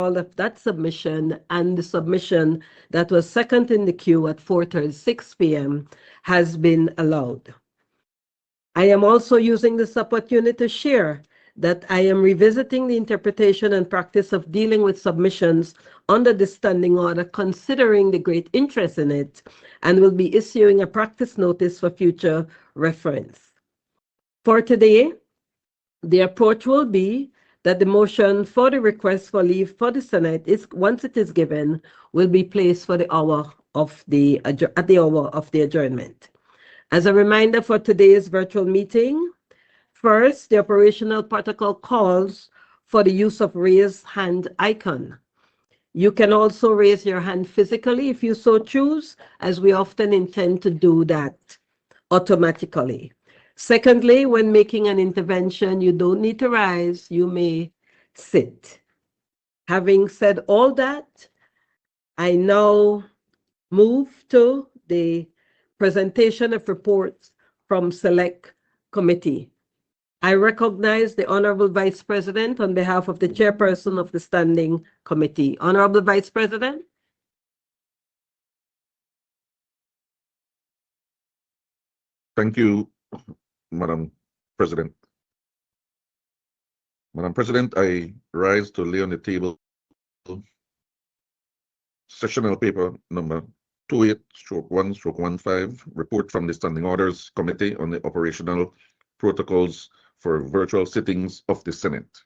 all of that submission, and the submission that was second in the queue at 4:36 p.m. has been allowed. I am also using this opportunity to share that I am revisiting the interpretation and practice of dealing with submissions under the standing order, considering the great interest in it, and will be issuing a practice notice for future reference. For today, the approach will be that the motion for the request for leave for the Senate is, once it is given, will be placed for the hour of the at the hour of the adjournment. As a reminder for today's virtual meeting, first, the operational protocol calls for the use of raise hand icon. You can also raise your hand physically if you so choose, as we often intend to do that automatically. Secondly, when making an intervention, you don't need to rise, you may sit. Having said all that, I now move to the presentation of reports from Select Committee. I recognize the Honorable Vice President on behalf of the Chairperson of the Standing Committee. Honorable Vice President. Thank you, Madam President. Madam President, I rise to lay on the table sessional paper number 28/1/15, report from the Standing Orders Committee on the operational protocols for virtual sittings of the Senate.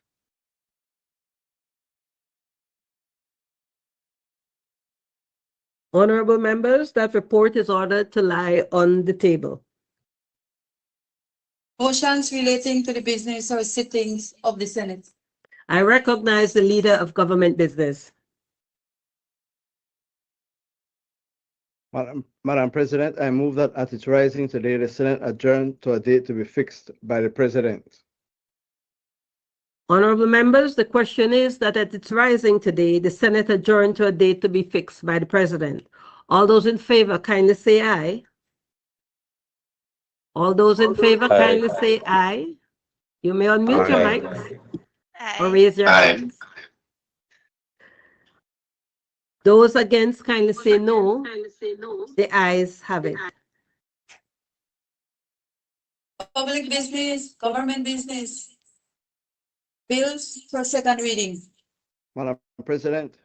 Honorable members, that report is ordered to lie on the table. Motions relating to the business or sittings of the Senate. I recognize the Leader of Government Business. Madam President, I move that at its rising today, the Senate adjourn to a date to be fixed by the President. Honorable members, the question is that at its rising today, the Senate adjourn to a date to be fixed by the President. All those in favor, kindly say aye. All those in favor, kindly say aye. You may unmute your mics or raise your hands. Those against, kindly say no. The ayes have it. Public business, government business. Bills for second reading. Madam President,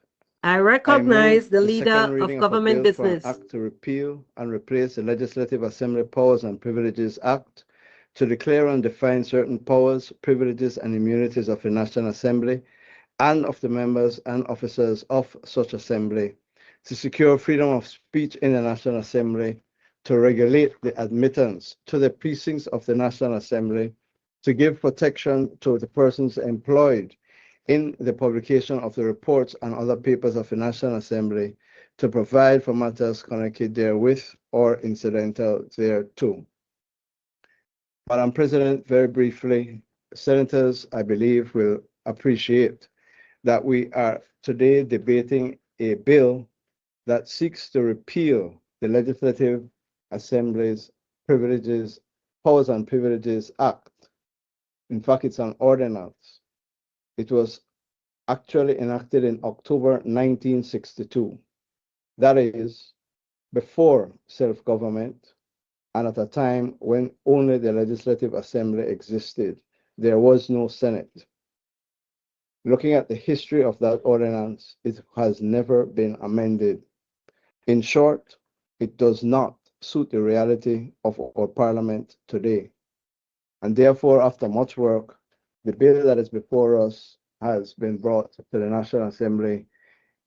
I recognize the Leader second of reading Government a bill for an Business. act to repeal and replace the Legislative Assembly Powers and Privileges Act to declare and define certain powers, privileges, and immunities of the National Assembly and of the members and officers of such assembly, to secure freedom of speech in the National Assembly, to regulate the admittance to the precincts of the National Assembly, to give protection to the persons employed in the publication of the reports and other papers of the National Assembly, to provide for matters connected therewith or incidental thereto. Madam President, very briefly, senators, I believe, will appreciate that we are today debating a bill that seeks to repeal the Legislative Assembly's Powers and Privileges Act. In fact, it's an ordinance. It was actually enacted in October 1962. That is, before self-government and at a time when only the Legislative Assembly existed. There was no Senate. Looking at the history of that ordinance, it has never been amended. In short, it does not suit the reality of our Parliament today. And therefore, after much work, the bill that is before us has been brought to the National Assembly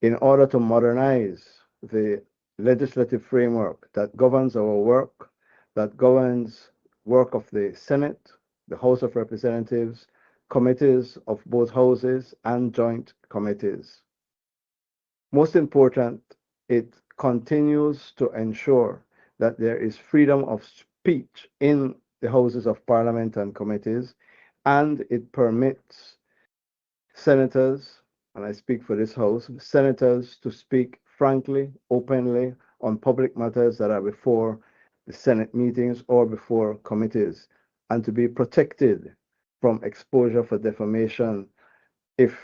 in order to modernize the legislative framework that governs our work, that governs work of the Senate, the House of Representatives, committees of both houses, and joint committees. Most important, it continues to ensure that there is freedom of speech in the Houses of Parliament and committees, and it permits senators, and I speak for this House, senators to speak frankly, openly on public matters that are before the Senate meetings or before committees, and to be protected from exposure for defamation if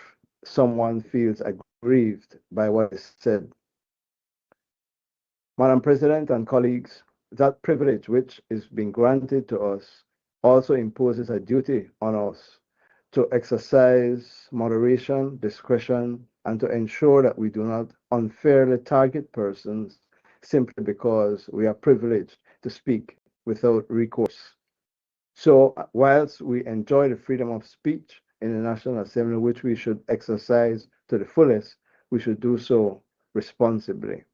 someone feels grieved by what is said. Madam President and colleagues, that privilege which is being granted to us also imposes a duty on us to exercise moderation, discretion, and to ensure that we do not unfairly target persons simply because we are privileged to speak without recourse. So whilst we enjoy the freedom of speech in the National Assembly, which we should exercise to the fullest, we should do so responsibly.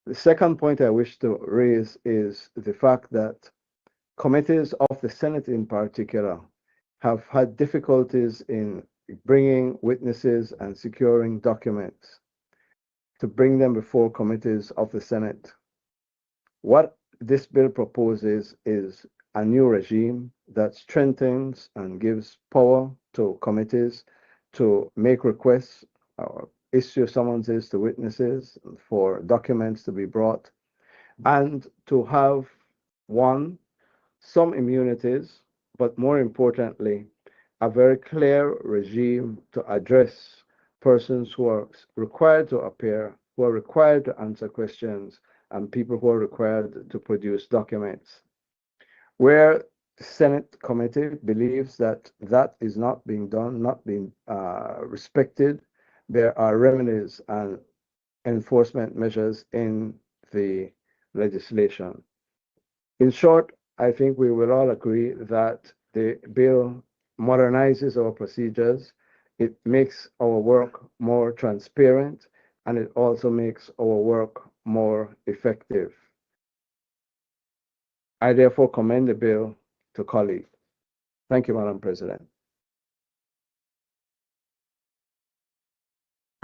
The second point I wish to raise is the fact that committees of the Senate in particular have had difficulties in bringing witnesses and securing documents to bring them before committees of the Senate. What this bill proposes is a new regime that strengthens and gives power to committees to make requests or issue summonses to witnesses for documents to be brought, and to have, one, some immunities, but more importantly, a very clear regime to address persons who are required to appear, who are required to answer questions, and people who are required to produce documents. Where the Senate committee believes that that is not being done, not being respected, there are remedies and enforcement measures in the legislation. In short, I think we will all agree that the bill modernizes our procedures, it makes our work more transparent, and it also makes our work more effective. I therefore commend the bill to colleagues. Thank you, Madam President.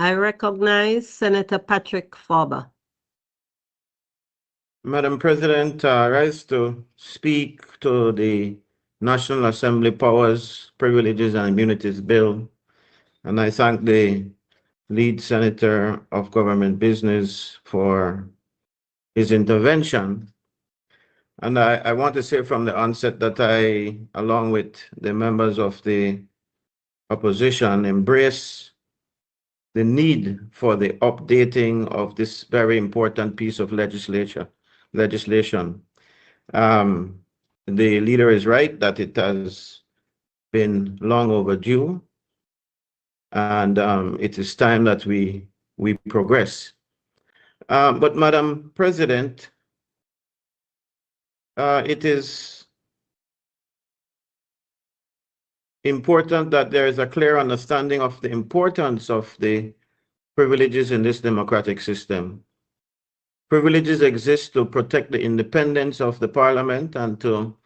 I recognize Senator Patrick Farber. Madam President, I rise to speak to the National Assembly Powers, Privileges and Immunities Bill, and I thank the lead Senator of Government Business for his intervention. And I want to say from the onset that I, along with the members of the opposition, embrace the need for the updating of this very important piece of legislation. The leader is right that it has been long overdue, and it is time that we progress. But Madam President, it is important that there is a clear understanding of the importance of the privileges in this democratic system. Privileges exist to protect the independence of the Parliament and to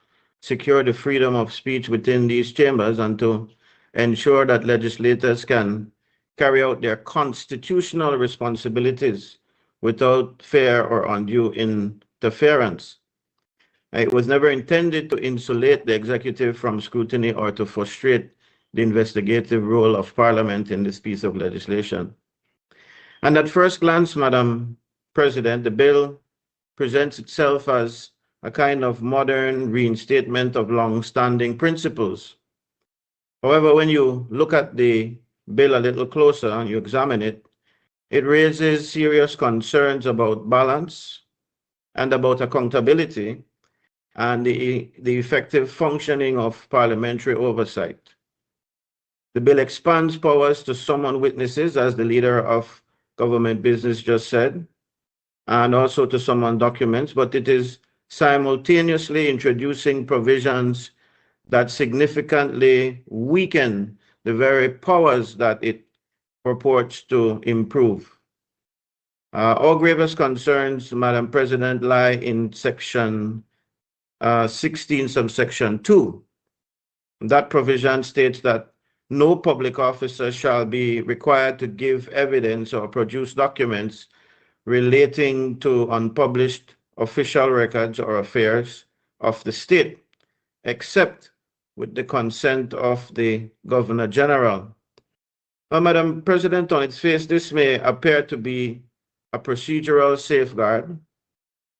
secure the freedom of speech within these chambers and to ensure that legislators can carry out their constitutional responsibilities without fear or undue interference. It was never intended to insulate the executive from scrutiny or to frustrate the investigative role of Parliament in this piece of legislation. And at first glance, Madam President, the bill presents itself as a kind of modern reinstatement of long-standing principles. However, when you look at the bill a little closer and you examine it, it raises serious concerns about balance and about accountability and the effective functioning of parliamentary oversight. The bill expands powers to summon witnesses, as the leader of Government Business just said, and also to summon documents, but it is simultaneously introducing provisions that significantly weaken the very powers that it purports to improve. Our gravest concerns, Madam President, lie in section 16, subsection 2. That provision states that no public officer shall be required to give evidence or produce documents relating to unpublished official records or affairs of the state, except with the consent of the Governor General. Now, Madam President, on its face, this may appear to be a procedural safeguard,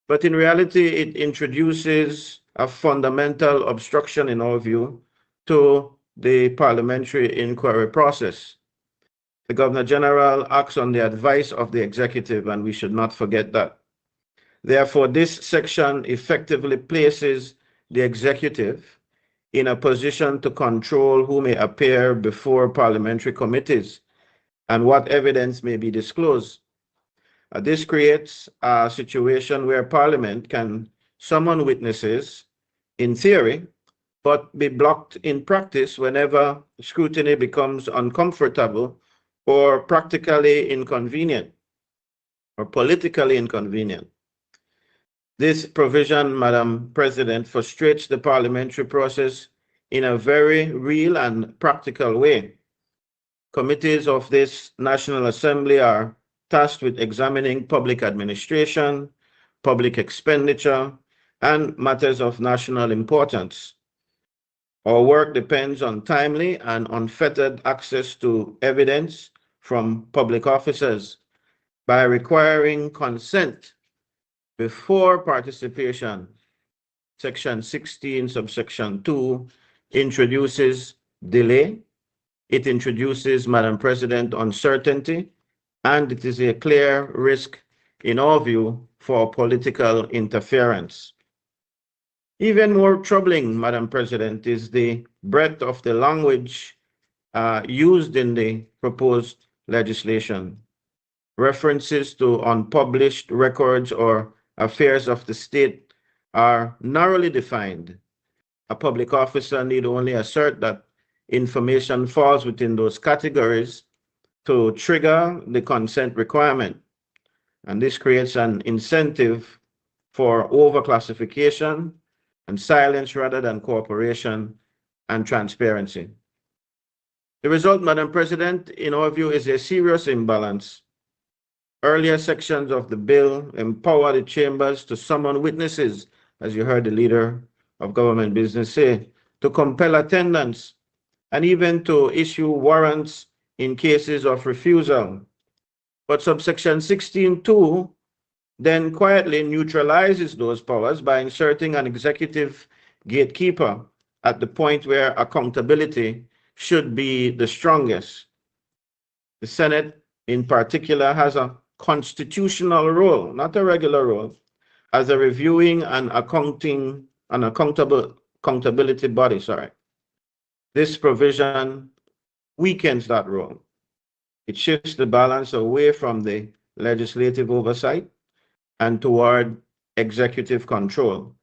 but in reality, it introduces a fundamental obstruction, in our view, to the parliamentary inquiry process. The Governor General acts on the advice of the executive, and we should not forget that. Therefore, this section effectively places the executive in a position to control who may appear before parliamentary committees and what evidence may be disclosed. This creates a situation where Parliament can summon witnesses in theory, but be blocked in practice whenever scrutiny becomes uncomfortable or practically inconvenient or politically inconvenient. This provision, Madam President, frustrates the parliamentary process in a very real and practical way. Committees of this National Assembly are tasked with examining public administration, public expenditure, and matters of national importance. Our work depends on timely and unfettered access to evidence from public officers. By requiring consent before participation, Section 16, subsection 2 introduces delay. It introduces, Madam President, uncertainty, and it is a clear risk, in our view, for political interference. Even more troubling, Madam President, is the breadth of the language used in the proposed legislation. References to unpublished records or affairs of the state are narrowly defined. A public officer need only assert that information falls within those categories to trigger the consent requirement. And this creates an incentive for overclassification and silence rather than cooperation and transparency. The result, Madam President, in our view, is a serious imbalance. Earlier sections of the bill empower the chambers to summon witnesses, as you heard the leader of government business say, to compel attendance, and even to issue warrants in cases of refusal. But subsection 16(2) then quietly neutralizes those powers by inserting an executive gatekeeper at the point where accountability should be the strongest. The Senate, in particular, has a constitutional role, not a regular role, as a reviewing and accountability body. This provision weakens that role. It shifts the balance away from the legislative oversight and toward executive control.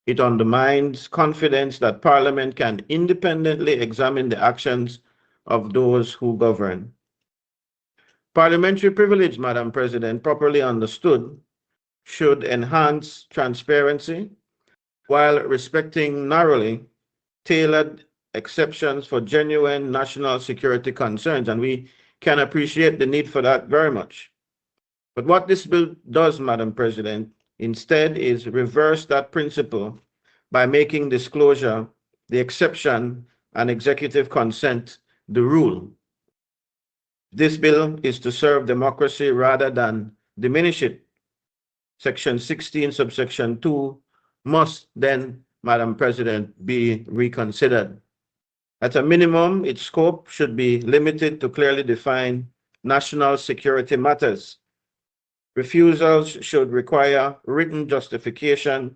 It undermines confidence that Parliament can independently examine the actions of those who govern. Parliamentary privilege, Madam President, properly understood, should enhance transparency while respecting narrowly tailored exceptions for genuine national security concerns, and we can appreciate the need for that very much. But what this bill does, Madam President, instead is reverse that principle by making disclosure the exception and executive consent the rule. This bill is to serve democracy rather than diminish it. Section 16, subsection 2 must then, Madam President, be reconsidered. At a minimum, its scope should be limited to clearly define national security matters. Refusals should require written justification,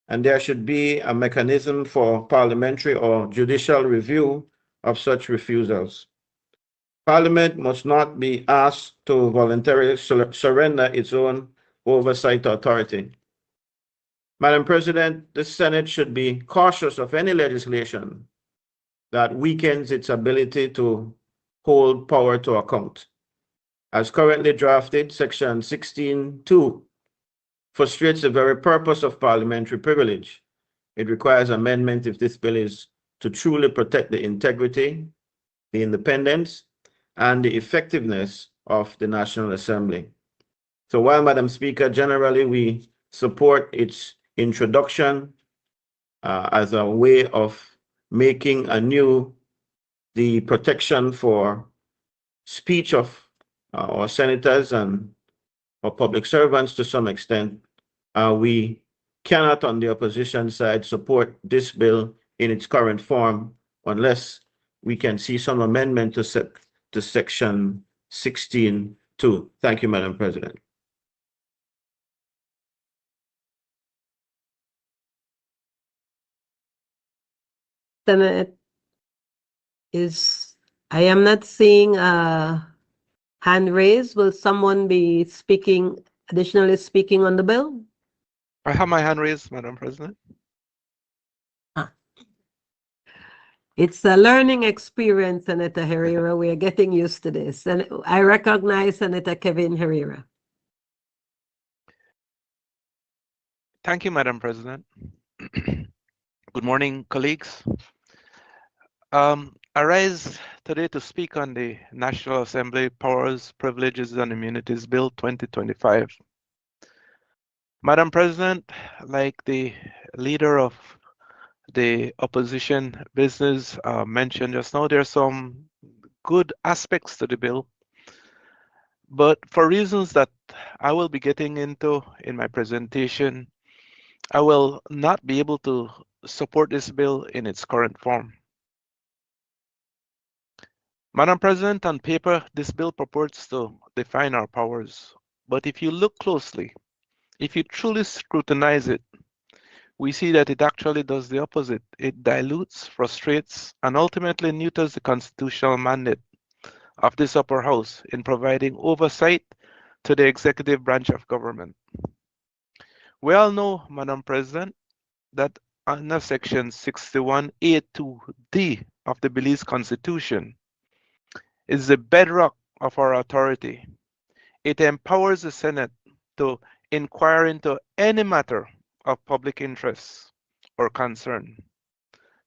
and there should be a mechanism for parliamentary or judicial review of such refusals. Parliament must not be asked to voluntarily surrender its own oversight authority. Madam President, the Senate should be cautious of any legislation that weakens its ability to hold power to account. As currently drafted, Section 16(2) frustrates the very purpose of parliamentary privilege. It requires amendment if this bill is to truly protect the integrity, the independence, and the effectiveness of the National Assembly. So while, Madam Speaker, generally we support its introduction as a way of making anew the protection for speech of our senators and our public servants to some extent, we cannot on the opposition side support this bill in its current form unless we can see some amendment to to Section 16(2). Thank you, Madam President. Senate I am not seeing a hand raised. Will someone be additionally speaking on the bill? I have my hand raised, Madam President. It's a learning experience, Senator Herrera. We are getting used to this. And I recognize Senator Kevin Herrera. Thank you, Madam President. Good morning, colleagues. I rise today to speak on the National Assembly Powers, Privileges and Immunities Bill 2025. Madam President, like the leader of the opposition business mentioned just now, there are some good aspects to the bill, but for reasons that I will be getting into in my presentation, I will not be able to support this bill in its current form. Madam President, on paper, this bill purports to define our powers, but if you look closely, if you truly scrutinize it, we see that it actually does the opposite. It dilutes, frustrates, and ultimately neuters the constitutional mandate of this upper house in providing oversight to the executive branch of government. We all know, Madam President, that under Section 61A(2)(d) of the Belize Constitution is the bedrock of our authority. It empowers the Senate to inquire into any matter of public interest or concern.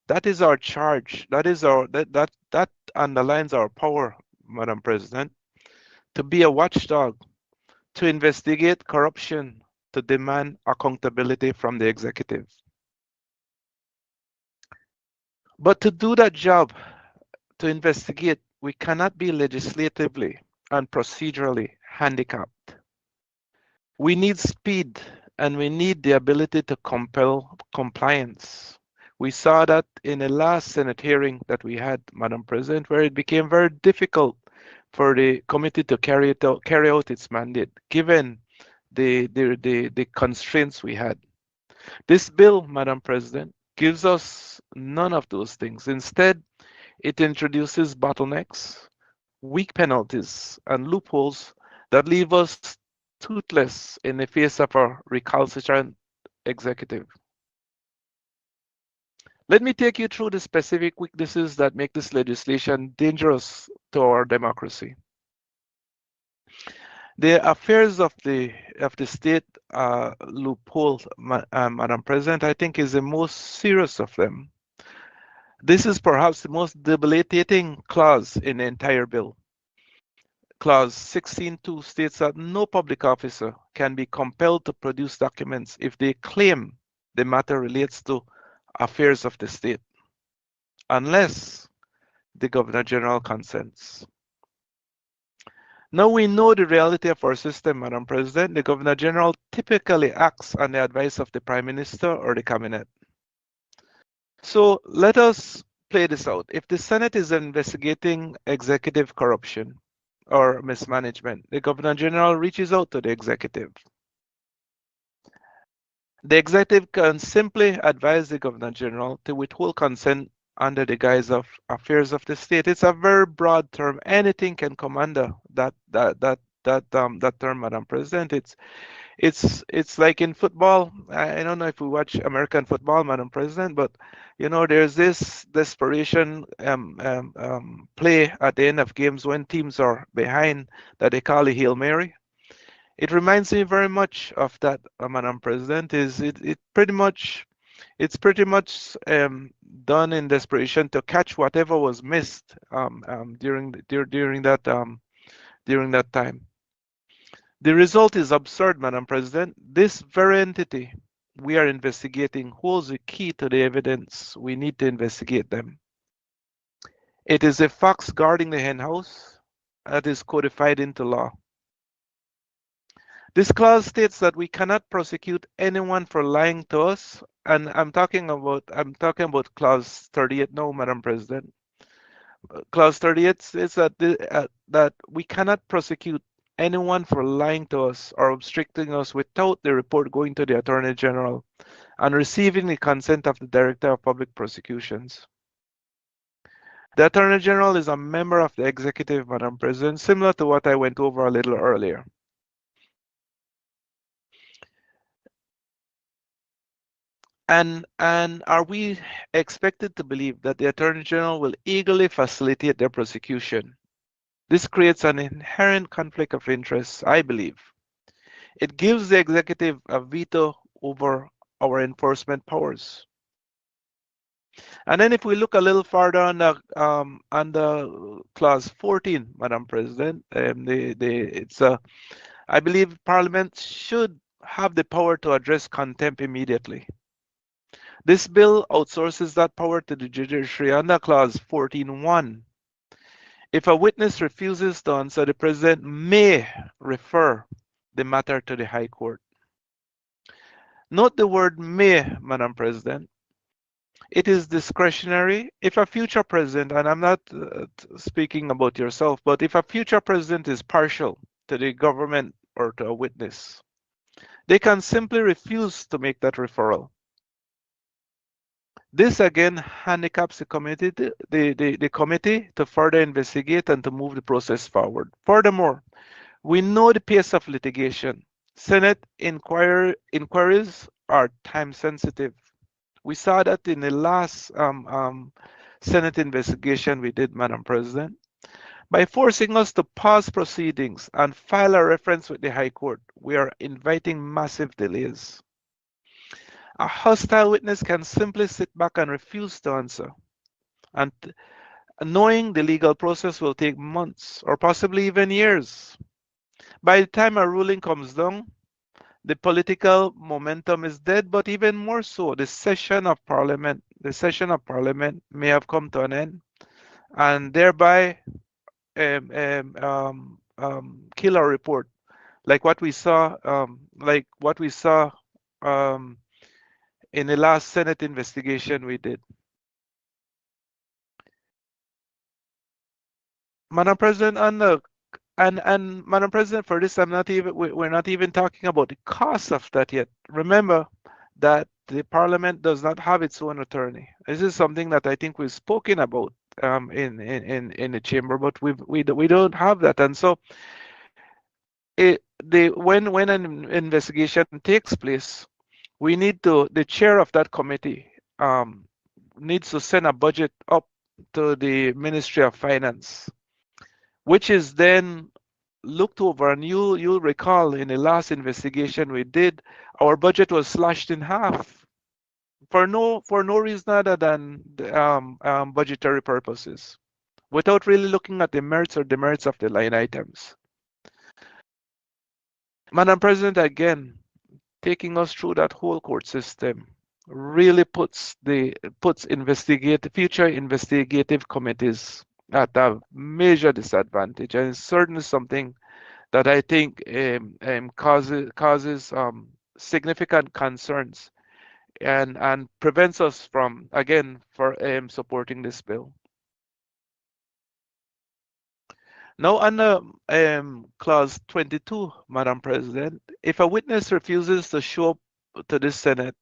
That is our charge. That underlines our power, Madam President, to be a watchdog, to investigate corruption, to demand accountability from the executive. But to do that job, to investigate, we cannot be legislatively and procedurally handicapped. We need speed and we need the ability to compel compliance. We saw that in the last Senate hearing that we had, Madam President, where it became very difficult for the committee to carry out its mandate, given the constraints we had. This bill, Madam President, gives us none of those things. Instead, it introduces bottlenecks, weak penalties, and loopholes that leave us toothless in the face of our recalcitrant executive. Let me take you through the specific weaknesses that make this legislation dangerous to our democracy. The affairs of the state loophole, Madam President, I think is the most serious of them. This is perhaps the most debilitating clause in the entire bill. Clause 16(2) states that no public officer can be compelled to produce documents if they claim the matter relates to affairs of the state, unless the Governor General consents. Now we know the reality of our system, Madam President. The Governor General typically acts on the advice of the Prime Minister or the Cabinet. So let us play this out. If the Senate is investigating executive corruption or mismanagement, the Governor General reaches out to the executive. The executive can simply advise the Governor General to withhold consent under the guise of affairs of the state. It's a very broad term. Anything can come under that term, Madam President. It's like in football. I don't know if we watch American football, Madam President, but you know there's this desperation play at the end of games when teams are behind that they call a Hail Mary. It reminds me very much of that, Madam President. It's pretty much done in desperation to catch whatever was missed during that time. The result is absurd, Madam President. This very entity we are investigating holds the key to the evidence we need to investigate them. It is a fox guarding the henhouse that is codified into law. This clause states that we cannot prosecute anyone for lying to us, and I'm talking about clause 38 now, Madam President. Clause 38 says that that we cannot prosecute anyone for lying to us or obstructing us without the report going to the Attorney General and receiving the consent of the Director of Public Prosecutions. The Attorney General is a member of the executive, Madam President, similar to what I went over a little earlier. And are we expected to believe that the Attorney General will eagerly facilitate their prosecution? This creates an inherent conflict of interest, I believe. It gives the executive a veto over our enforcement powers. And then if we look a little farther on the clause 14, Madam President, I believe Parliament should have the power to address contempt immediately. This bill outsources that power to the judiciary under clause 14.1. If a witness refuses to answer, the President may refer the matter to the High Court. Note the word may, Madam President. It is discretionary. If a future president, and I'm not speaking about yourself, but if a future president is partial to the government or to a witness, they can simply refuse to make that referral. This again handicaps the committee, the committee to further investigate and to move the process forward. Furthermore, we know the pace of litigation. Senate inquiries are time sensitive. We saw that in the last Senate investigation we did, Madam President. By forcing us to pause proceedings and file a reference with the High Court, we are inviting massive delays. A hostile witness can simply sit back and refuse to answer, and knowing the legal process will take months or possibly even years. By the time a ruling comes down, the political momentum is dead, but even more so, the session of Parliament may have come to an end, and thereby kill our report, like what we saw, in the last Senate investigation we did. Madam President, and Madam President, for this, we're not even talking about the cost of that yet. Remember that the Parliament does not have its own attorney. This is something that I think we've spoken about in the chamber, but we don't have that, and so when an investigation takes place, we need to, the chair of that committee needs to send a budget up to the Ministry of Finance, which is then looked over. And you'll recall in the last investigation we did, our budget was slashed in half for no reason other than budgetary purposes, without really looking at the merits or demerits of the line items. Madam President, again, taking us through that whole court system really puts future investigative committees at a major disadvantage, and it's certainly something that I think causes significant concerns and prevents us from supporting this bill. Now, under clause 22, Madam President, if a witness refuses to show up to the Senate,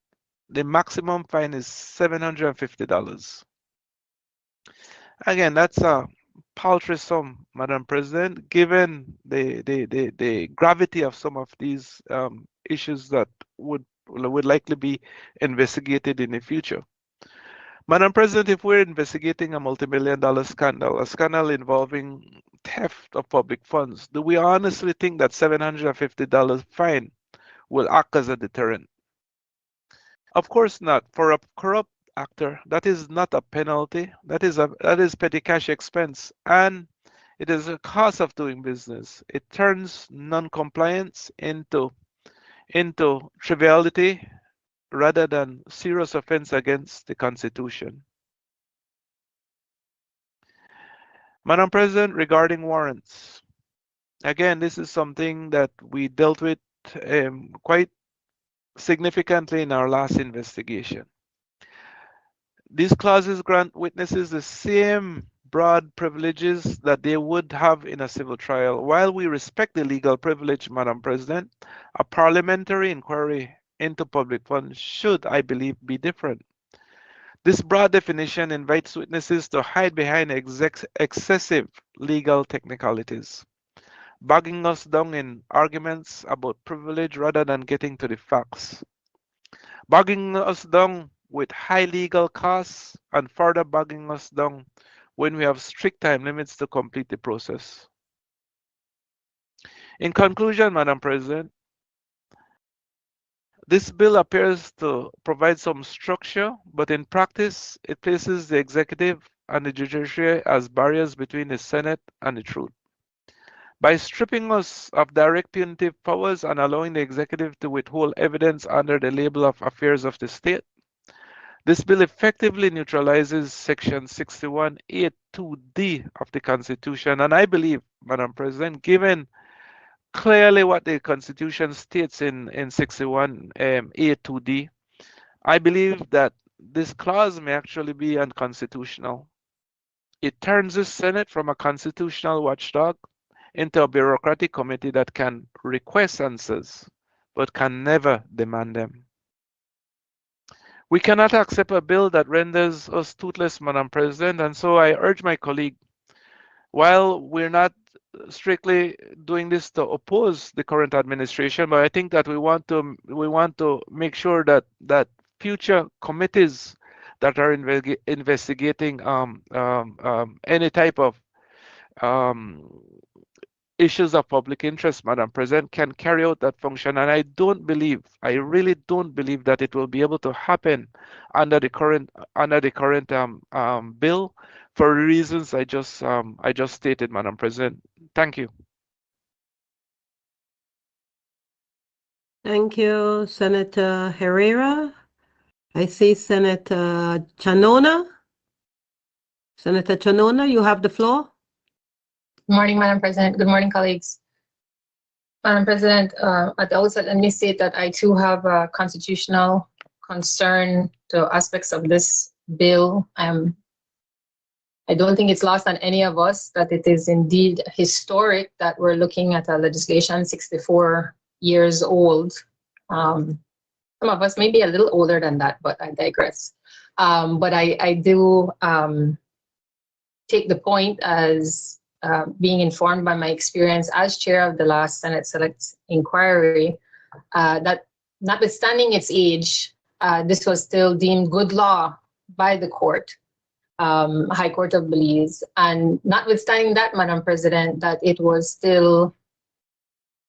the maximum fine is $750. Again, that's a paltry sum, Madam President, given the gravity of some of these issues that would likely be investigated in the future. Madam President, if we're investigating a multi-million-dollar scandal, a scandal involving theft of public funds, do we honestly think that $750 fine will act as a deterrent? Of course not. For a corrupt actor, that is not a penalty. That is petty cash expense, and it is a cost of doing business. It turns non-compliance into triviality rather than serious offense against the Constitution. Madam President, regarding warrants, again, this is something that we dealt with quite significantly in our last investigation. These clauses grant witnesses the same broad privileges that they would have in a civil trial. While we respect the legal privilege, Madam President, a parliamentary inquiry into public funds should, I believe, be different. This broad definition invites witnesses to hide behind excessive legal technicalities, bogging us down in arguments about privilege rather than getting to the facts, bogging us down with high legal costs and further bogging us down when we have strict time limits to complete the process. In conclusion, Madam President, this bill appears to provide some structure, but in practice, it places the executive and the judiciary as barriers between the Senate and the truth. By stripping us of direct punitive powers and allowing the executive to withhold evidence under the label of affairs of the state, this bill effectively neutralizes Section 61A(2)(d) of the Constitution. And I believe, Madam President, given clearly what the Constitution states in 61A(2)(d), I believe that this clause may actually be unconstitutional. It turns the Senate from a constitutional watchdog into a bureaucratic committee that can request answers, but can never demand them. We cannot accept a bill that renders us toothless, Madam President, and so I urge my colleague, while we're not strictly doing this to oppose the current administration, but I think that we want to make sure that future committees that are investigating any type of issues of public interest, Madam President, can carry out that function. And I really don't believe that it will be able to happen under the current bill for reasons I just stated, Madam President. Thank you. Thank you, Senator Herrera. I see Senator Chanona. Senator Chanona, you have the floor. Good morning, Madam President. Good morning, colleagues. Madam President, at the outset, let me state that I too have a constitutional concern to aspects of this bill. I don't think it's lost on any of us that it is indeed historic that we're looking at a legislation 64 years old. Some of us may be a little older than that, but I digress. But I do take the point as being informed by my experience as chair of the last Senate Select Inquiry, that notwithstanding its age, this was still deemed good law by the court, High Court of Belize. And notwithstanding that, Madam President, that there were still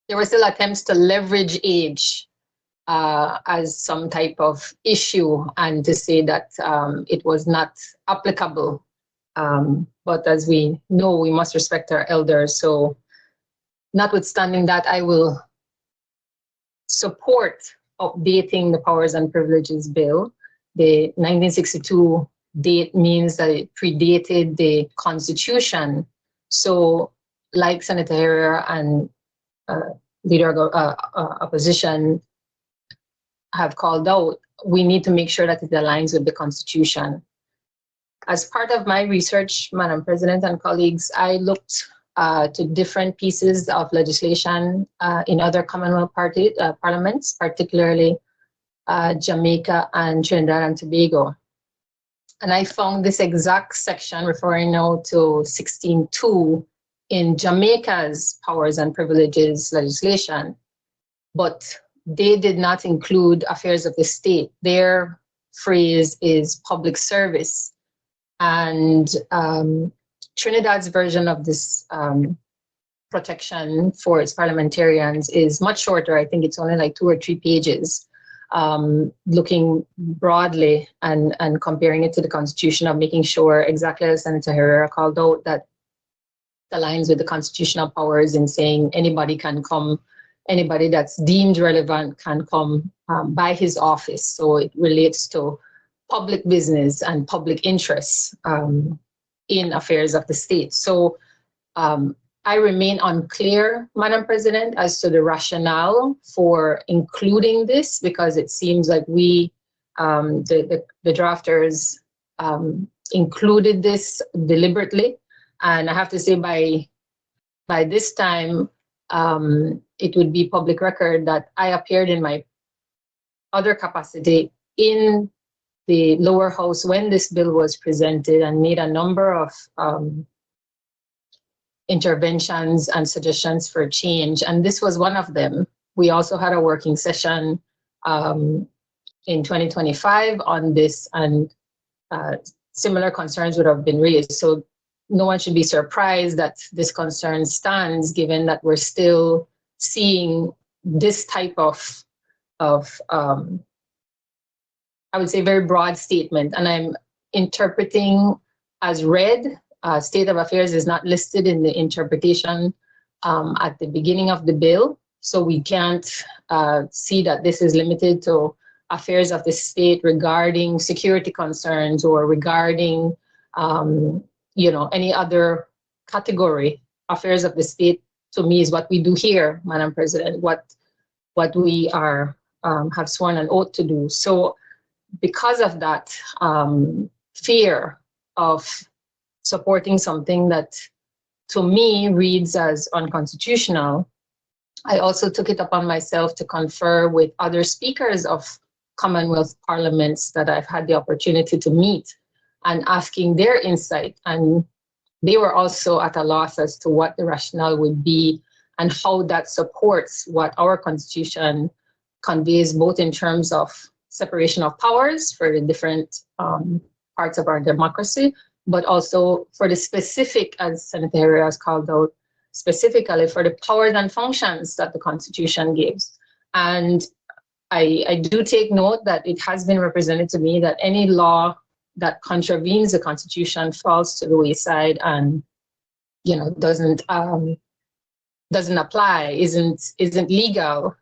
attempts to leverage age as some type of issue and to say that it was not applicable. But as we know, we must respect our elders. So notwithstanding that, I will support updating the Powers and Privileges Bill. The 1962 date means that it predated the Constitution. So like Senator Herrera and Leader of Opposition have called out, we need to make sure that it aligns with the Constitution. As part of my research, Madam President and colleagues, I looked to different pieces of legislation in other Commonwealth parliaments, particularly Jamaica and Trinidad and Tobago. And I found this exact section referring now to 16(2) in Jamaica's Powers and Privileges legislation, but they did not include affairs of the state. Their phrase is public service. And Trinidad's version of this protection for its parliamentarians is much shorter. I think it's only like 2 or 3 pages, looking broadly and comparing it to the Constitution, of making sure, exactly as Senator Herrera called out, that it aligns with the constitutional powers in saying anybody can come, anybody that's deemed relevant can come by his office. So it relates to public business and public interests in affairs of the state. So I remain unclear, Madam President, as to the rationale for including this, because it seems like we, the drafters, included this deliberately. And I have to say by this time, it would be public record that I appeared in my other capacity in the lower house when this bill was presented and made a number of interventions and suggestions for change. And this was one of them. We also had a working session in 2025 on this, and similar concerns would have been raised. So no one should be surprised that this concern stands, given that we're still seeing this type of I would say very broad statement, and I'm interpreting as read. State of affairs is not listed in the interpretation at the beginning of the bill, so we can't see that this is limited to affairs of the state regarding security concerns or regarding any other category. Affairs of the state, to me, is what we do here, Madam President, what we are have sworn an oath to do. So because of that fear of supporting something that to me reads as unconstitutional, I also took it upon myself to confer with other speakers of Commonwealth parliaments that I've had the opportunity to meet and asking their insight. And they were also at a loss as to what the rationale would be and how that supports what our Constitution conveys, both in terms of separation of powers for the different parts of our democracy, but also for the specific, as Senator Herrera has called out, specifically for the powers and functions that the Constitution gives. And I do take note that it has been represented to me that any law that contravenes the Constitution falls to the wayside and doesn't apply, isn't legal.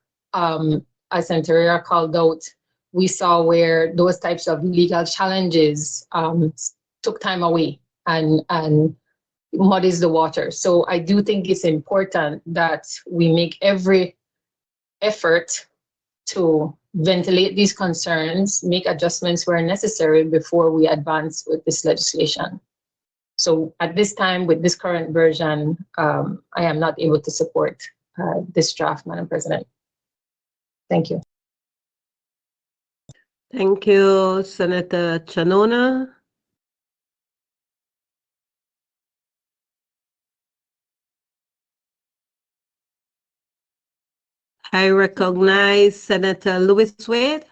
As Senator Herrera called out, we saw where those types of legal challenges took time away and muddies the water. So I do think it's important that we make every effort to ventilate these concerns, make adjustments where necessary before we advance with this legislation. So at this time, with this current version, I am not able to support this draft, Madam President. Thank you. Thank you, Senator Chanona. I recognize Senator Lewis Wade.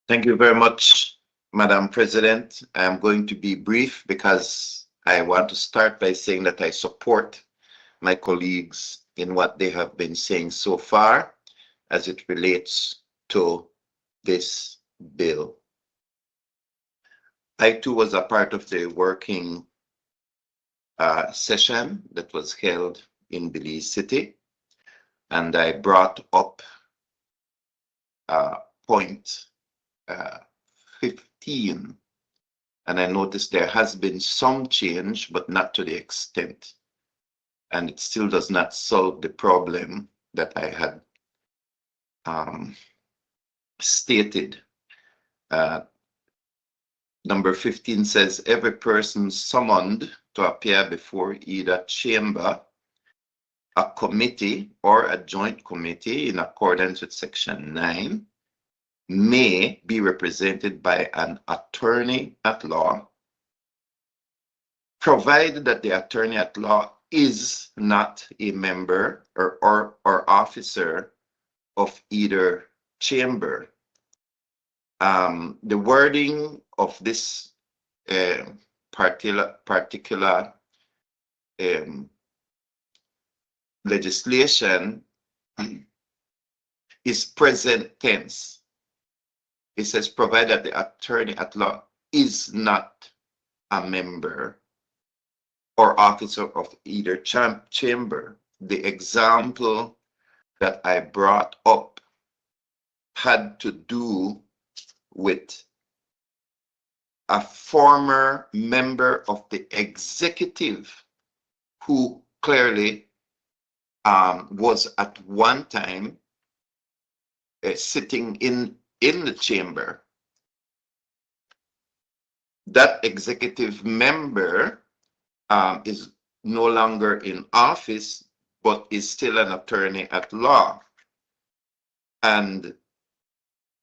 Thank you very much, Madam President. I'm going to be brief because I want to start by saying that I support my colleagues in what they have been saying so far as it relates to this bill. I too was a part of the working session that was held in Belize City, and I brought up point 15, and I noticed there has been some change, but not to the extent, and it still does not solve the problem that I had stated. Number 15 says every person summoned to appear before either chamber, a committee, or a joint committee in accordance with Section 9 may be represented by an attorney at law, provided that the attorney at law is not a member or officer of either chamber. The wording of this particular legislation is present tense. It says, provided that the attorney at law is not a member or officer of either chamber. The example that I brought up had to do with a former member of the executive who clearly was at one time sitting in the chamber, that executive member is no longer in office, but is still an attorney at law. And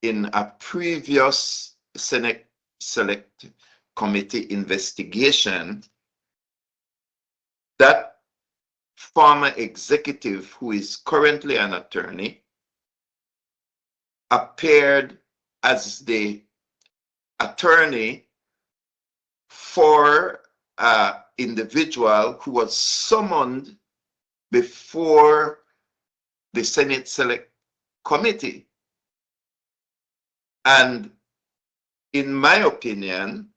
in a previous Senate Select Committee investigation, that former executive, who is currently an attorney, appeared as the attorney for an individual who was summoned before the Senate Select Committee. And in my opinion,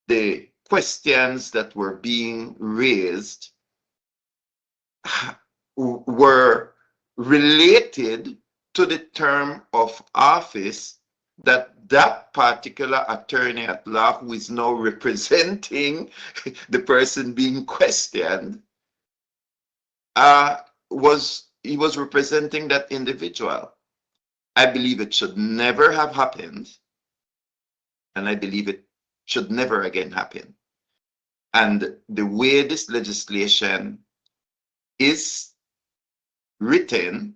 the questions that were being raised were related to the term of office that that particular attorney at law, who is now representing the person being questioned, he was representing that individual. I believe it should never have happened, and I believe it should never again happen. And the way this legislation is written,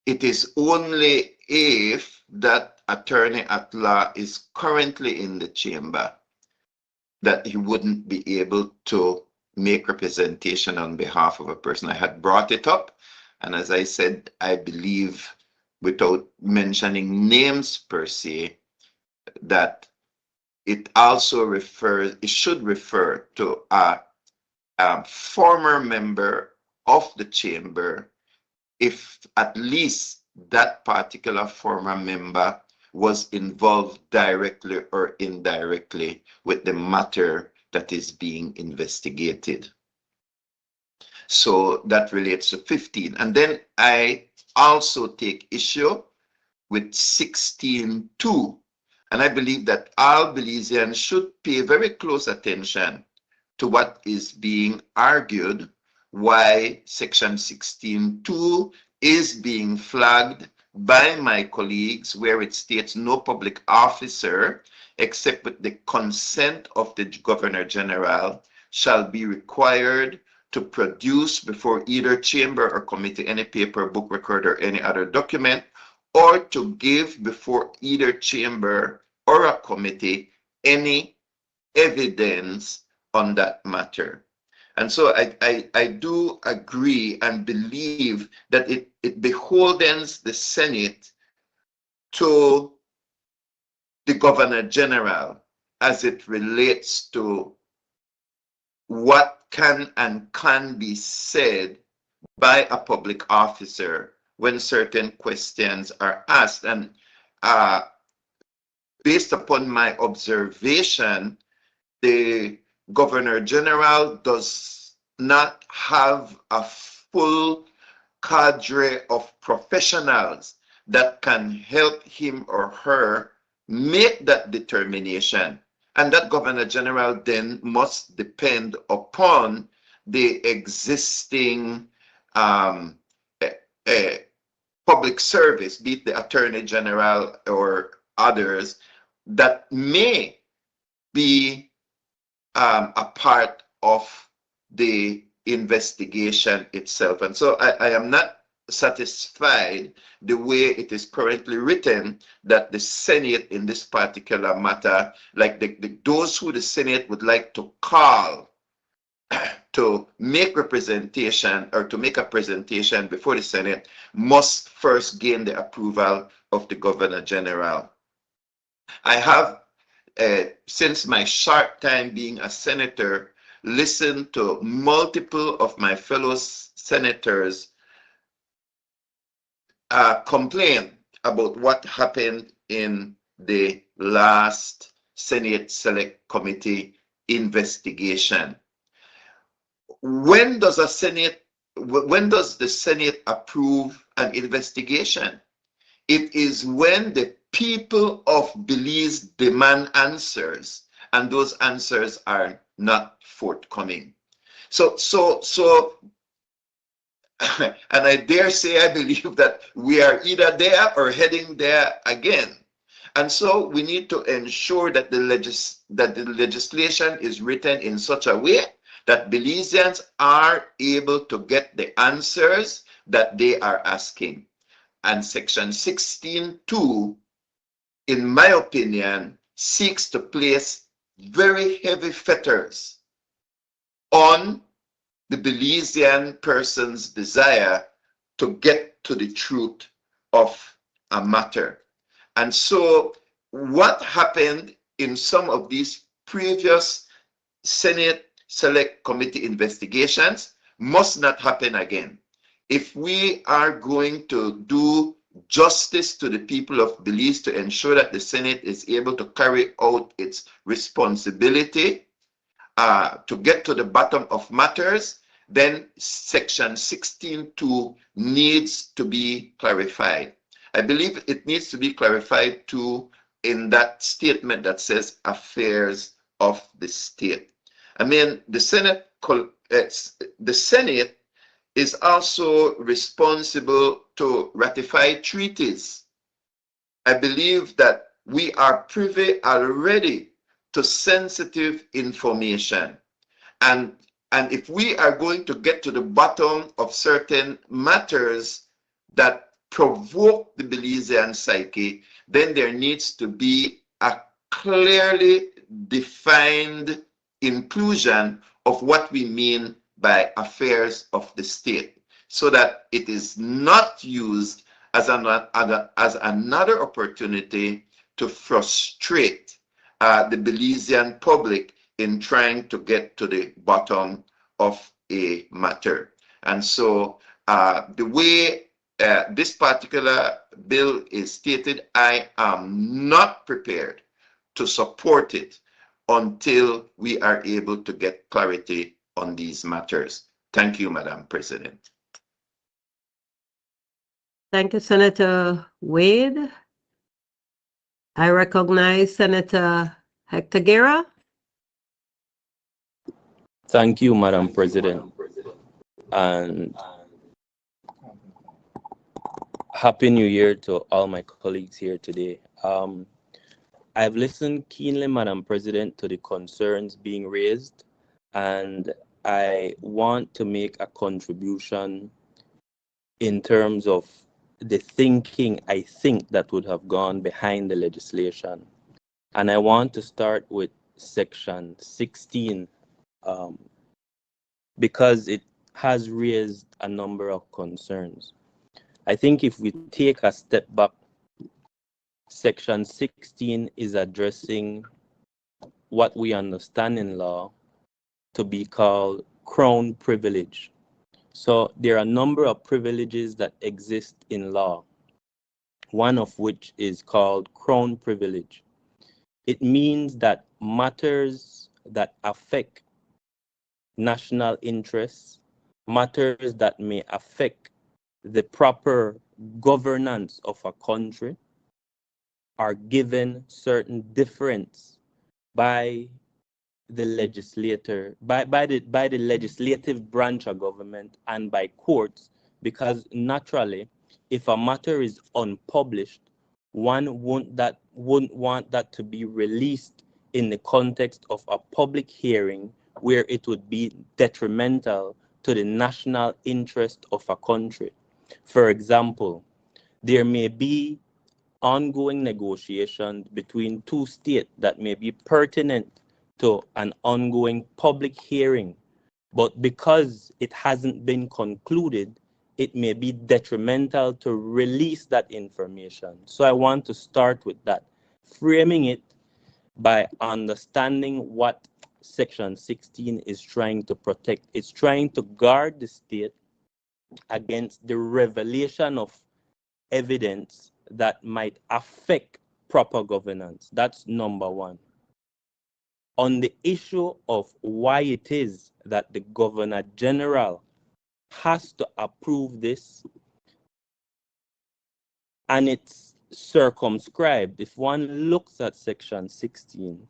it is only if that attorney at law is currently in the chamber that he wouldn't be able to make representation on behalf of a person. I had brought it up, and as I said, I believe, without mentioning names per se, that it also should refer to a former member of the chamber, if at least that particular former member was involved directly or indirectly with the matter that is being investigated. So that relates to 15. And then I also take issue with 16.2. And I believe that all Belizeans should pay very close attention to what is being argued, why Section 16.2 is being flagged by my colleagues, where it states no public officer, except with the consent of the Governor General, shall be required to produce before either chamber or committee any paper, book, record, or any other document, or to give before either chamber or a committee any evidence on that matter. And so I do agree and believe that it beholdens the Senate to the Governor General as it relates to what can and can be said by a public officer when certain questions are asked. And based upon my observation, the Governor General does not have a full cadre of professionals that can help him or her make that determination. And that Governor General then must depend upon the existing public service, be it the Attorney General or others, that may be a part of the investigation itself. And so I am not satisfied the way it is currently written, that the Senate in this particular matter, like those who the Senate would like to call to make representation or to make a presentation before the Senate, must first gain the approval of the Governor General. I have, since my short time being a senator, listened to multiple of my fellow senators complain about what happened in the last Senate Select Committee investigation. When does the Senate approve an investigation? It is when the people of Belize demand answers, and those answers are not forthcoming. So And I dare say I believe that we are either there or heading there again. And so we need to ensure that the legislation is written in such a way that Belizeans are able to get the answers that they are asking. And Section 16.2, in my opinion, seeks to place very heavy fetters on the Belizean person's desire to get to the truth of a matter. And so what happened in some of these previous Senate Select Committee investigations must not happen again. If we are going to do justice to the people of Belize to ensure that the Senate is able to carry out its responsibility to get to the bottom of matters, then Section 16.2 needs to be clarified. I believe it needs to be clarified too in that statement that says affairs of the state. I mean, the Senate is also responsible to ratify treaties. I believe that we are privy already to sensitive information. And if we are going to get to the bottom of certain matters that provoke the Belizean psyche, then there needs to be a clearly defined inclusion of what we mean by affairs of the state, so that it is not used as another opportunity to frustrate the Belizean public in trying to get to the bottom of a matter. And so the way this particular bill is stated, I am not prepared to support it until we are able to get clarity on these matters. Thank you, Madam President. Thank you, Senator Wade. I recognize Senator Hector Guerra. Thank you, Madam President. And Happy New Year to all my colleagues here today. I've listened keenly, Madam President, to the concerns being raised, and I want to make a contribution in terms of the thinking I think that would have gone behind the legislation. And I want to start with Section 16 because it has raised a number of concerns. I think if we take a step back, Section 16 is addressing what we understand in law to be called crown privilege. So there are a number of privileges that exist in law, one of which is called crown privilege. It means that matters that affect national interests, matters that may affect the proper governance of a country, are given certain deference by the legislator, by the legislative branch of government and by courts, because naturally, if a matter is unpublished, one wouldn't want that to be released in the context of a public hearing where it would be detrimental to the national interest of a country. For example, there may be ongoing negotiations between two states that may be pertinent to an ongoing public hearing, but because it hasn't been concluded, it may be detrimental to release that information. So I want to start with that, framing it by understanding what Section 16 is trying to protect. It's trying to guard the state against the revelation of evidence that might affect proper governance. That's number one. On the issue of why it is that the Governor General has to approve this, and it's circumscribed. If one looks at Section 16,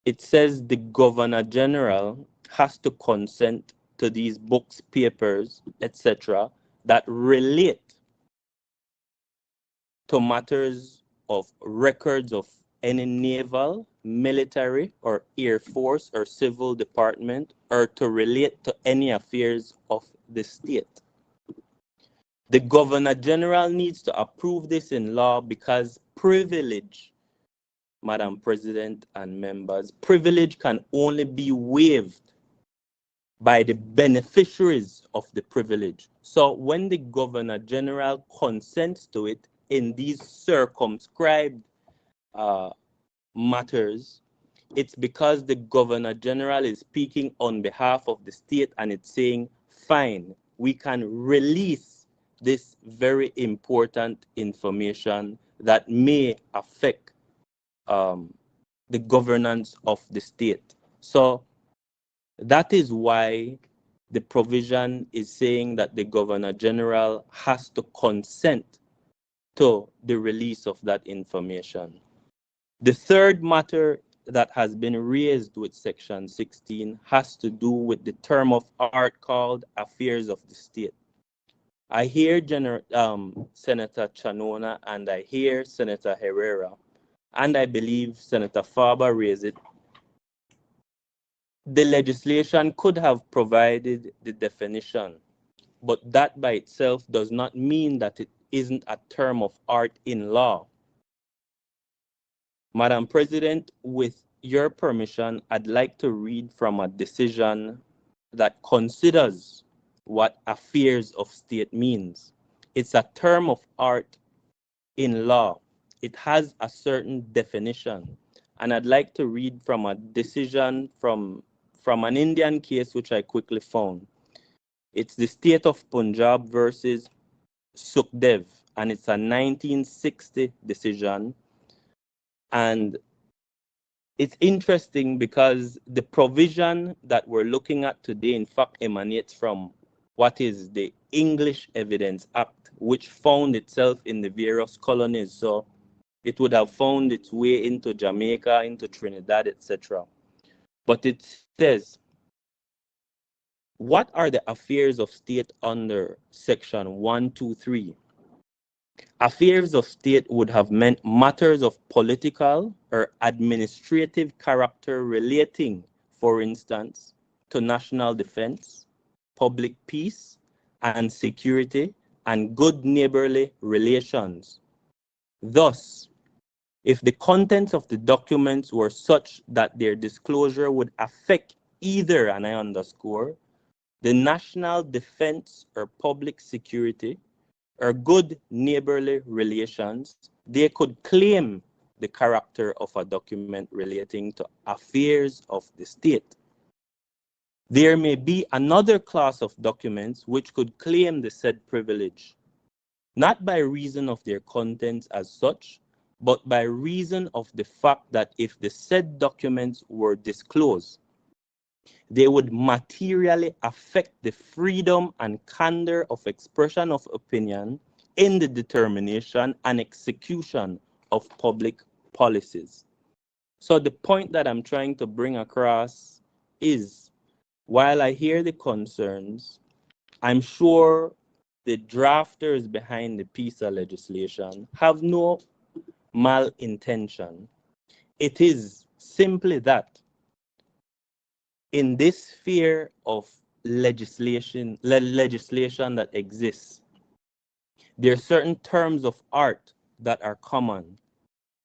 it says the Governor General has to consent to these books, papers, etc., that relate to matters of records of any naval, military, or air force or civil department, or to relate to any affairs of the state. The Governor General needs to approve this in law because privilege, Madam President and members, privilege can only be waived by the beneficiaries of the privilege. So when the Governor General consents to it in these circumscribed matters, it's because the Governor General is speaking on behalf of the state and it's saying, fine, we can release this very important information that may affect the governance of the state. So that is why the provision is saying that the Governor General has to consent to the release of that information. The third matter that has been raised with Section 16 has to do with the term of art called Affairs of the State. I hear Senator Chanona and I hear Senator Herrera, and I believe Senator Farber raised it. The legislation could have provided the definition, but that by itself does not mean that it isn't a term of art in law. Madam President, with your permission, I'd like to read from a decision that considers what affairs of state means. It's a term of art in law. It has a certain definition. And I'd like to read from a decision from an Indian case which I quickly found. It's the State of Punjab versus Sukhdev, and it's a 1960 decision. And it's interesting because the provision that we're looking at today, in fact, emanates from what is the English Evidence Act, which found itself in the various colonies. So it would have found its way into Jamaica, into Trinidad, etc. But it says, what are the affairs of state under Section 123? Affairs of state would have meant matters of political or administrative character relating, for instance, to national defense, public peace and security, and good neighborly relations. Thus, if the contents of the documents were such that their disclosure would affect either, and I underscore, the national defense or public security or good neighborly relations, they could claim the character of a document relating to affairs of the state. There may be another class of documents which could claim the said privilege, not by reason of their contents as such, but by reason of the fact that if the said documents were disclosed, they would materially affect the freedom and candor of expression of opinion in the determination and execution of public policies. So the point that I'm trying to bring across is, while I hear the concerns, I'm sure the drafters behind the piece of legislation have no malintention. It is simply that in this sphere of legislation that exists, there are certain terms of art that are common.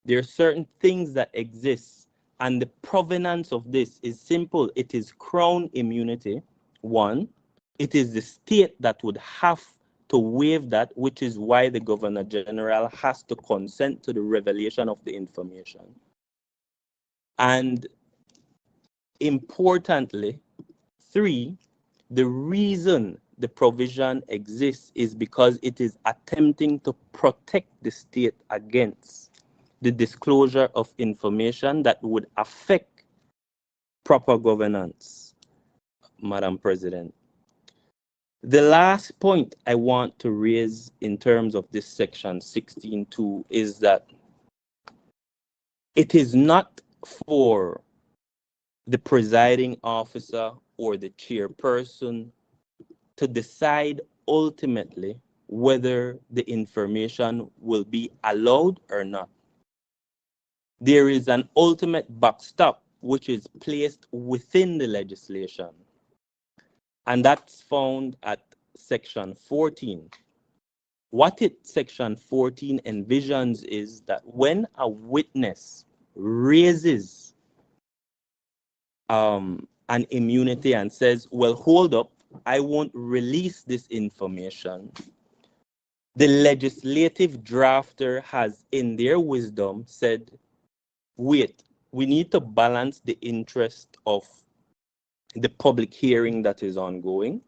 There are certain things that exist, and the provenance of this is simple. It is crown immunity, one. It is the state that would have to waive that, which is why the Governor General has to consent to the revelation of the information. And importantly, three, the reason the provision exists is because it is attempting to protect the state against the disclosure of information that would affect proper governance, Madam President. The last point I want to raise in terms of this Section 16.2 is that it is not for the presiding officer or the chairperson to decide ultimately whether the information will be allowed or not. There is an ultimate backstop which is placed within the legislation, and that's found at section 14. What section 14 envisions is that when a witness raises an immunity and says, well, hold up, I won't release this information, the legislative drafter has, in their wisdom, said, wait, we need to balance the interest of the public hearing that is ongoing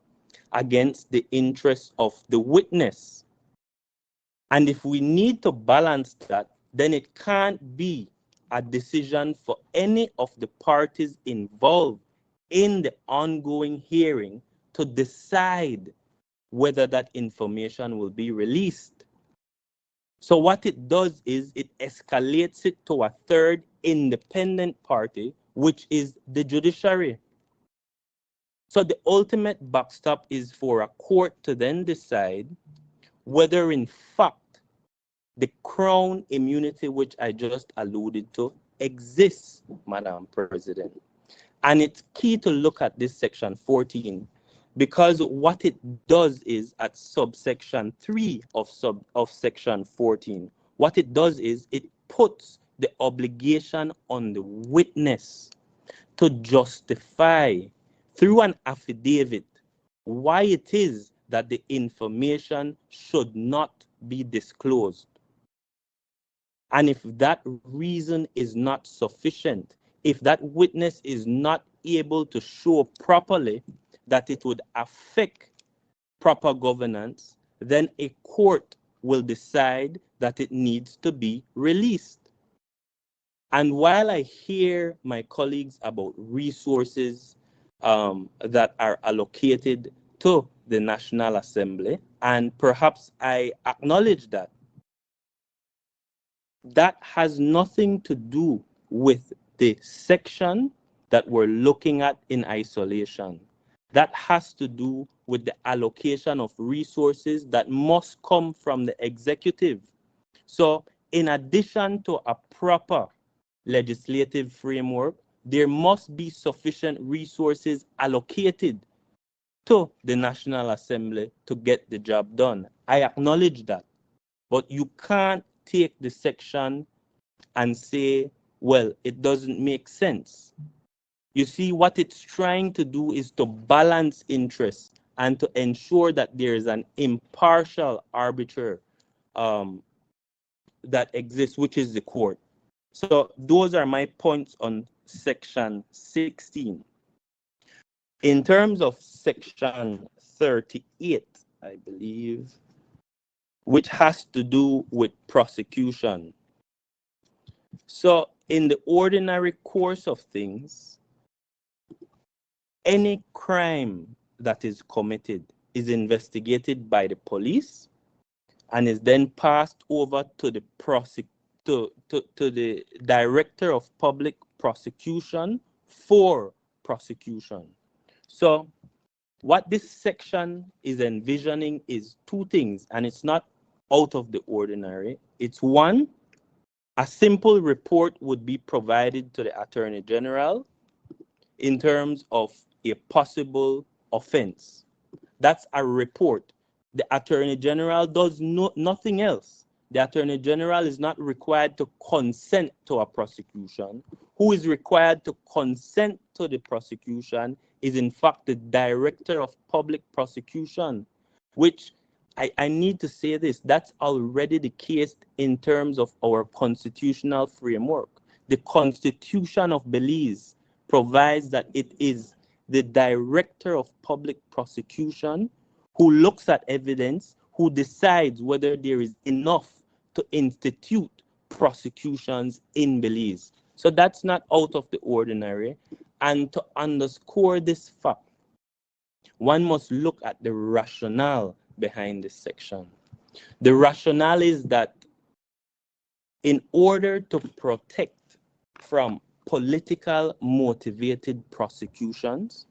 against the interest of the witness. And if we need to balance that, then it can't be a decision for any of the parties involved in the ongoing hearing to decide whether that information will be released. So what it does is it escalates it to a third independent party, which is the judiciary. So the ultimate backstop is for a court to then decide whether in fact the crown immunity, which I just alluded to, exists, Madam President. And it's key to look at this section 14, because what it does is at subsection 3 of section 14, what it does is it puts the obligation on the witness to justify through an affidavit why it is that the information should not be disclosed. And if that reason is not sufficient, if that witness is not able to show properly that it would affect proper governance, then a court will decide that it needs to be released. And while I hear my colleagues about resources that are allocated to the National Assembly, and perhaps I acknowledge that, that has nothing to do with the section that we're looking at in isolation. That has to do with the allocation of resources that must come from the executive. So in addition to a proper legislative framework, there must be sufficient resources allocated to the National Assembly to get the job done. I acknowledge that, but you can't take the section and say, well, it doesn't make sense. You see, what it's trying to do is to balance interests and to ensure that there is an impartial arbiter that exists, which is the court. So those are my points on section 16. In terms of section 38, I believe, which has to do with prosecution. So in the ordinary course of things, any crime that is committed is investigated by the police and is then passed over to the to the Director of Public Prosecution for prosecution. So what this section is envisioning is two things, and it's not out of the ordinary. It's one, a simple report would be provided to the Attorney General in terms of a possible offense. That's a report. The Attorney General does nothing else. The Attorney General is not required to consent to a prosecution. Who is required to consent to the prosecution is in fact the Director of Public Prosecution, which I need to say this, that's already the case in terms of our constitutional framework. The Constitution of Belize provides that it is the Director of Public Prosecution who looks at evidence, who decides whether there is enough to institute prosecutions in Belize. So that's not out of the ordinary. And to underscore this fact, one must look at the rationale behind this section. The rationale is that in order to protect from political motivated prosecutions,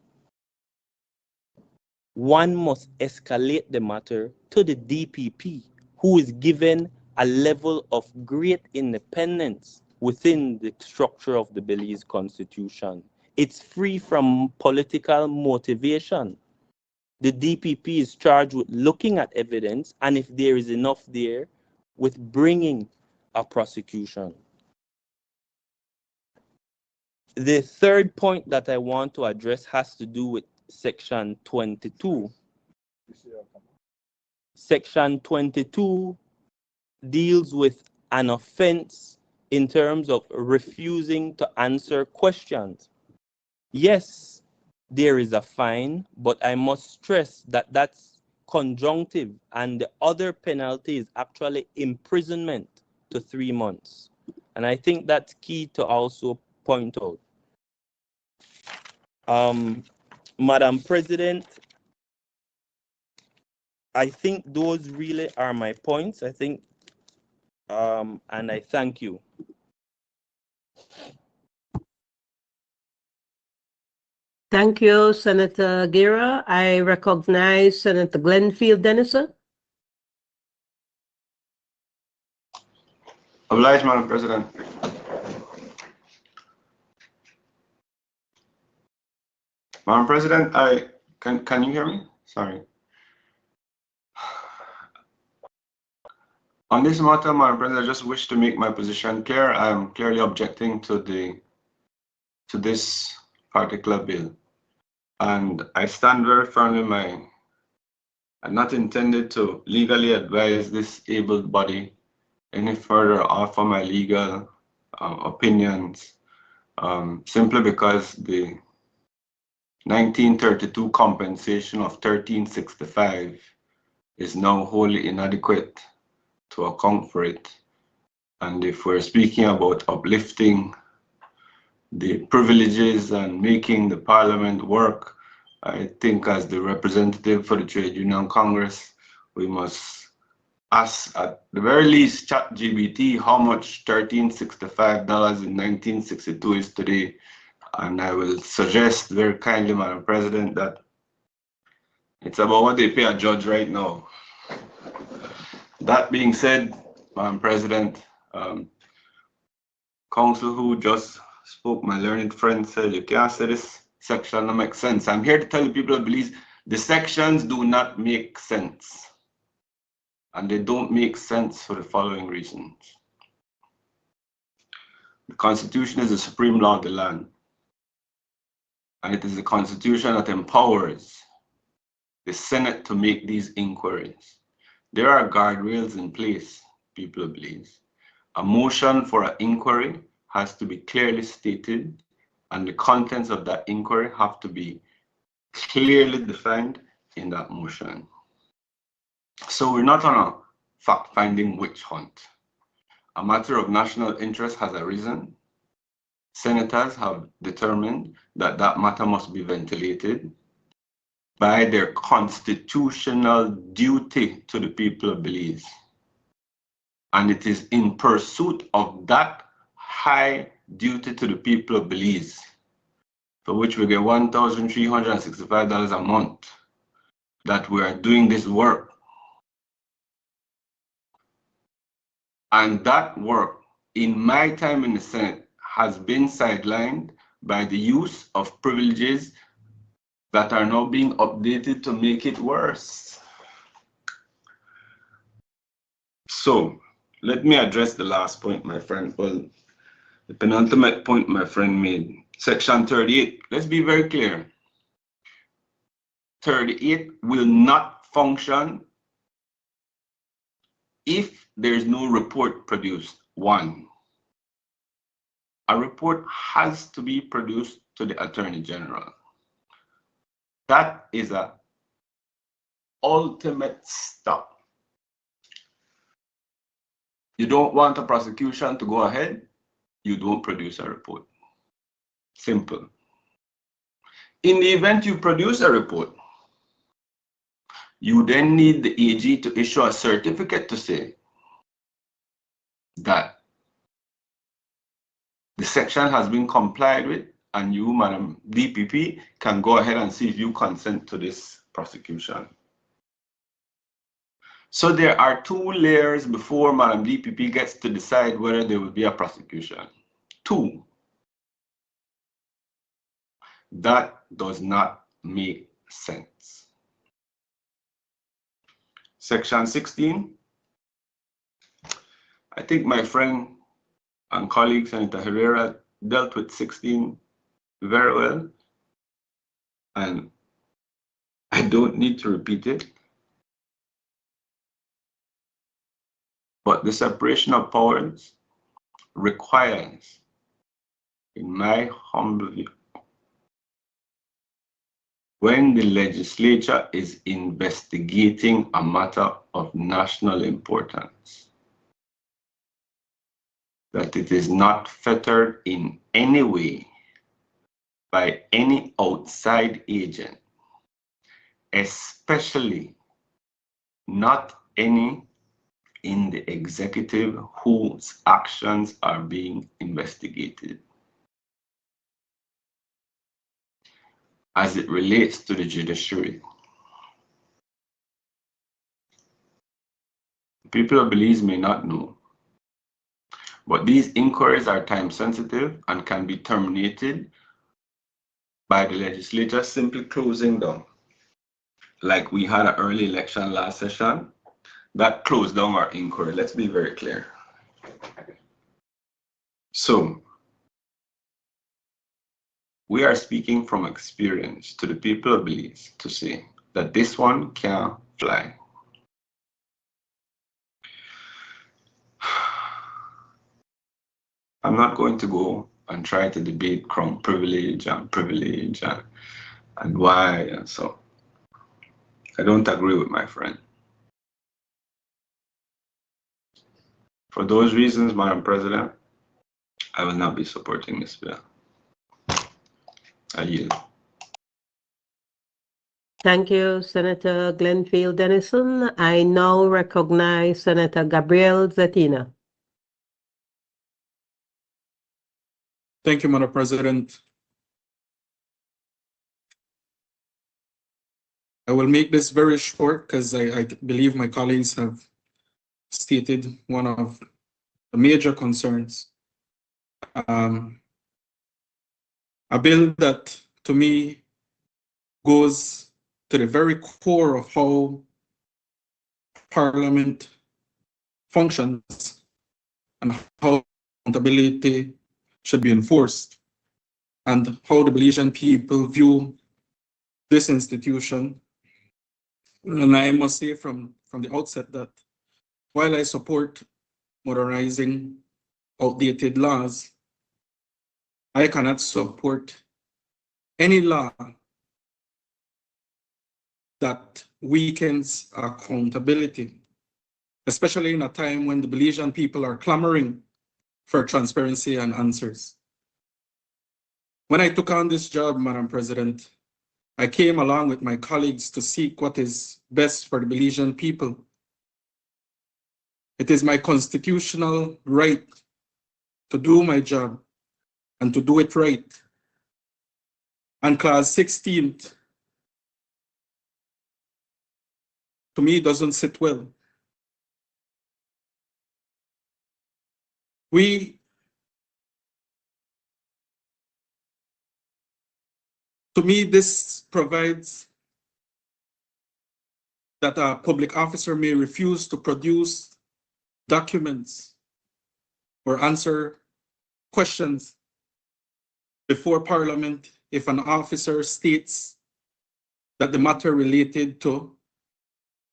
one must escalate the matter to the DPP, who is given a level of great independence within the structure of the Belize Constitution. It's free from political motivation. The DPP is charged with looking at evidence, and if there is enough there, with bringing a prosecution. The third point that I want to address has to do with Section 22. Section 22 deals with an offense in terms of refusing to answer questions. Yes, there is a fine, but I must stress that that's conjunctive, and the other penalty is actually imprisonment to 3 months. And I think that's key to also point out. Madam President, I think those really are my points. I think, and I thank you. Thank you, Senator Guerra. I recognize Senator Glenfield Dennison. Obliged, Madam President. Madam President, can you hear me? Sorry. On this matter, Madam President, I just wish to make my position clear. I am clearly objecting to this particular bill. And I stand very firmly I'm not intended to legally advise this able body any further or offer my legal opinions, simply because the 1932 compensation of 1365 is now wholly inadequate to account for it. And if we're speaking about uplifting the privileges and making the parliament work, I think as the representative for the Trade Union Congress, we must ask at the very least ChatGPT how much $1365 in 1962 is today. And I will suggest very kindly, Madam President, that it's about what they pay a judge right now. That being said, Madam President, Council who just spoke, my learned friend, said you can't say this section don't make sense. I'm here to tell the people of Belize the sections do not make sense. And they don't make sense for the following reasons. The Constitution is the supreme law of the land. And it is the Constitution that empowers the Senate to make these inquiries. There are guardrails in place, people of Belize. A motion for an inquiry has to be clearly stated, and the contents of that inquiry have to be clearly defined in that motion. So we're not on a fact-finding witch hunt. A matter of national interest has arisen. Senators have determined that that matter must be ventilated by their constitutional duty to the people of Belize. And it is in pursuit of that high duty to the people of Belize, for which we get $1,365 a month, that we are doing this work. And that work, in my time in the Senate, has been sidelined by the use of privileges that are now being updated to make it worse. So let me address the last point, my friend. Well, the penultimate point my friend made. Section 38, let's be very clear. 38 will not function if there is no report produced. One, a report has to be produced to the Attorney General. That is an ultimate stop. You don't want a prosecution to go ahead, you don't produce a report. Simple. In the event you produce a report, you then need the AG to issue a certificate to say that the section has been complied with, and you, Madam DPP, can go ahead and see if you consent to this prosecution. So there are 2 layers before Madam DPP gets to decide whether there will be a prosecution. 2. That does not make sense. Section 16. I think my friend and colleague Senator Herrera dealt with 16 very well, and I don't need to repeat it. But the separation of powers requires, in my humble view, when the legislature is investigating a matter of national importance, that it is not fettered in any way by any outside agent, especially not any in the executive whose actions are being investigated. As it relates to the judiciary, people of Belize may not know, but these inquiries are time sensitive and can be terminated by the legislature simply closing down. Like we had an early election last session, that closed down our inquiry. Let's be very clear. So, we are speaking from experience to the people of Belize to say that this one can't fly. I'm not going to go and try to debate crown privilege and why and so. I don't agree with my friend. For those reasons, Madam President, I will not be supporting this bill. I yield. Thank you, Senator Glenfield Dennison. I now recognize Senator Gabriel Zetina. Thank you, Madam President. I will make this very short because I believe my colleagues have stated one of the major concerns. A bill that, to me, goes to the very core of how Parliament functions and how accountability should be enforced, and how the Belizean people view this institution. And I must say from the outset that while I support modernizing outdated laws, I cannot support any law that weakens accountability, especially in a time when the Belizean people are clamoring for transparency and answers. When I took on this job, Madam President, I came along with my colleagues to seek what is best for the Belizean people. It is my constitutional right to do my job and to do it right. And Clause 16, to me, doesn't sit well. To me, this provides that a public officer may refuse to produce documents or answer questions before Parliament if an officer states that the matter related to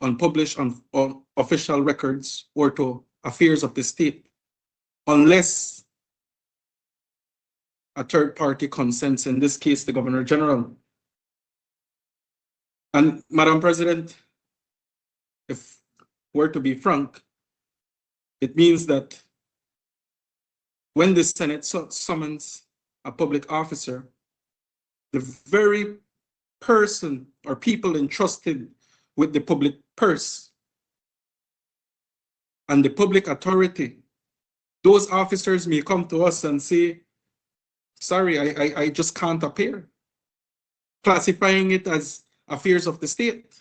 unpublished on official records or to affairs of the state, unless a third party consents, in this case, the Governor General. And Madam President, if we're to be frank, it means that when the Senate summons a public officer, the very person or people entrusted with the public purse and the public authority, those officers may come to us and say, Sorry, I just can't appear. Classifying it as affairs of the state.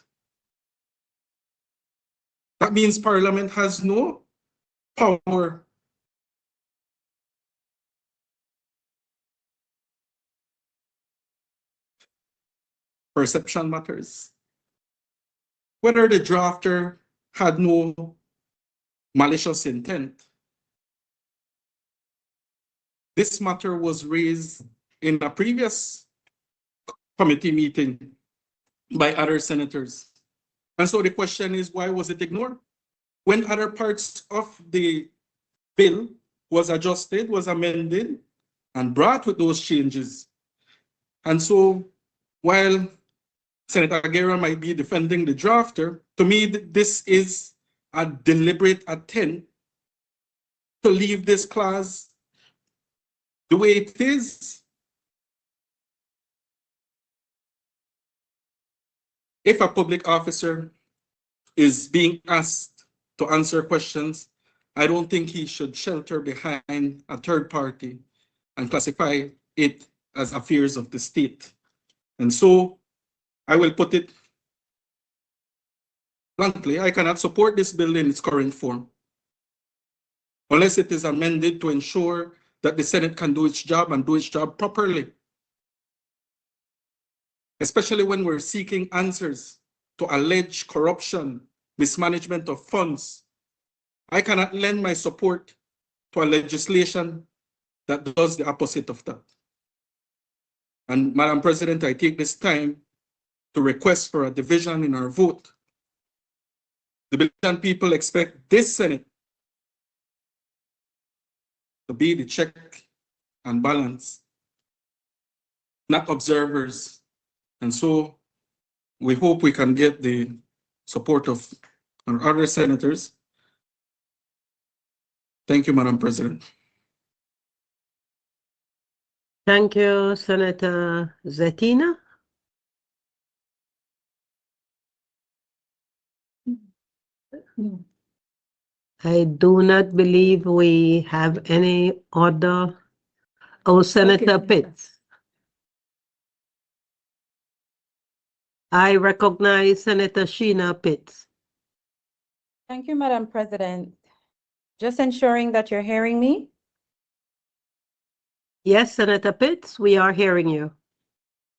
That means Parliament has no power perception matters. Whether the drafter had no malicious intent. This matter was raised in a previous committee meeting by other senators. And so the question is, why was it ignored? When other parts of the bill was adjusted, was amended, and brought with those changes. And so while Senator Aguirre might be defending the drafter, to me, this is a deliberate attempt to leave this clause the way it is. If a public officer is being asked to answer questions, I don't think he should shelter behind a third party and classify it as affairs of the state. And so I will put it bluntly, I cannot support this bill in its current form unless it is amended to ensure that the Senate can do its job and do its job properly. Especially when we're seeking answers to alleged corruption, mismanagement of funds. I cannot lend my support to a legislation that does the opposite of that. And Madam President, I take this time to request for a division in our vote. The Belizean people expect this Senate to be the check and balance, not observers. And so we hope we can get the support of our other senators. Thank you, Madam President. Thank you, Senator Zetina. I do not believe we have any other. Oh, Senator Pitts. I recognize Senator Sheena Pitts. Thank you, Madam President. Just ensuring that you're hearing me. Yes, Senator Pitts, we are hearing you.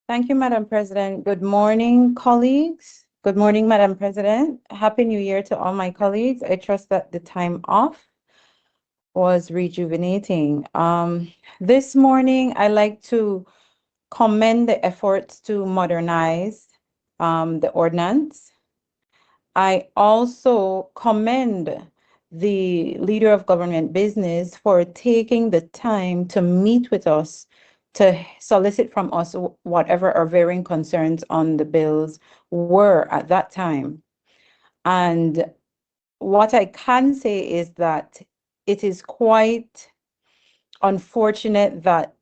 Thank you, Madam President. Good morning, colleagues. Good morning, Madam President. Happy New Year to all my colleagues. I trust that the time off was rejuvenating. This morning, I like to commend the efforts to modernize the ordinance. I also commend the leader of government business for taking the time to meet with us to solicit from us whatever our varying concerns on the bills were at that time. And what I can say is that it is quite unfortunate that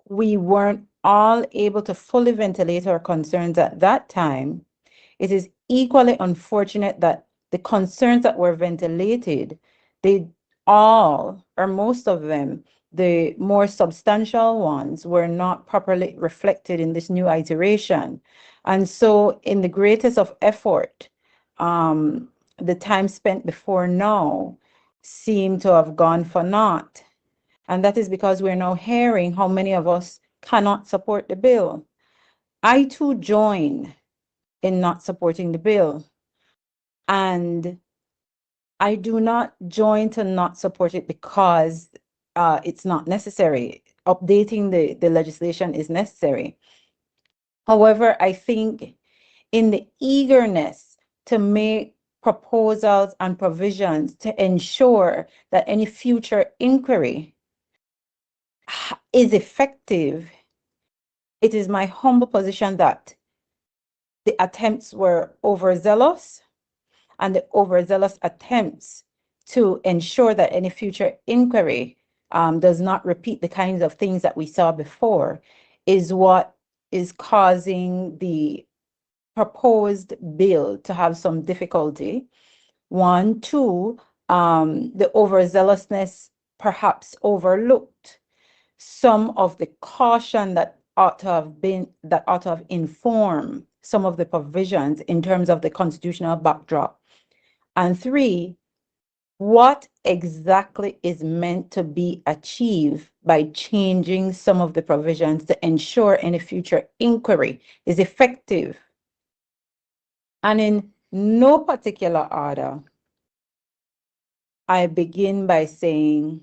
we weren't all able to fully ventilate our concerns at that time. It is equally unfortunate that the concerns that were ventilated, they all, or most of them, the more substantial ones, were not properly reflected in this new iteration. And so in the greatest of effort, the time spent before now seemed to have gone for naught. And that is because we're now hearing how many of us cannot support the bill. I too join in not supporting the bill. And I do not join to not support it because it's not necessary. Updating the legislation is necessary. However, I think in the eagerness to make proposals and provisions to ensure that any future inquiry is effective, it is my humble position that the attempts were overzealous, and the overzealous attempts to ensure that any future inquiry does not repeat the kinds of things that we saw before is what is causing the proposed bill to have some difficulty. One, two, the overzealousness perhaps overlooked some of the caution that ought to have informed some of the provisions in terms of the constitutional backdrop. And 3, what exactly is meant to be achieved by changing some of the provisions to ensure any future inquiry is effective? And in no particular order, I begin by saying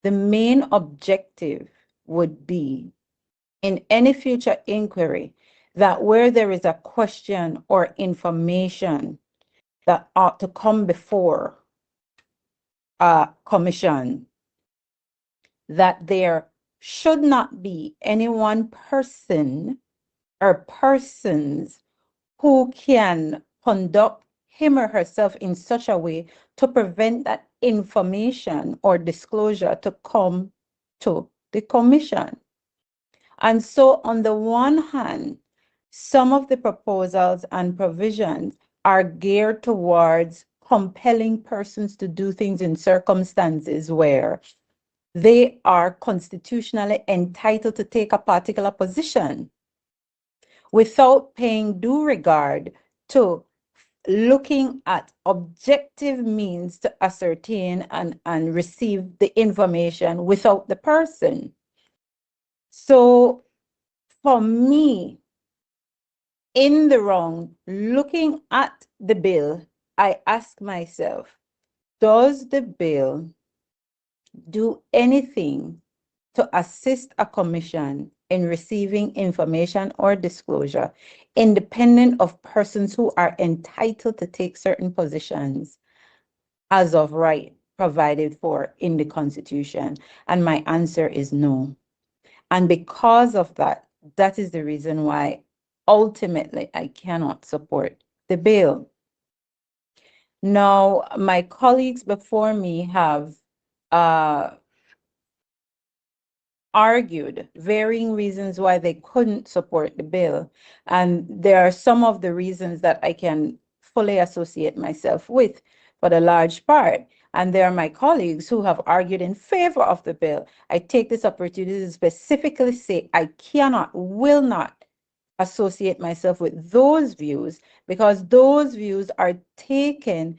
the main objective would be in any future inquiry that where there is a question or information that ought to come before a commission, that there should not be any one person or persons who can conduct him or herself in such a way to prevent that information or disclosure to come to the commission. And so on the one hand, some of the proposals and provisions are geared towards compelling persons to do things in circumstances where they are constitutionally entitled to take a particular position without paying due regard to looking at objective means to ascertain and receive the information without the person. So for me, in the round, looking at the bill, I ask myself, does the bill do anything to assist a commission in receiving information or disclosure independent of persons who are entitled to take certain positions as of right provided for in the Constitution? And my answer is no. And because of that, that is the reason why ultimately I cannot support the bill. Now, my colleagues before me have argued varying reasons why they couldn't support the bill. And there are some of the reasons that I can fully associate myself with for the large part. And there are my colleagues who have argued in favor of the bill. I take this opportunity to specifically say I cannot, will not associate myself with those views because those views are taken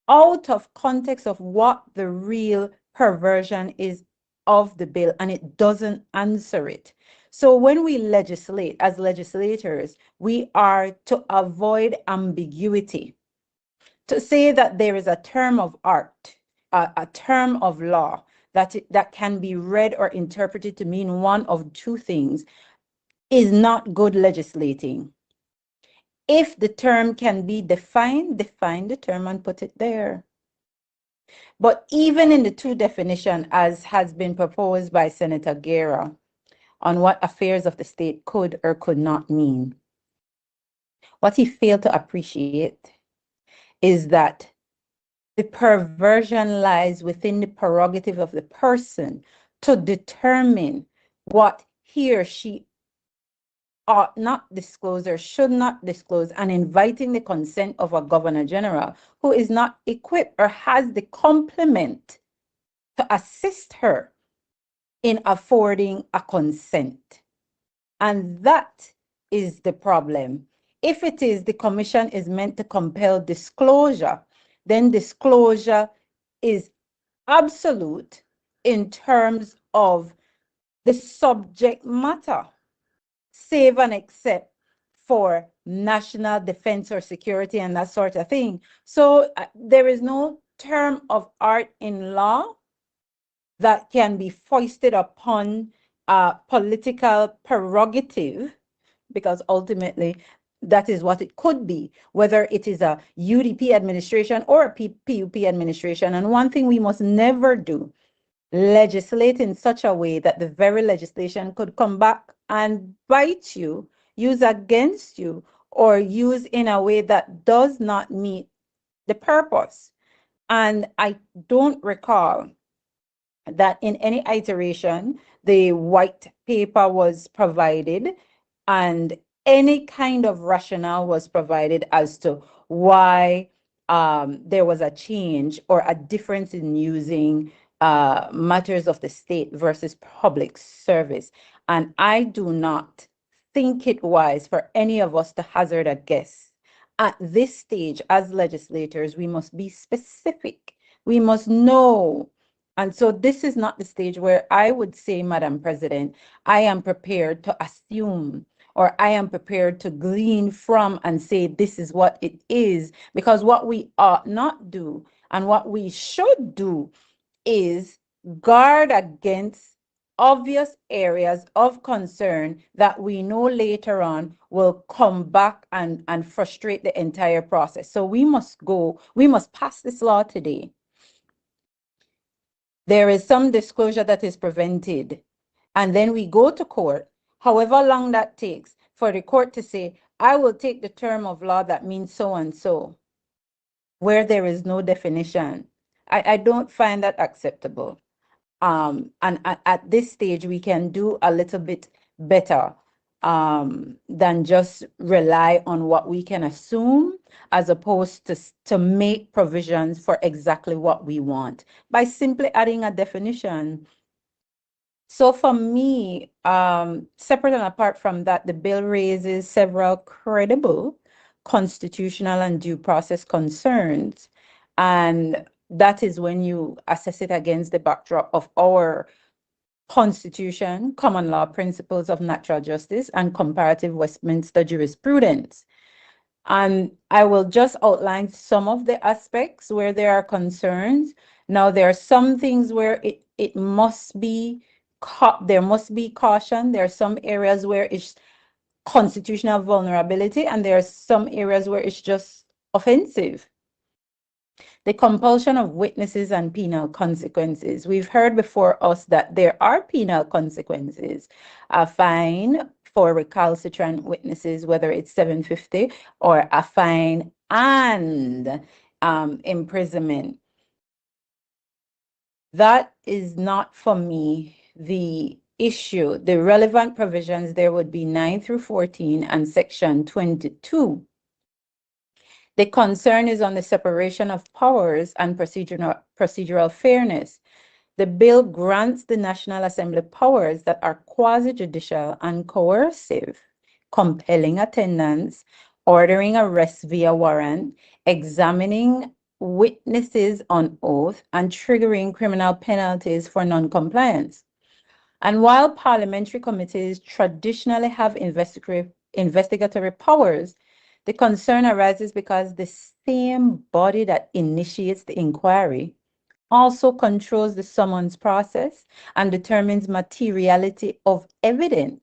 out of context of what the real perversion is of the bill, and it doesn't answer it. So when we legislate as legislators, we are to avoid ambiguity. To say that there is a term of art, a term of law that can be read or interpreted to mean one of two things is not good legislating. If the term can be defined, define the term and put it there. But even in the two definitions, as has been proposed by Senator Guerra on what affairs of the state could or could not mean, what he failed to appreciate is that the perversion lies within the prerogative of the person to determine what he or she ought not disclose or should not disclose, and inviting the consent of a governor general who is not equipped or has the complement to assist her in affording a consent. And that is the problem. If it is the commission is meant to compel disclosure, then disclosure is absolute in terms of the subject matter, save and except for national defense or security and that sort of thing. So there is no term of art in law that can be foisted upon a political prerogative, because ultimately that is what it could be, whether it is a UDP administration or a PUP administration. And one thing we must never do, legislate in such a way that the very legislation could come back and bite you, use against you, or use in a way that does not meet the purpose. And I don't recall that in any iteration, the white paper was provided and any kind of rationale was provided as to why there was a change or a difference in using matters of the state versus public service. And I do not think it wise for any of us to hazard a guess. At this stage, as legislators, we must be specific. We must know. And so this is not the stage where I would say, Madam President, I am prepared to assume, or I am prepared to glean from and say this is what it is, because what we ought not do and what we should do is guard against obvious areas of concern that we know later on will come back and frustrate the entire process. So we must pass this law today. There is some disclosure that is prevented, and then we go to court, however long that takes, for the court to say, I will take the term of law that means so and so, where there is no definition. I don't find that acceptable. And at this stage, we can do a little bit better than just rely on what we can assume, as opposed to make provisions for exactly what we want by simply adding a definition. So for me, separate and apart from that, the bill raises several credible constitutional and due process concerns. And that is when you assess it against the backdrop of our Constitution, common law principles of natural justice, and comparative Westminster jurisprudence. And I will just outline some of the aspects where there are concerns. Now, there are some things where it must be, there must be caution. There are some areas where it's constitutional vulnerability, and there are some areas where it's just offensive. The compulsion of witnesses and penal consequences. We've heard before us that there are penal consequences. A fine for recalcitrant witnesses, whether it's $750 or a fine and imprisonment. That is not for me the issue. The relevant provisions there would be 9 through 14 and section 22. The concern is on the separation of powers and procedural fairness. The bill grants the National Assembly powers that are quasi-judicial and coercive, compelling attendance, ordering arrest via warrant, examining witnesses on oath, and triggering criminal penalties for non-compliance. And while parliamentary committees traditionally have investigatory powers, the concern arises because the same body that initiates the inquiry also controls the summons process and determines materiality of evidence.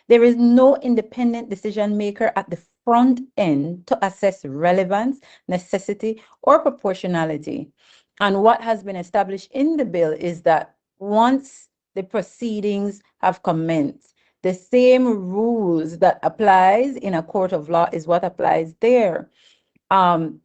There is no independent decision maker at the front end to assess relevance, necessity, or proportionality. And what has been established in the bill is that once the proceedings have commenced, the same rules that applies in a court of law is what applies there.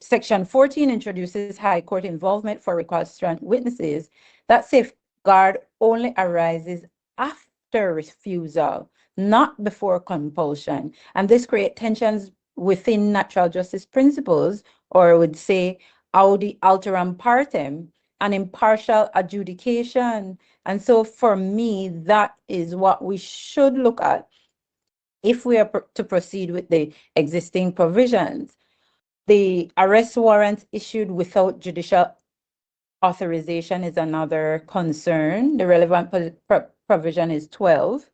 Section 14 introduces high court involvement for recalcitrant witnesses. That safeguard only arises after refusal, not before compulsion. And this creates tensions within natural justice principles, or I would say audi alteram partem, an impartial adjudication. And so for me, that is what we should look at if we are to proceed with the existing provisions. The arrest warrant issued without judicial authorization is another concern. The relevant provision is 12.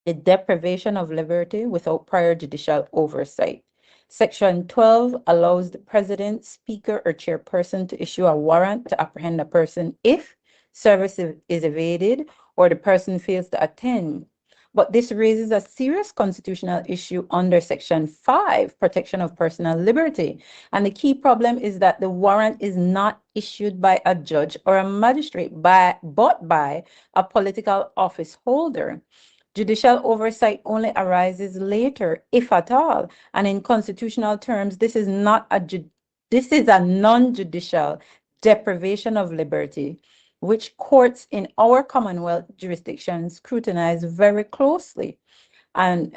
The deprivation of liberty without prior judicial oversight. Section 12 allows the president, speaker, or chairperson to issue a warrant to apprehend a person if service is evaded or the person fails to attend. But this raises a serious constitutional issue under Section 5, protection of personal liberty. And the key problem is that the warrant is not issued by a judge or a magistrate, but by a political office holder. Judicial oversight only arises later, if at all. And in constitutional terms, this is a non-judicial deprivation of liberty, which courts in our Commonwealth jurisdictions scrutinize very closely. And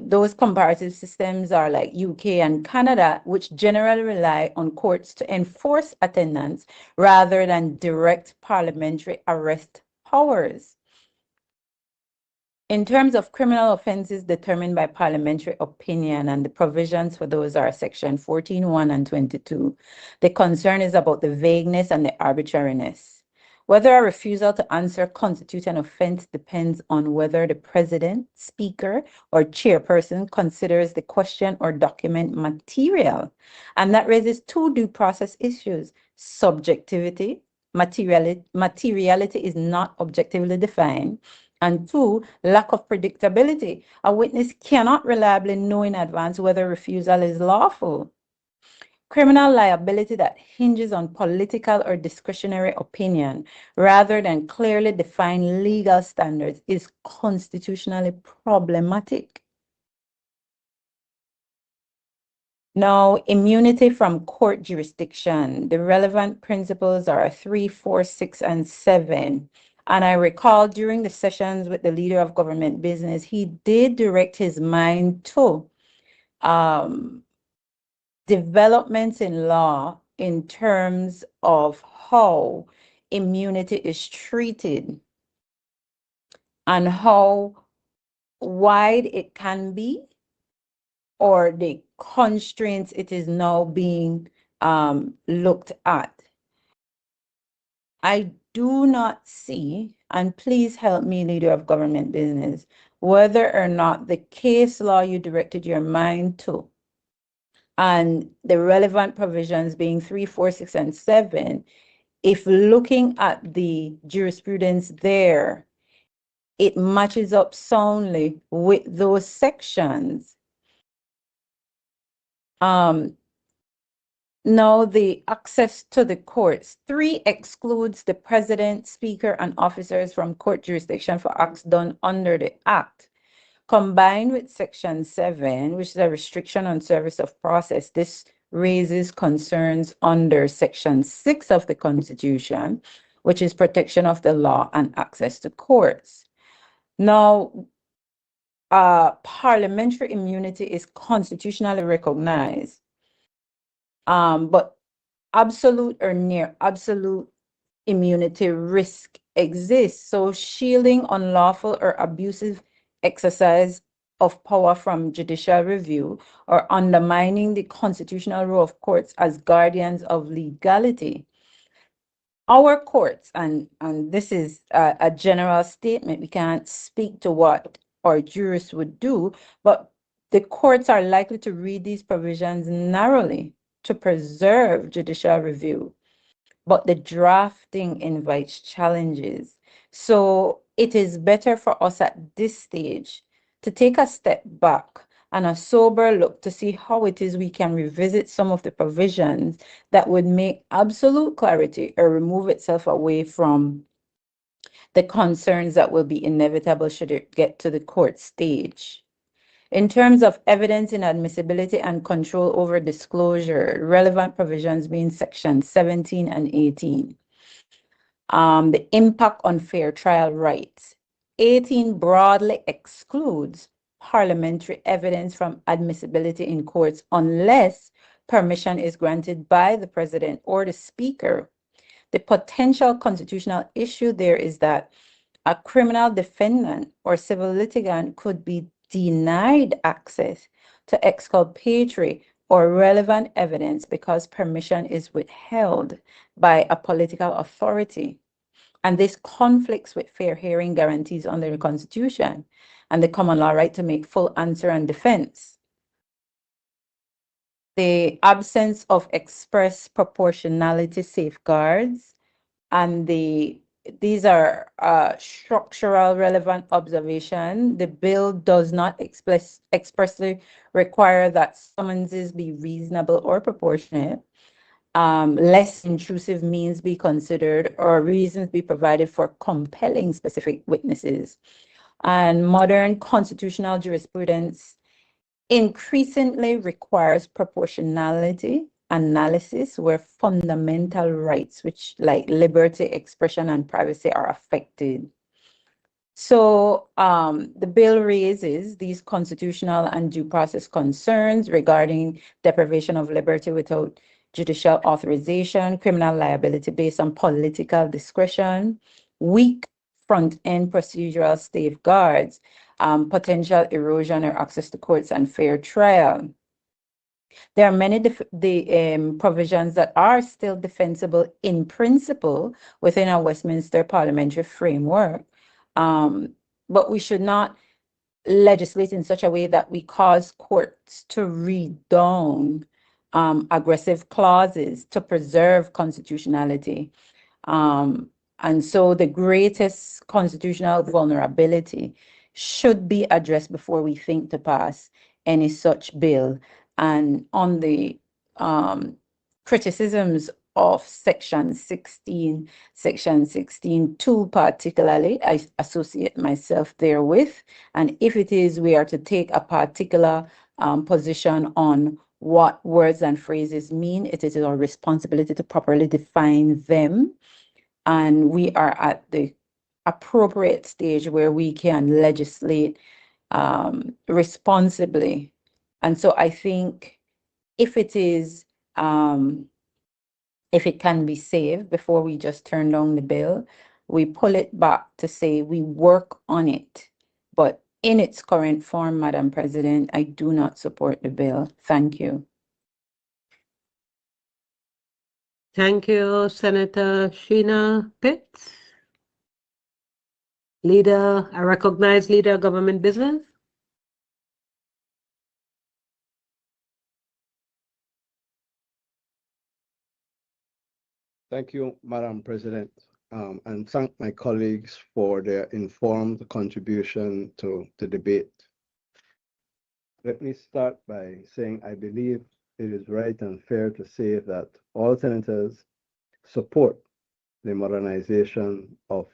those comparative systems are like UK and Canada, which generally rely on courts to enforce attendance rather than direct parliamentary arrest powers. In terms of criminal offenses determined by parliamentary opinion, and the provisions for those are section 14(1) and 22, the concern is about the vagueness and the arbitrariness. Whether a refusal to answer constitutes an offense depends on whether the president, speaker, or chairperson considers the question or document material. And that raises two due process issues: subjectivity, materiality is not objectively defined, and two, lack of predictability. A witness cannot reliably know in advance whether refusal is lawful. Criminal liability that hinges on political or discretionary opinion rather than clearly defined legal standards is constitutionally problematic. Now, immunity from court jurisdiction. The relevant principles are 3, 4, 6, and 7. And I recall during the sessions with the leader of government business, he did direct his mind to developments in law in terms of how immunity is treated and how wide it can be, or the constraints it is now being looked at. I do not see, and please help me, leader of government business, whether or not the case law you directed your mind to and the relevant provisions being 3, 4, 6, and 7, if looking at the jurisprudence there, it matches up soundly with those sections. Now, the access to the courts. 3 excludes the president, speaker, and officers from court jurisdiction for acts done under the Act. Combined with Section 7, which is a restriction on service of process, this raises concerns under Section 6 of the Constitution, which is protection of the law and access to courts. Now, parliamentary immunity is constitutionally recognized. But absolute or near absolute immunity risk exists. So shielding unlawful or abusive exercise of power from judicial review or undermining the constitutional role of courts as guardians of legality. Our courts, and this is a general statement, we can't speak to what our jurists would do, but the courts are likely to read these provisions narrowly to preserve judicial review, but the drafting invites challenges. So it is better for us at this stage to take a step back and a sober look to see how it is we can revisit some of the provisions that would make absolute clarity or remove itself away from the concerns that will be inevitable should it get to the court stage. In terms of evidence inadmissibility and control over disclosure, relevant provisions being Section 17 and 18. The impact on fair trial rights. 18 broadly excludes parliamentary evidence from admissibility in courts unless permission is granted by the president or the speaker. The potential constitutional issue there is that a criminal defendant or civil litigant could be denied access to exculpatory or relevant evidence because permission is withheld by a political authority. And this conflicts with fair hearing guarantees under the Constitution and the common law right to make full answer and defense. The absence of express proportionality safeguards, and these are structural relevant observation. The bill does not expressly require that summonses be reasonable or proportionate. Less intrusive means be considered or reasons be provided for compelling specific witnesses. And modern constitutional jurisprudence increasingly requires proportionality analysis where fundamental rights, which like liberty, expression, and privacy are affected. So the bill raises these constitutional and due process concerns regarding deprivation of liberty without judicial authorization, criminal liability based on political discretion, weak front-end procedural safeguards, potential erosion or access to courts and fair trial. There are many provisions that are still defensible in principle within our Westminster parliamentary framework, but we should not legislate in such a way that we cause courts to read down aggressive clauses to preserve constitutionality. And so the greatest constitutional vulnerability should be addressed before we think to pass any such bill. And on the criticisms of Section 16(2) particularly, I associate myself therewith. And if it is we are to take a particular position on what words and phrases mean, it is our responsibility to properly define them. And we are at the appropriate stage where we can legislate responsibly. And so I think if it is, if it can be saved before we just turn down the bill, we pull it back to say we work on it. But in its current form, Madam President, I do not support the bill. Thank you. Thank you, Senator Sheena Pitts. Leader, a recognized leader of government business. Thank you, Madam President, and thank my colleagues for their informed contribution to the debate. Let me start by saying I believe it is right and fair to say that all senators support the modernization of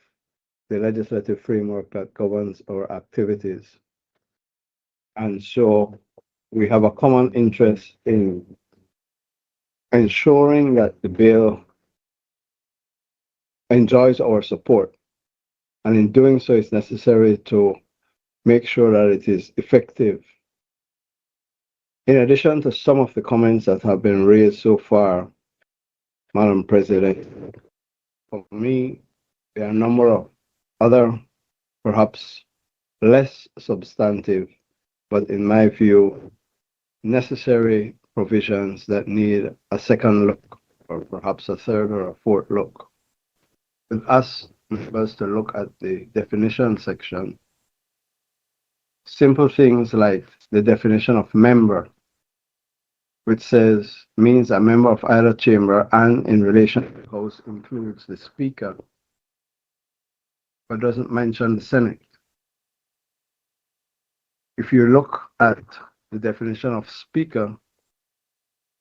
the legislative framework that governs our activities. And so we have a common interest in ensuring that the bill enjoys our support. And in doing so, it's necessary to make sure that it is effective. In addition to some of the comments that have been raised so far, Madam President, for me, there are a number of other, perhaps less substantive, but in my view, necessary provisions that need a second look, or perhaps a third or a fourth look. With us, members to look at the definition section, simple things like the definition of member, which means a member of either chamber and in relation to the House includes the Speaker, but doesn't mention the Senate. If you look at the definition of Speaker,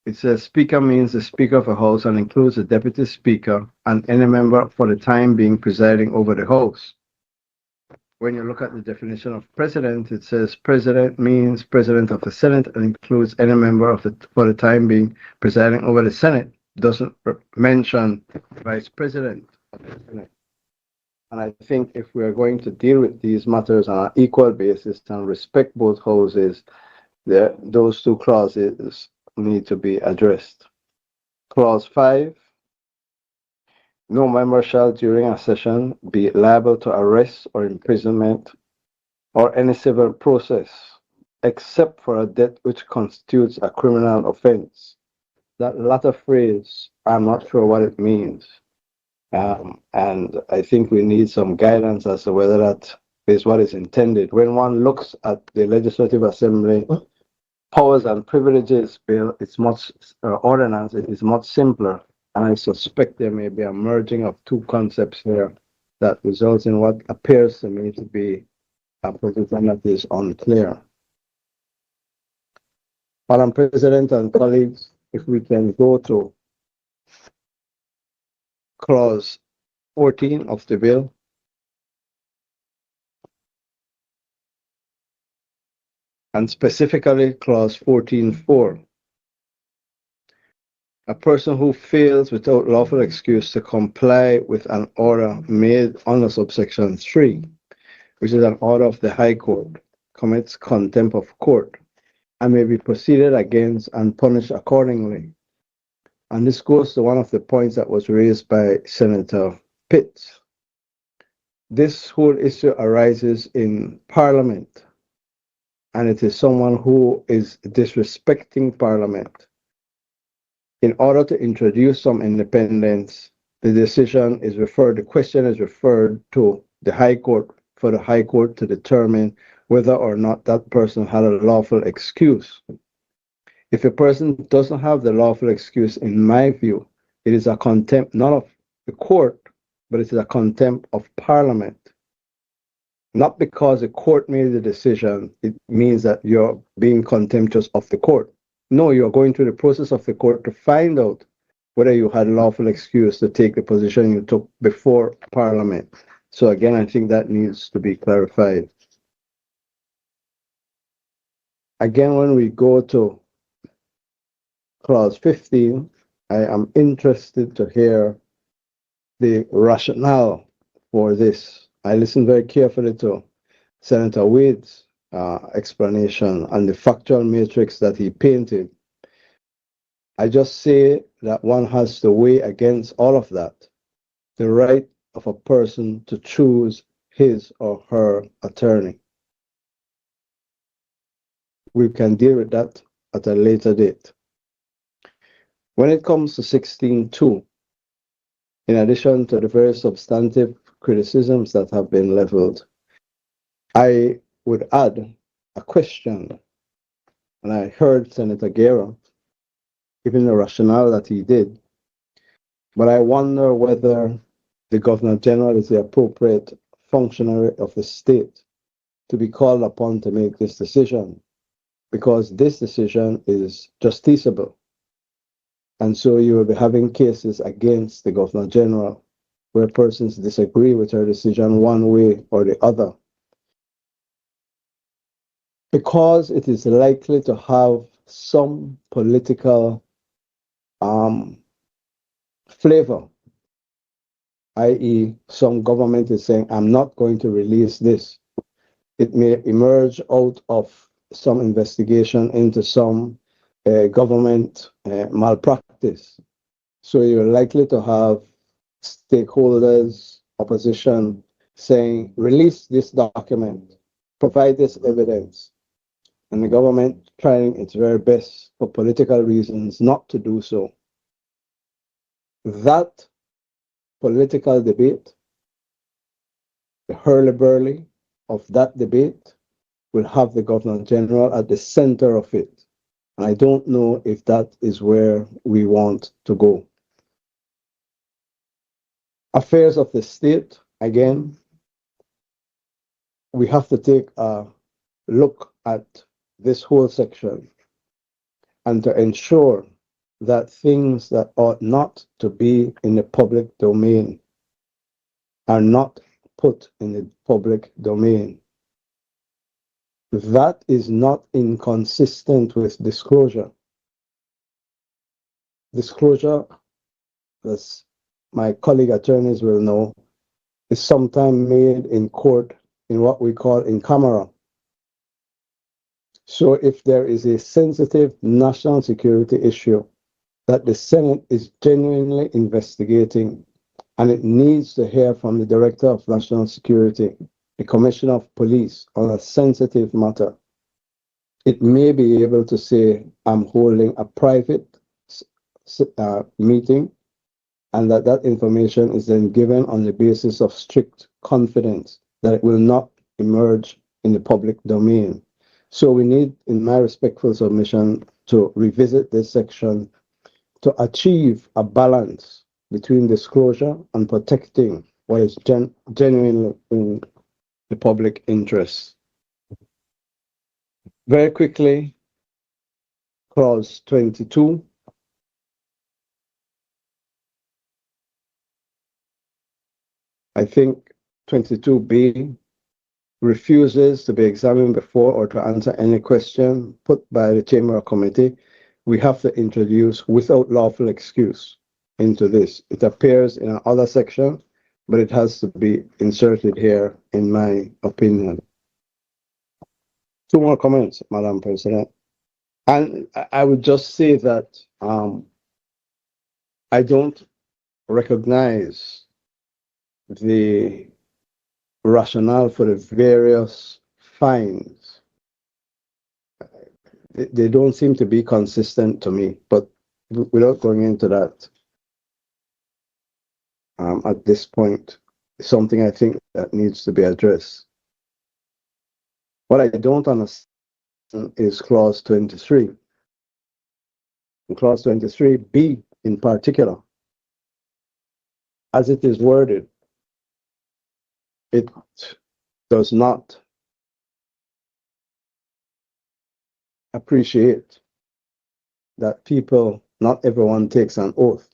it says Speaker means the Speaker of a House and includes the Deputy Speaker and any member for the time being presiding over the House. When you look at the definition of President, it says President means President of the Senate and includes any member for the time being presiding over the Senate. Doesn't mention Vice President of the Senate. And I think if we are going to deal with these matters on an equal basis and respect both houses, those two clauses need to be addressed. Clause 5, no member shall during a session be liable to arrest or imprisonment or any civil process except for a debt which constitutes a criminal offense. That latter phrase, I'm not sure what it means. And I think we need some guidance as to whether that is what is intended. When one looks at the Legislative Assembly powers and privileges bill, it's much ordinance, it is much simpler. And I suspect there may be a merging of two concepts here that results in what appears to me to be a provision that is unclear. Madam President and colleagues, if we can go to clause 14 of the bill. And specifically clause 14.4. A person who fails without lawful excuse to comply with an order made under subsection 3 which is an order of the High Court, commits contempt of court and may be proceeded against and punished accordingly. And this goes to one of the points that was raised by Senator Pitts. This whole issue arises in Parliament, and it is someone who is disrespecting Parliament. In order to introduce some independence, the question is referred to the High Court for the High Court to determine whether or not that person had a lawful excuse. If a person doesn't have the lawful excuse, in my view, it is a contempt not of the court, but it is a contempt of Parliament. Not because the court made the decision, it means that you're being contemptuous of the court. No, you're going through the process of the court to find out whether you had lawful excuse to take the position you took before Parliament. So again, I think that needs to be clarified. Again, when we go to Clause 15, I am interested to hear the rationale for this. I listened very carefully to Senator Wade's explanation and the factual matrix that he painted. I just say that one has to weigh against all of that the right of a person to choose his or her attorney. We can deal with that at a later date. When it comes to 16.2, in addition to the very substantive criticisms that have been leveled, I would add a question. And I heard Senator Guerra giving the rationale that he did, but I wonder whether the Governor General is the appropriate functionary of the state to be called upon to make this decision, because this decision is justiciable. And so you will be having cases against the Governor General where persons disagree with her decision one way or the other. Because it is likely to have some political flavor, i.e. some government is saying, I'm not going to release this. It may emerge out of some investigation into some government malpractice. So you're likely to have stakeholders, opposition saying, release this document, provide this evidence. And the government trying its very best for political reasons not to do so. That political debate, the hurly-burly of that debate, will have the Governor General at the center of it. And I don't know if that is where we want to go. Affairs of the state, again, we have to take a look at this whole section and to ensure that things that ought not to be in the public domain are not put in the public domain. That is not inconsistent with disclosure. Disclosure, as my colleague attorneys will know, is sometimes made in court in what we call in camera. So if there is a sensitive national security issue that the Senate is genuinely investigating, and it needs to hear from the Director of National Security, the Commissioner of Police on a sensitive matter, it may be able to say, I'm holding a private meeting, and that information is then given on the basis of strict confidence that it will not emerge in the public domain. So we need, in my respectful submission, to revisit this section to achieve a balance between disclosure and protecting what is genuinely in the public interest. Very quickly, clause 22. I think 22B refuses to be examined before or to answer any question put by the Chamber or Committee. We have to introduce without lawful excuse into this. It appears in another section but it has to be inserted here, in my opinion. Two more comments, Madam President. And I would just say that I don't recognize the rationale for the various fines. They don't seem to be consistent to me, but without going into that at this point, it's something I think that needs to be addressed. What I don't understand is clause 23. In clause 23B in particular, as it is worded, it does not appreciate that people, not everyone takes an oath.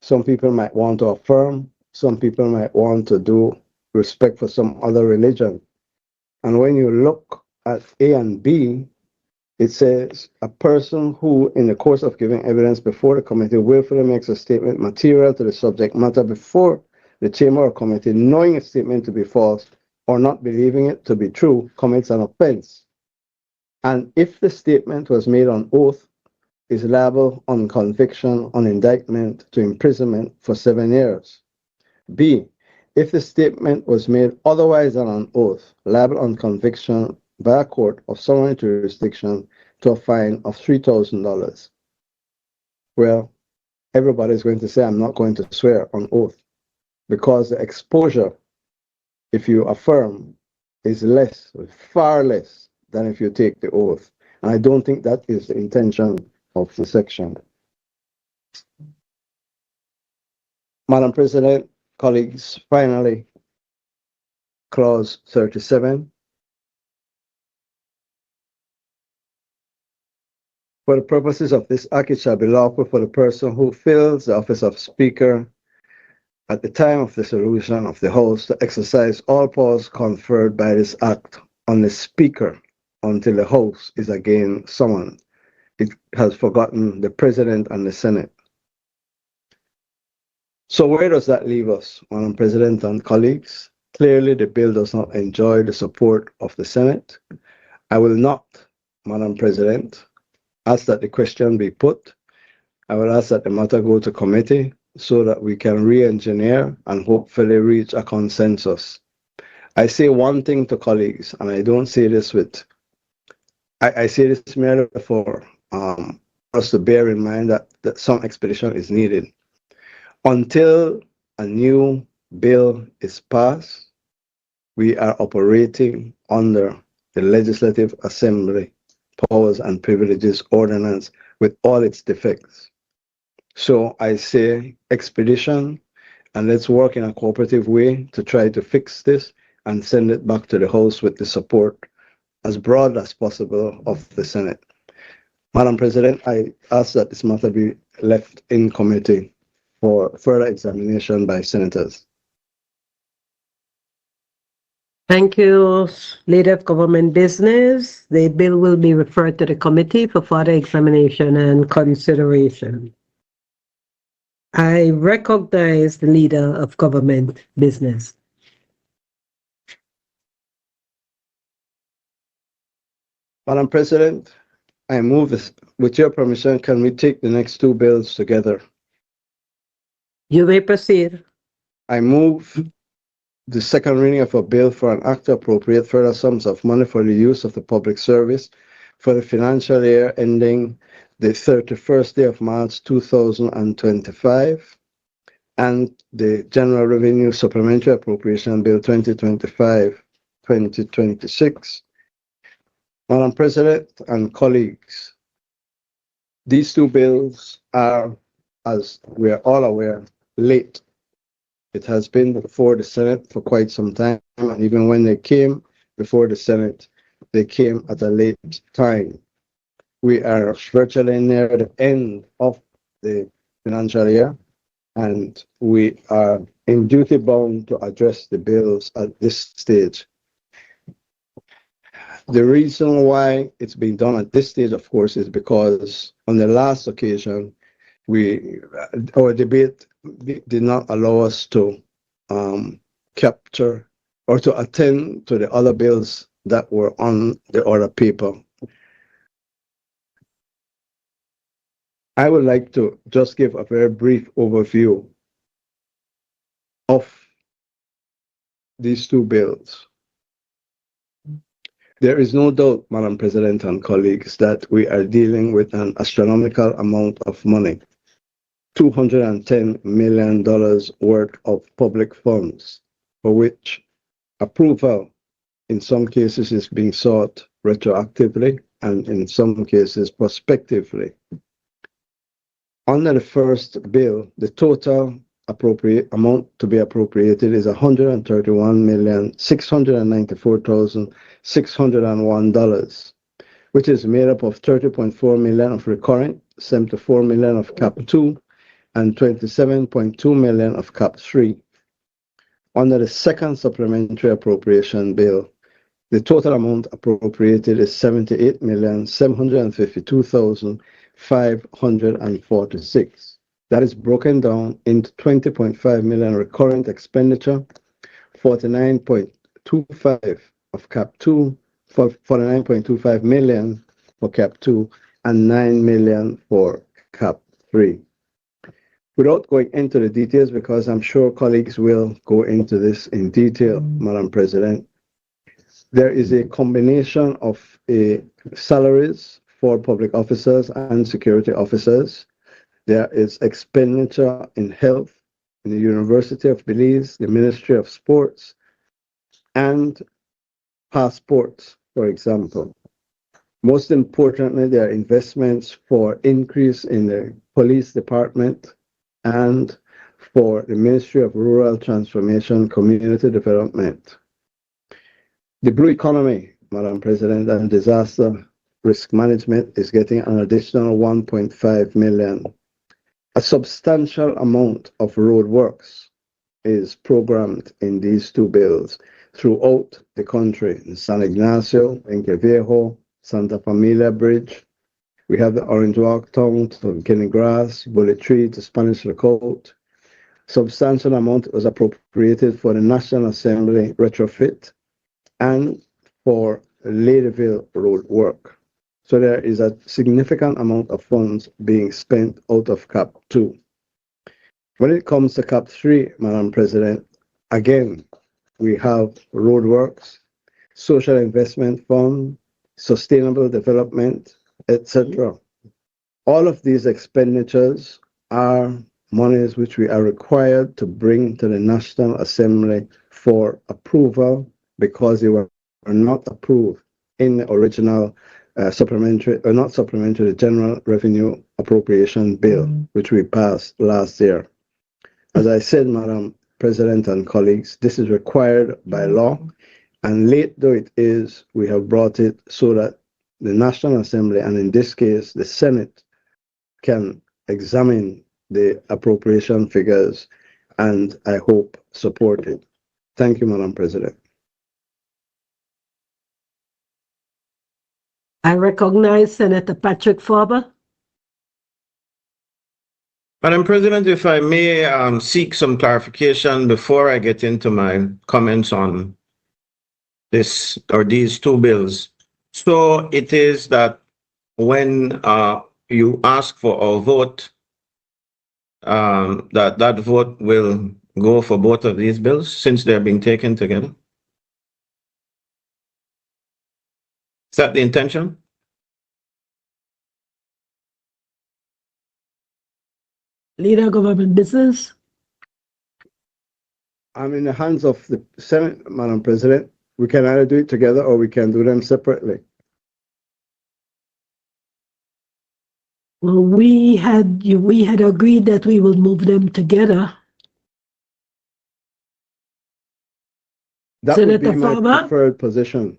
Some people might want to affirm, some people might want to do respect for some other religion. And when you look at A and B, it says a person who, in the course of giving evidence before the committee, willfully makes a statement material to the subject matter before the chamber or committee, knowing a statement to be false or not believing it to be true, commits an offense. And if the statement was made on oath, is liable on conviction, on indictment, to imprisonment for 7 years. B, if the statement was made otherwise than on oath, liable on conviction by a court of summary jurisdiction to a fine of $3,000. Well, everybody's going to say, I'm not going to swear on oath, because the exposure, if you affirm, is less, far less than if you take the oath. And I don't think that is the intention of the section. Madam President, colleagues, finally, clause 37. For the purposes of this act, it shall be lawful for the person who fills the office of Speaker at the time of the dissolution of the House to exercise all powers conferred by this act on the Speaker until the House is again summoned. It has forgotten the President and the Senate. So where does that leave us, Madam President and colleagues? Clearly, the bill does not enjoy the support of the Senate. I will not, Madam President, ask that the question be put. I will ask that the matter go to committee so that we can re-engineer and hopefully reach a consensus. I say one thing to colleagues, and I don't say this with, I say this merely for us to bear in mind that some expedition is needed. Until a new bill is passed, we are operating under the Legislative Assembly Powers and Privileges Ordinance with all its defects. So I say expedition, and let's work in a cooperative way to try to fix this and send it back to the House with the support as broad as possible of the Senate. Madam President, I ask that this matter be left in committee for further examination by senators. Thank you, Leader of Government Business. The bill will be referred to the committee for further examination and consideration. I recognize the Leader of Government Business. Madam President, I move this. With your permission, can we take the next two bills together? You may proceed. I move the second reading of a bill for an act to appropriate further sums of money for the use of the public service for the financial year ending the 31st day of March 2025, and the General Revenue Supplementary Appropriation Bill 2025-2026. Madam President and colleagues, these two bills are, as we are all aware, late. It has been before the Senate for quite some time, and even when they came before the Senate, they came at a late time. We are virtually near the end of the financial year, and we are in duty bound to address the bills at this stage. The reason why it's being done at this stage, of course, is because on the last occasion, our debate did not allow us to capture or to attend to the other bills that were on the other paper. I would like to just give a very brief overview of these two bills. There is no doubt, Madam President and colleagues, that we are dealing with an astronomical amount of money, $210 million worth of public funds, for which approval in some cases is being sought retroactively and in some cases prospectively. Under the first bill, the total amount to be appropriated is $131,694,601, which is made up of $30.4 million of recurrent, $74 million of Cap 2, and $27.2 million of Cap 3. Under the second supplementary appropriation bill, the total amount appropriated is $78,752,546. That is broken down into $20.5 million recurrent expenditure, $49.25 of Cap 2, $49.25 million for Cap 2, and $9 million for Cap 3. Without going into the details, because I'm sure colleagues will go into this in detail, Madam President, there is a combination of salaries for public officers and security officers. There is expenditure in health in the University of Belize, the Ministry of Sports, and passports, for example. Most importantly, there are investments for increase in the police department and for the Ministry of Rural Transformation, Community Development. The blue economy, Madam President, and disaster risk management is getting an additional $1.5 million. A substantial amount of road works is programmed in these two bills throughout the country. In San Ignacio, Enquevejo, Santa Familia Bridge. We have the Orange Walk Town to Kenny Grass, Bullet Tree to Spanish Lookout. Substantial amount was appropriated for the National Assembly retrofit and for Ladyville road work. So there is a significant amount of funds being spent out of Cap 2. When it comes to Cap 3, Madam President, again, we have roadworks, social investment fund, sustainable development, etc. All of these expenditures are monies which we are required to bring to the National Assembly for approval because they were not approved in the original supplementary, or not supplementary, the General Revenue Appropriation Bill, which we passed last year. As I said, Madam President and colleagues, this is required by law, and late though it is, we have brought it so that the National Assembly, and in this case, the Senate, can examine the appropriation figures and I hope support it. Thank you, Madam President. I recognize Senator Patrick Farber. Madam President, if I may seek some clarification before I get into my comments on this or these two bills. So it is that when you ask for a vote, that vote will go for both of these bills since they're being taken together? Is that the intention? Leader of Government Business. I'm in the hands of the Senate, Madam President. We can either do it together or we can do them separately. Well, we had agreed that we would move them together. That Senator would be my Farber? preferred position.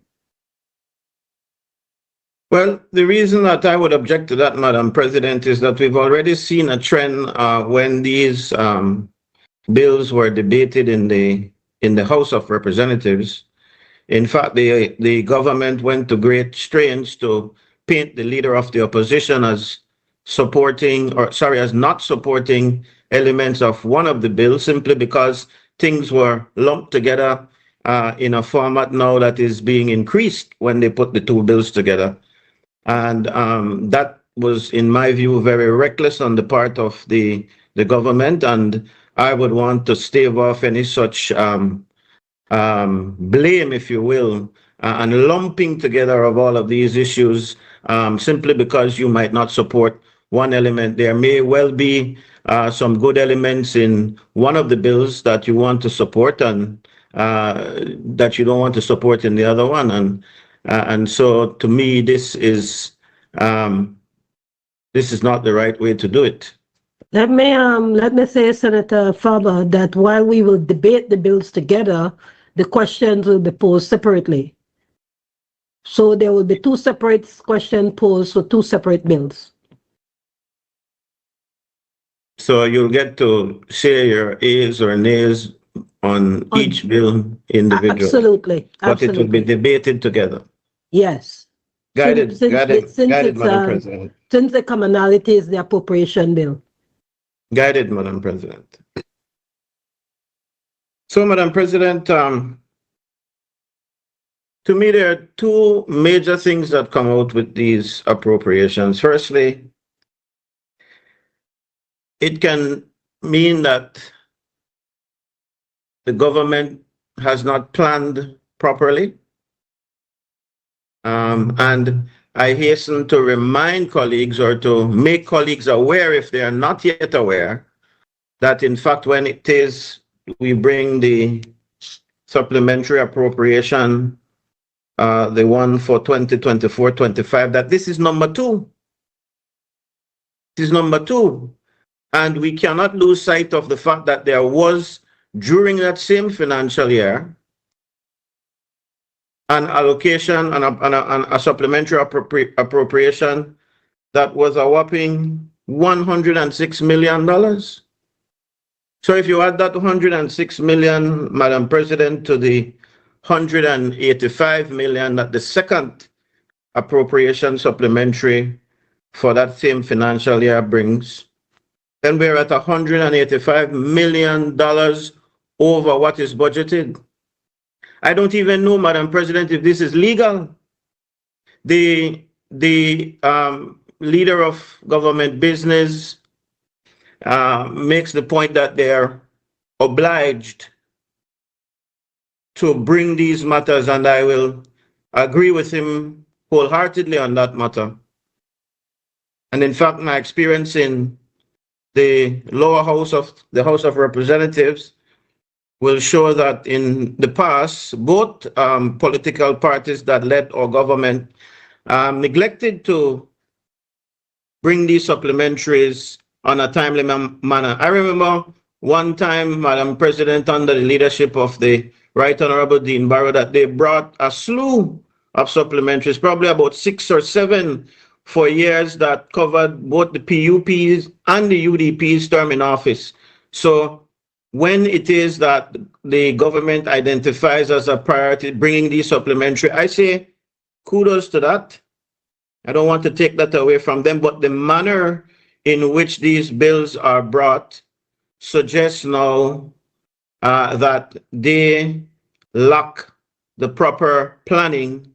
Well, the reason that I would object to that, Madam President, is that we've already seen a trend when these bills were debated in the House of Representatives. In fact, the government went to great strains to paint the leader of the opposition as supporting, or sorry, as not supporting elements of one of the bills simply because things were lumped together in a format now that is being increased when they put the two bills together. And that was, in my view, very reckless on the part of the government, and I would want to stave off any such blame, if you will, and lumping together of all of these issues simply because you might not support one element. There may well be some good elements in one of the bills that you want to support and that you don't want to support in the other one. And so to me, this is not the right way to do it. Let me say, Senator Faber, that while we will debate the bills together, the questions will be posed separately. So there will be two separate questions posed for two separate bills. So you'll get to share your ayes or nays on each bill individually. Absolutely. But it will be debated together. Yes. Guided, Madam President. Since the commonality is the appropriation bill. Guided, Madam President. So, Madam President, to me, there are two major things that come out with these appropriations. Firstly, it can mean that the government has not planned properly. And I hasten to remind colleagues, or to make colleagues aware, if they are not yet aware, that in fact, when it is we bring the supplementary appropriation, the one for 2024-25, that this is number two. This is number two. And we cannot lose sight of the fact that there was, during that same financial year, an allocation and a supplementary appropriation that was a whopping $106 million. So if you add that 106 million, Madam President, to the 185 million that the second appropriation supplementary for that same financial year brings, then we're at $185 million over what is budgeted. I don't even know, Madam President, if this is legal. The leader of government business makes the point that they're obliged to bring these matters, and I will agree with him wholeheartedly on that matter. And in fact, my experience in the lower house of the House of Representatives will show that in the past, both political parties that led our government neglected to bring these supplementaries on a timely manner. I remember one time, Madam President, under the leadership of the Right Honorable Dean Barrow, that they brought a slew of supplementaries, probably about 6 or 7 for years, that covered both the PUPs and the UDP's term in office. So when it is that the government identifies as a priority bringing these supplementary, I say kudos to that. I don't want to take that away from them, but the manner in which these bills are brought suggests now that they lack the proper planning.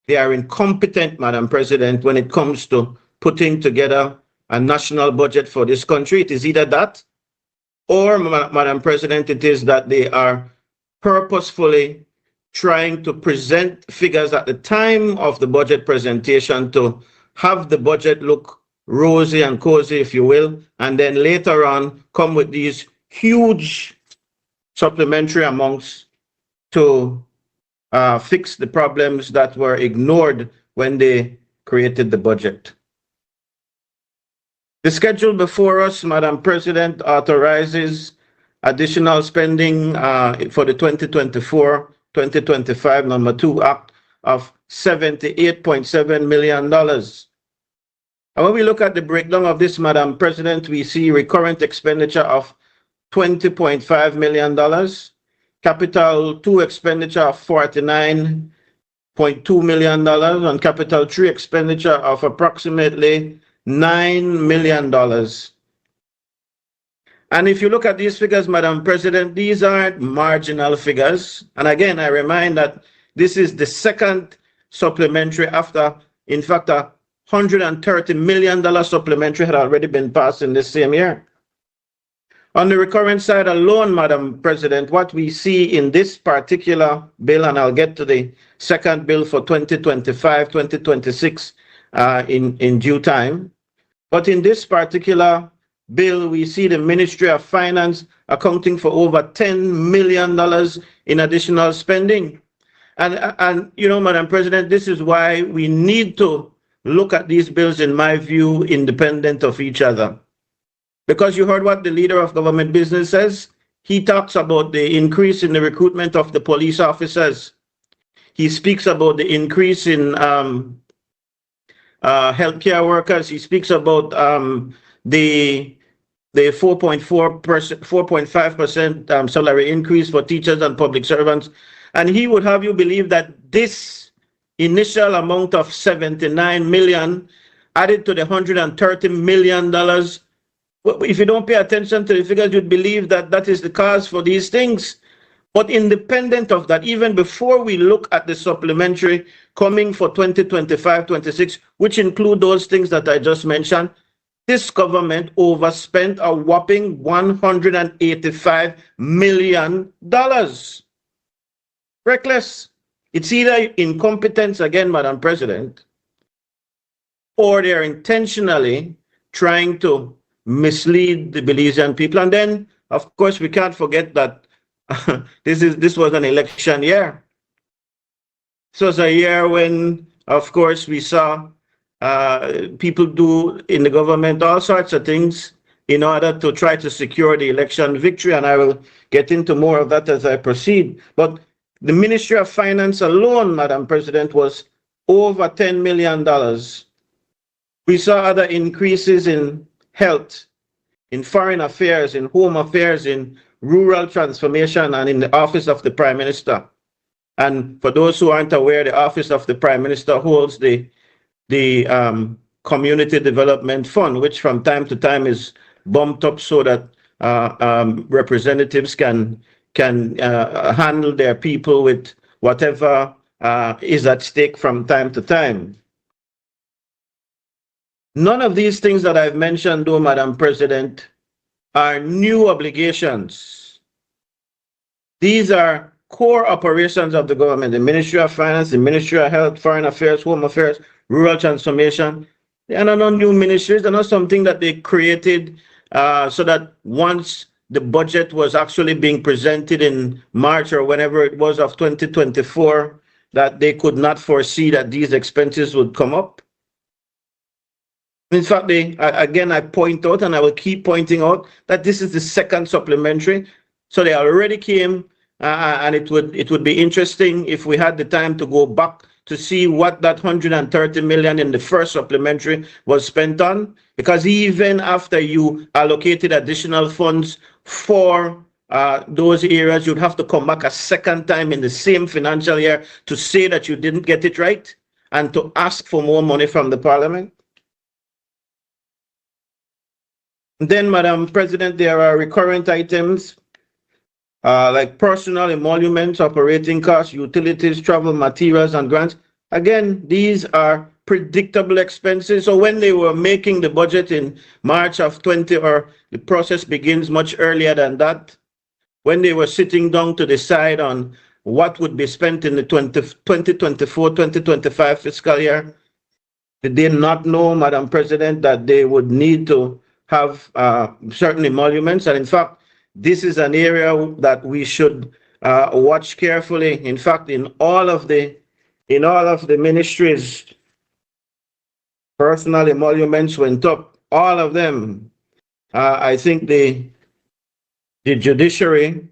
They are incompetent, Madam President, when it comes to putting together a national budget for this country. It is either that, or, Madam President, it is that they are purposefully trying to present figures at the time of the budget presentation to have the budget look rosy and cozy, if you will, and then later on come with these huge supplementary amounts to fix the problems that were ignored when they created the budget. The schedule before us, Madam President, authorizes additional spending for the 2024-2025 number 2 Act of $78.7 million. And when we look at the breakdown of this, Madam President, we see recurrent expenditure of $20.5 million, Capital 2 expenditure of $49.2 million, and Capital 3 expenditure of approximately million. And if you look at these figures, Madam President, these aren't marginal figures. And again, I remind that this is the second supplementary after, in fact, a $130 million supplementary had already been passed in this same year. On the recurrent side alone, Madam President, what we see in this particular bill, and I'll get to the second bill for 2025, 2026 in due time. But in this particular bill, we see the Ministry of Finance accounting for over $10 million in additional spending. And you know, Madam President, this is why we need to look at these bills, in my view, independent of each other. Because you heard what the leader of government business says. He talks about the increase in the recruitment of the police officers. He speaks about the increase in healthcare workers. He speaks about the 4.5% salary increase for teachers and public servants. And he would have you believe that this initial amount of $79 million added to the $130 million, if you don't pay attention to the figures, you'd believe that that is the cause for these things. But independent of that, even before we look at the supplementary coming for 2025-26, which include those things that I just mentioned, this government overspent a whopping $185 million. Reckless. It's either incompetence, again, Madam President, or they're intentionally trying to mislead the Belizean people. And then, of course, we can't forget that this was an election year. So it's a year when, of course, we saw people do in the government all sorts of things in order to try to secure the election victory. And I will get into more of that as I proceed. But the Ministry of Finance alone, Madam President, was over $10 million. We saw other increases in health, in foreign affairs, in home affairs, in rural transformation, and in the Office of the Prime Minister. And for those who aren't aware, the Office of the Prime Minister holds the Community Development Fund, which from time to time is bumped up so that representatives can handle their people with whatever is at stake from time to time. None of these things that I've mentioned, though, Madam President, are new obligations. These are core operations of the government: the Ministry of Finance, the Ministry of Health, Foreign Affairs, Home Affairs, Rural Transformation. They are not new ministries. They're not something that they created so that once the budget was actually being presented in March or whenever it was of 2024, that they could not foresee that these expenses would come up. In fact, again, I point out, and I will keep pointing out, that this is the second supplementary. So they already came, and it would be interesting if we had the time to go back to see what that $130 million in the first supplementary was spent on. Because even after you allocated additional funds for those areas, you'd have to come back a second time in the same financial year to say that you didn't get it right and to ask for more money from the Parliament. Then, Madam President, there are recurrent items like personal emoluments, operating costs, utilities, travel, materials, and grants. Again, these are predictable expenses. So when they were making the budget in March of 20, or the process begins much earlier than that, when they were sitting down to decide on what would be spent in the 2024-2025 fiscal year, they did not know, Madam President, that they would need to have certain emoluments. And in fact, this is an area that we should watch carefully. In fact, in all of the ministries, personal emoluments went up, all of them. I think the judiciary,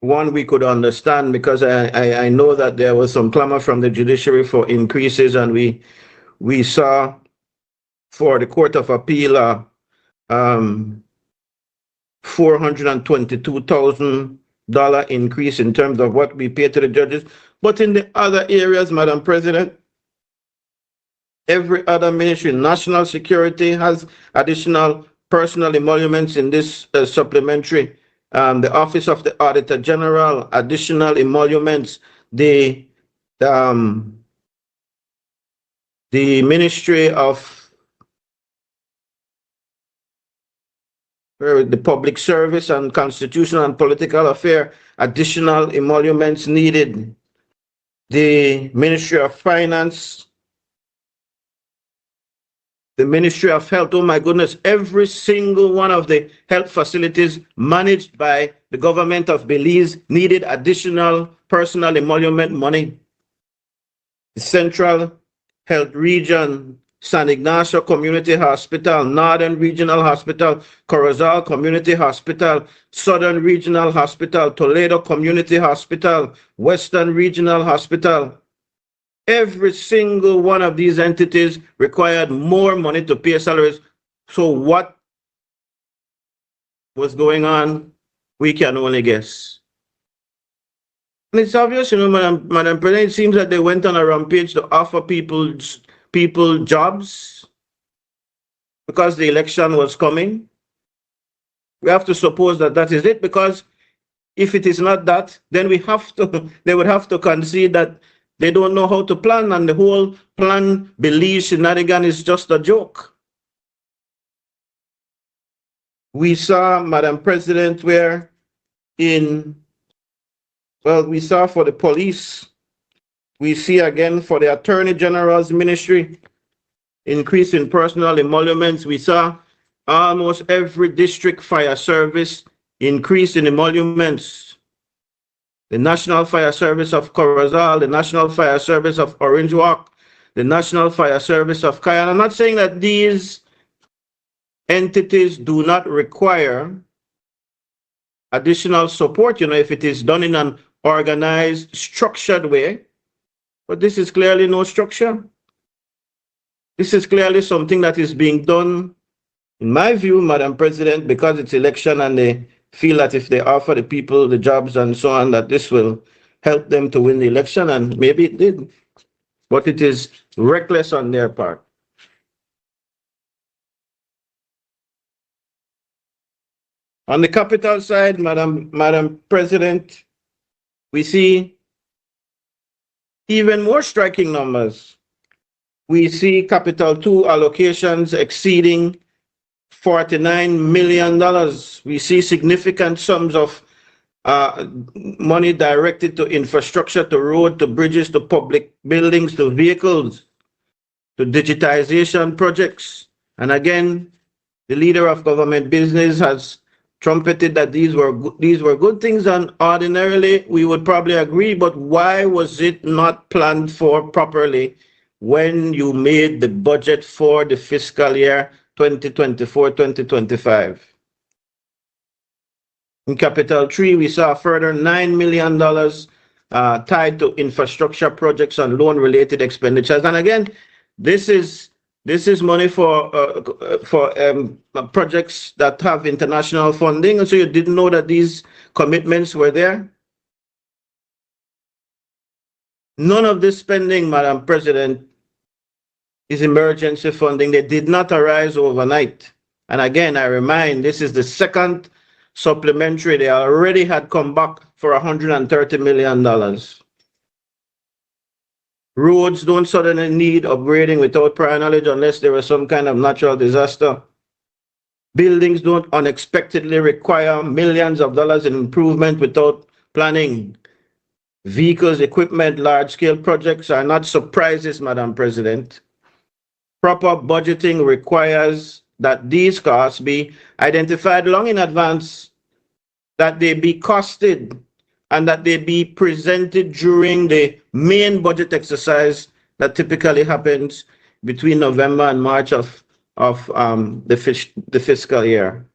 one we could understand, because I know that there was some clamor from the judiciary for increases, and we saw for the Court of Appeal $422,000 increase in terms of what we pay to the judges. But in the other areas, Madam President, every other ministry. National Security has additional personal emoluments in this supplementary. The Office of the Auditor General, additional emoluments. The Ministry of the Public Service and Constitutional and Political Affairs, additional emoluments needed. The Ministry of Finance, the Ministry of Health, oh my goodness, every single one of the health facilities managed by the government of Belize needed additional personal emolument money. The Central Health Region, San Ignacio Community Hospital, Northern Regional Hospital, Corozal Community Hospital, Southern Regional Hospital, Toledo Community Hospital, Western Regional Hospital. Every single one of these entities required more money to pay salaries. So what was going on? We can only guess. And it's obvious, you know, Madam President, it seems that they went on a rampage to offer people jobs because the election was coming. We have to suppose that that is it, because if it is not that, then they would have to concede that they don't know how to plan, and the whole plan Belize shenanigan is just a joke. We saw, Madam President, where we saw for the police, we see again for the Attorney General's ministry, increase in personal emoluments. We saw almost every district fire service increase in emoluments. The National Fire Service of Corozal, the National Fire Service of Orange Walk, the National Fire Service of Kayan. I'm not saying that these entities do not require additional support, you know, if it is done in an organized, structured way. But this is clearly no structure. This is clearly something that is being done, in my view, Madam President, because it's election and they feel that if they offer the people the jobs and so on, that this will help them to win the election, and maybe it did. But it is reckless on their part. On the capital side, Madam President, we see even more striking numbers. We see Capital 2 allocations exceeding $49 million. We see significant sums of money directed to infrastructure, to road, to bridges, to public buildings, to vehicles, to digitization projects. And again, the leader of government business has trumpeted that these were good things, and ordinarily we would probably agree, but why was it not planned for properly when you made the budget for the fiscal year 2024-2025? In Capital 3, we saw a further $9 million tied to infrastructure projects and loan-related expenditures. And again, this is money for projects that have international funding, and so you didn't know that these commitments were there. None of this spending, Madam President, is emergency funding. They did not arise overnight. And again, I remind, this is the second supplementary. They already had come back for $130 million. Roads don't suddenly need upgrading without prior knowledge unless there was some kind of natural disaster. Buildings don't unexpectedly require millions of dollars in improvement without planning. Vehicles, equipment, large-scale projects are not surprises, Madam President. Proper budgeting requires that these costs be identified long in advance, that they be costed, and that they be presented during the main budget exercise that typically happens between November and March of the fiscal year.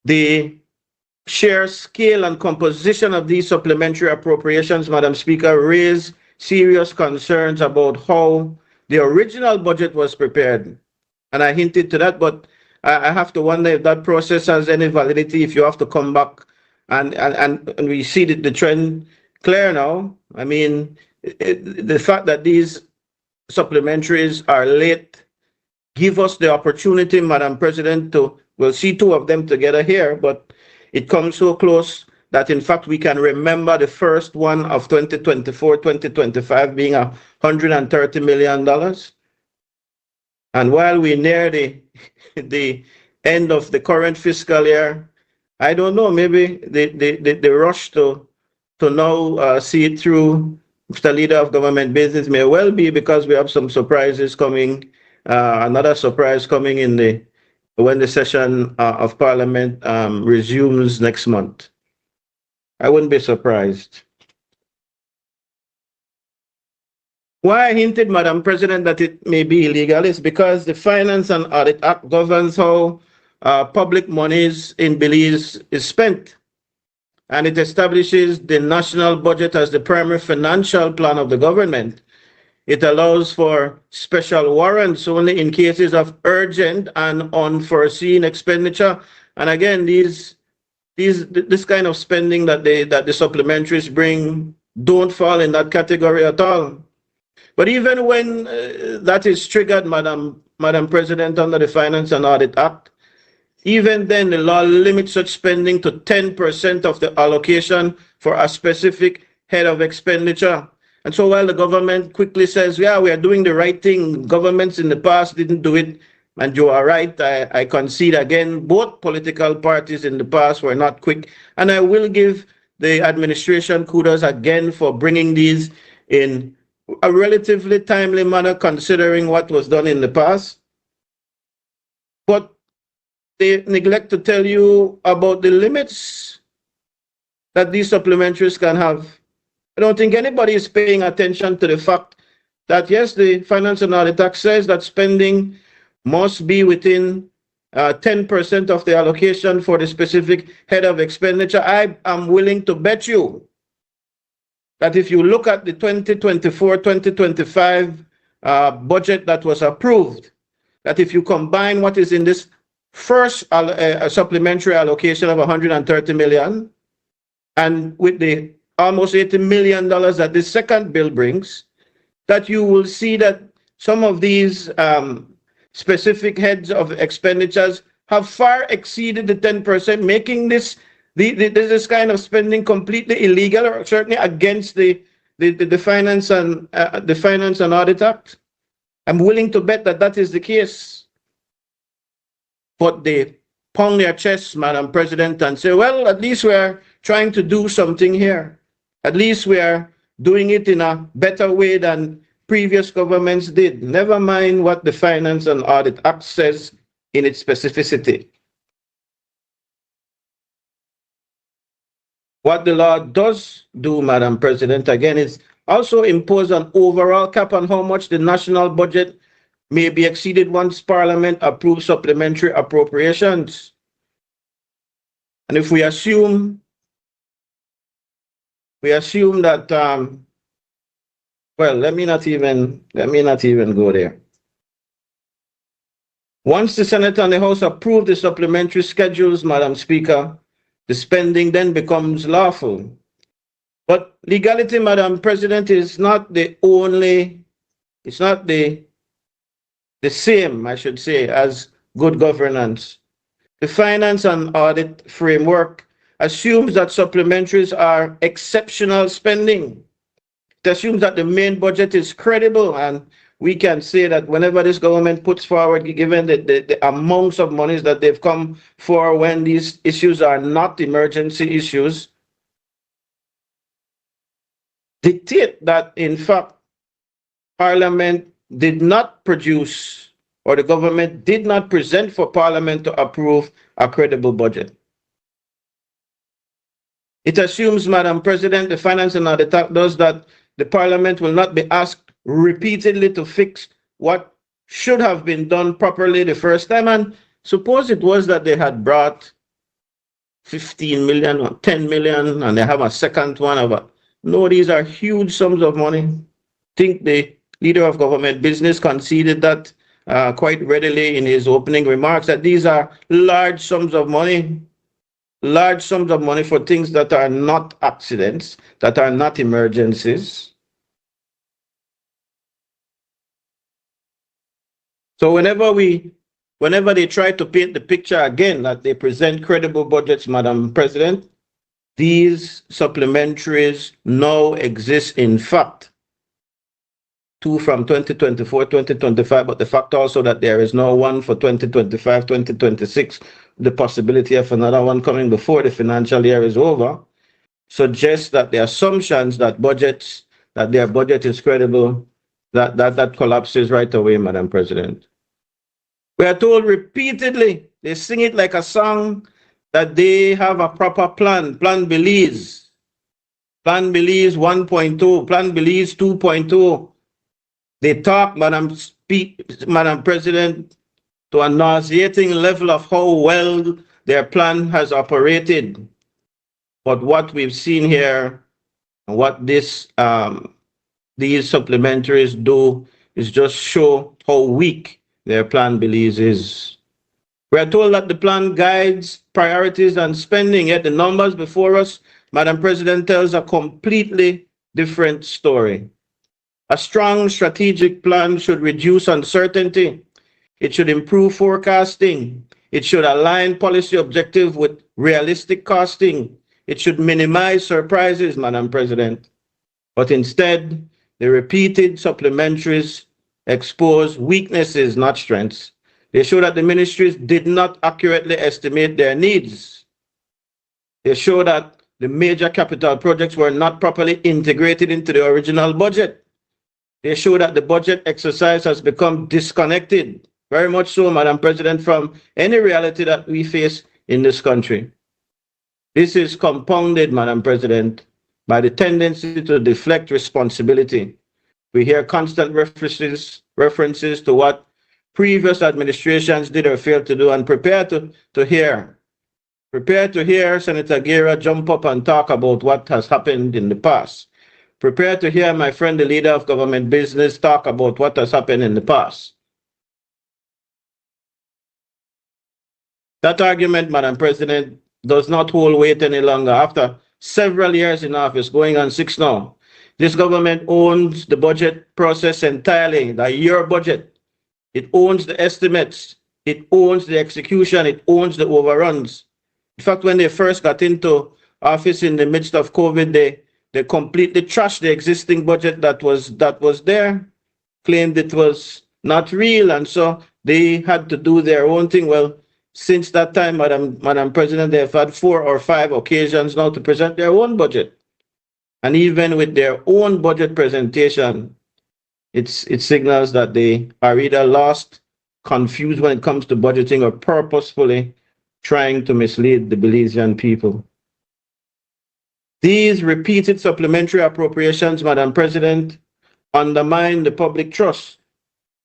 The sheer scale and composition of these supplementary appropriations, Madam Speaker, raise serious concerns about how the original budget was prepared. And I hinted to that, but I have to wonder if that process has any validity, if you have to come back and we see the trend clear now. I mean, the fact that these supplementaries are late, give us the opportunity, Madam President, we'll see two of them together here, but it comes so close that in fact we can remember the first one of 2024-2025 being $130 million. And while we're near the end of the current fiscal year, I don't know, maybe the rush to now see it through, Mr. Leader of Government Business, may well be because we have some surprises coming, another surprise coming when the session of Parliament resumes next month. I wouldn't be surprised. Why I hinted, Madam President, that it may be illegal is because the Finance and Audit Act governs how public monies in Belize is spent. And it establishes the national budget as the primary financial plan of the government. It allows for special warrants only in cases of urgent and unforeseen expenditure. And again, this kind of spending that the supplementaries bring don't fall in that category at all. But even when that is triggered, Madam President, under the Finance and Audit Act, even then the law limits such spending to 10% of the allocation for a specific head of expenditure. And so while the government quickly says, yeah, we are doing the right thing, governments in the past didn't do it, and you are right, I concede again, both political parties in the past were not quick. And I will give the administration kudos again for bringing these in a relatively timely manner considering what was done in the past. But they neglect to tell you about the limits that these supplementaries can have. I don't think anybody is paying attention to the fact that, yes, the Finance and Audit Act says that spending must be within 10% of the allocation for the specific head of expenditure. I am willing to bet you that if you look at the 2024-2025 budget that was approved, that if you combine what is in this first supplementary allocation of $130 million, and with the almost $80 million that the second bill brings, that you will see that some of these specific heads of expenditures have far exceeded the 10%, making this kind of spending completely illegal, or certainly against the Finance and Audit Act. I'm willing to bet that that is the case. But they pound their chests, Madam President, and say, well, at least we are trying to do something here. At least we are doing it in a better way than previous governments did. Never mind what the Finance and Audit Act says in its specificity. What the law does do, Madam President, again, is also impose an overall cap on how much the national budget may be exceeded once Parliament approves supplementary appropriations. And if we assume that, well, let me not even go there. Once the Senate and the House approve the supplementary schedules, Madam Speaker, the spending then becomes lawful. But legality, Madam President, is not the only, it's not the same, I should say, as good governance. The Finance and Audit framework assumes that supplementaries are exceptional spending. It assumes that the main budget is credible, and we can say that whenever this government puts forward, given the amounts of monies that they've come for when these issues are not emergency issues, dictate that, in fact, Parliament did not produce, or the government did not present for Parliament to approve a credible budget. It assumes, Madam President, the Finance and Audit Act does that the Parliament will not be asked repeatedly to fix what should have been done properly the first time. And suppose it was that they had brought 15 million or 10 million and they have a second one of a, no, these are huge sums of money. I think the Leader of Government Business conceded that quite readily in his opening remarks, that these are large sums of money for things that are not accidents, that are not emergencies. So whenever they try to paint the picture again that they present credible budgets, Madam President, these supplementaries now exist in fact. 2 from 2024, 2025, but the fact also that there is no one for 2025, 2026, the possibility of another one coming before the financial year is over, suggests that the assumptions that their budget is credible, that collapses right away, Madam President. We are told repeatedly, they sing it like a song, that they have a proper plan, Plan Belize. Plan Belize 1.2, Plan Belize 2.2. They talk, Madam President, to a nauseating level of how well their plan has operated. But what we've seen here, and what these supplementaries do, is just show how weak their Plan Belize is. We are told that the plan guides priorities and spending, yet the numbers before us, Madam President, tells a completely different story. A strong strategic plan should reduce uncertainty. It should improve forecasting. It should align policy objective with realistic costing. It should minimize surprises, Madam President. But instead, the repeated supplementaries expose weaknesses, not strengths. They show that the ministries did not accurately estimate their needs. They show that the major capital projects were not properly integrated into the original budget. They show that the budget exercise has become disconnected, very much so, Madam President, from any reality that we face in this country. This is compounded, Madam President, by the tendency to deflect responsibility. We hear constant references to what previous administrations did or failed to do, and prepare to hear Senator Guerra jump up and talk about what has happened in the past. Prepare to hear my friend, the leader of government business, talk about what has happened in the past. That argument, Madam President, does not hold weight any longer. After several years in office, going on 6 now, this government owns the budget process entirely, the year budget. It owns the estimates. It owns the execution. It owns the overruns. In fact, when they first got into office in the midst of COVID, they completely trashed the existing budget that was there, claimed it was not real, and so they had to do their own thing. Well, since that time, Madam President, they have had 4 or 5 occasions now to present their own budget. And even with their own budget presentation, it signals that they are either lost, confused when it comes to budgeting, or purposefully trying to mislead the Belizean people. These repeated supplementary appropriations, Madam President, undermine the public trust.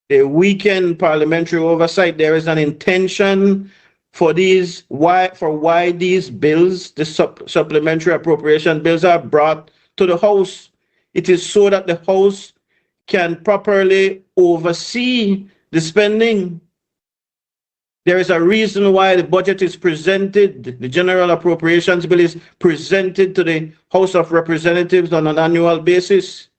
They weaken parliamentary oversight. There is an intention for why these bills, the supplementary appropriation bills, are brought to the House. It is so that the House can properly oversee the spending. There is a reason why the budget is presented, the General Appropriations Bill is presented to the House of Representatives on an annual basis.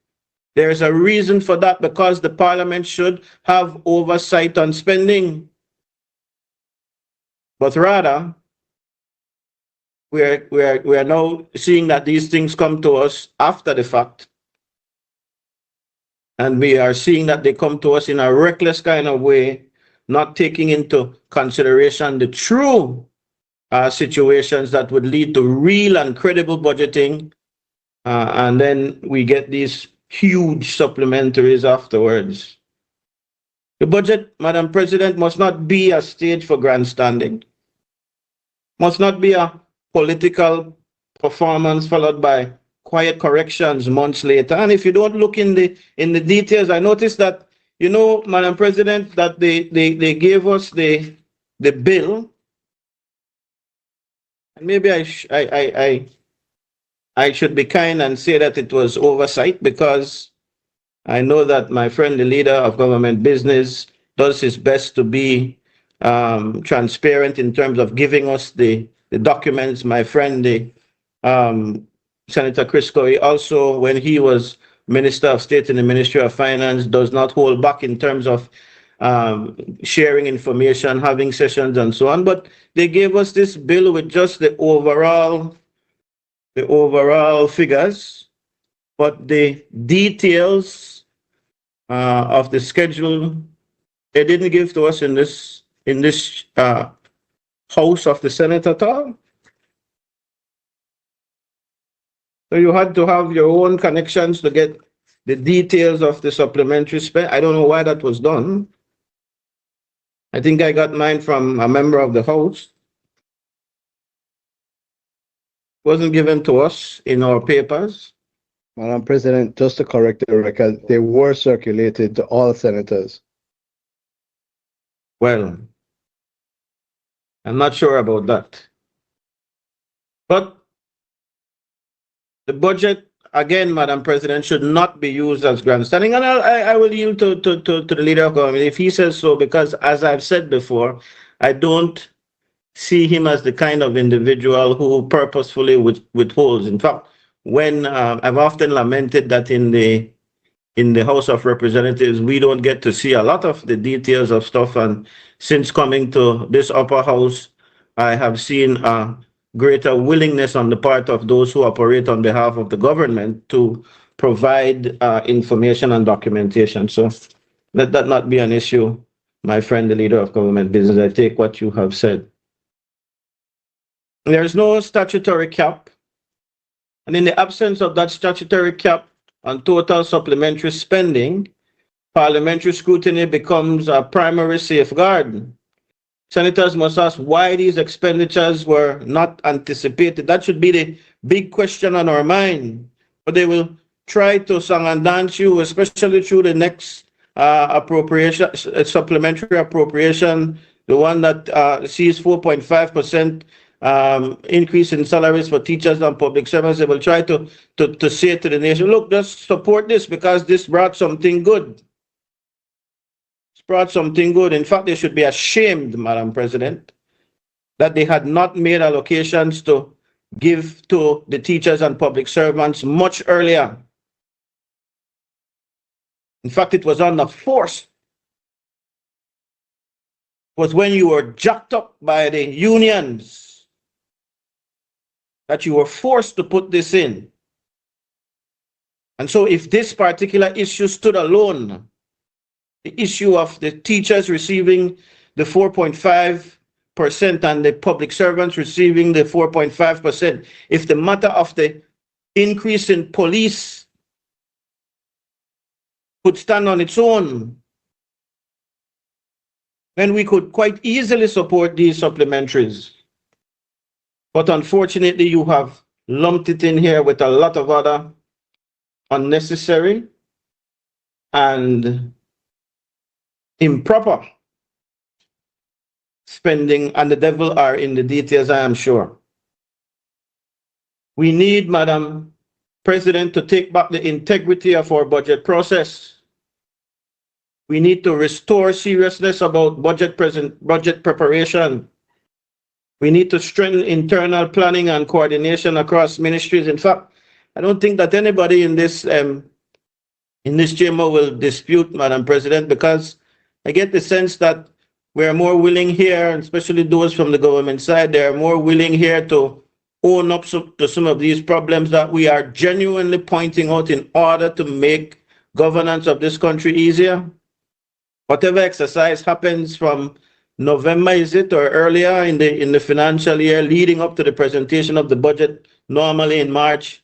There is a reason for that, because the Parliament should have oversight on spending. But rather, we are now seeing that these things come to us after the fact. And we are seeing that they come to us in a reckless kind of way, not taking into consideration the true situations that would lead to real and credible budgeting. And then we get these huge supplementaries afterwards. The budget, Madam President, must not be a stage for grandstanding. Must not be a political performance followed by quiet corrections months later. And if you don't look in the details, I noticed that, you know, Madam President, that they gave us the bill. And maybe I should be kind and say that it was oversight, because I know that my friend, the leader of government business, does his best to be transparent in terms of giving us the documents. My friend, Senator Chris Cory, also, when he was Minister of State in the Ministry of Finance, does not hold back in terms of sharing information, having sessions and so on, but they gave us this bill with just the overall figures, but the details of the schedule they didn't give to us in this House of the Senate at all. So you had to have your own connections to get the details of the supplementary spend. I don't know why that was done. I think I got mine from a member of the House. Wasn't given to us in our papers. Madam President, just to correct the record, they were circulated to all senators. Well, I'm not sure about that. But the budget, again, Madam President, should not be used as grandstanding. And I will yield to the leader of government if he says so, because as I've said before, I don't see him as the kind of individual who purposefully withholds. In fact, when I've often lamented that in the House of Representatives, we don't get to see a lot of the details of stuff. And since coming to this upper house, I have seen a greater willingness on the part of those who operate on behalf of the government to provide information and documentation. So let that not be an issue, my friend, the leader of government business. I take what you have said. There's no statutory cap. And in the absence of that statutory cap on total supplementary spending, parliamentary scrutiny becomes a primary safeguard. Senators must ask why these expenditures were not anticipated. That should be the big question on our mind. But they will try to song and dance you, especially through the next appropriation, supplementary appropriation, the one that sees 4.5% increase in salaries for teachers and public servants. They will try to say to the nation, look, just support this because this brought something good. It's brought something good. In fact, they should be ashamed, Madam President, that they had not made allocations to give to the teachers and public servants much earlier. In fact, it was under force. It was when you were jacked up by the unions that you were forced to put this in. And so if this particular issue stood alone, the issue of the teachers receiving the 4.5% and the public servants receiving the 4.5%, if the matter of the increase in police could stand on its own, then we could quite easily support these supplementaries. But unfortunately, you have lumped it in here with a lot of other unnecessary and improper spending, and the devil are in the details, I am sure. We need, Madam President, to take back the integrity of our budget process. We need to restore seriousness about budget preparation. We need to strengthen internal planning and coordination across ministries. In fact, I don't think that anybody in this chamber will dispute, Madam President, because I get the sense that we're more willing here, and especially those from the government side, they're more willing here to own up to some of these problems that we are genuinely pointing out in order to make governance of this country easier. Whatever exercise happens from November, is it, or earlier in the financial year leading up to the presentation of the budget, normally in March,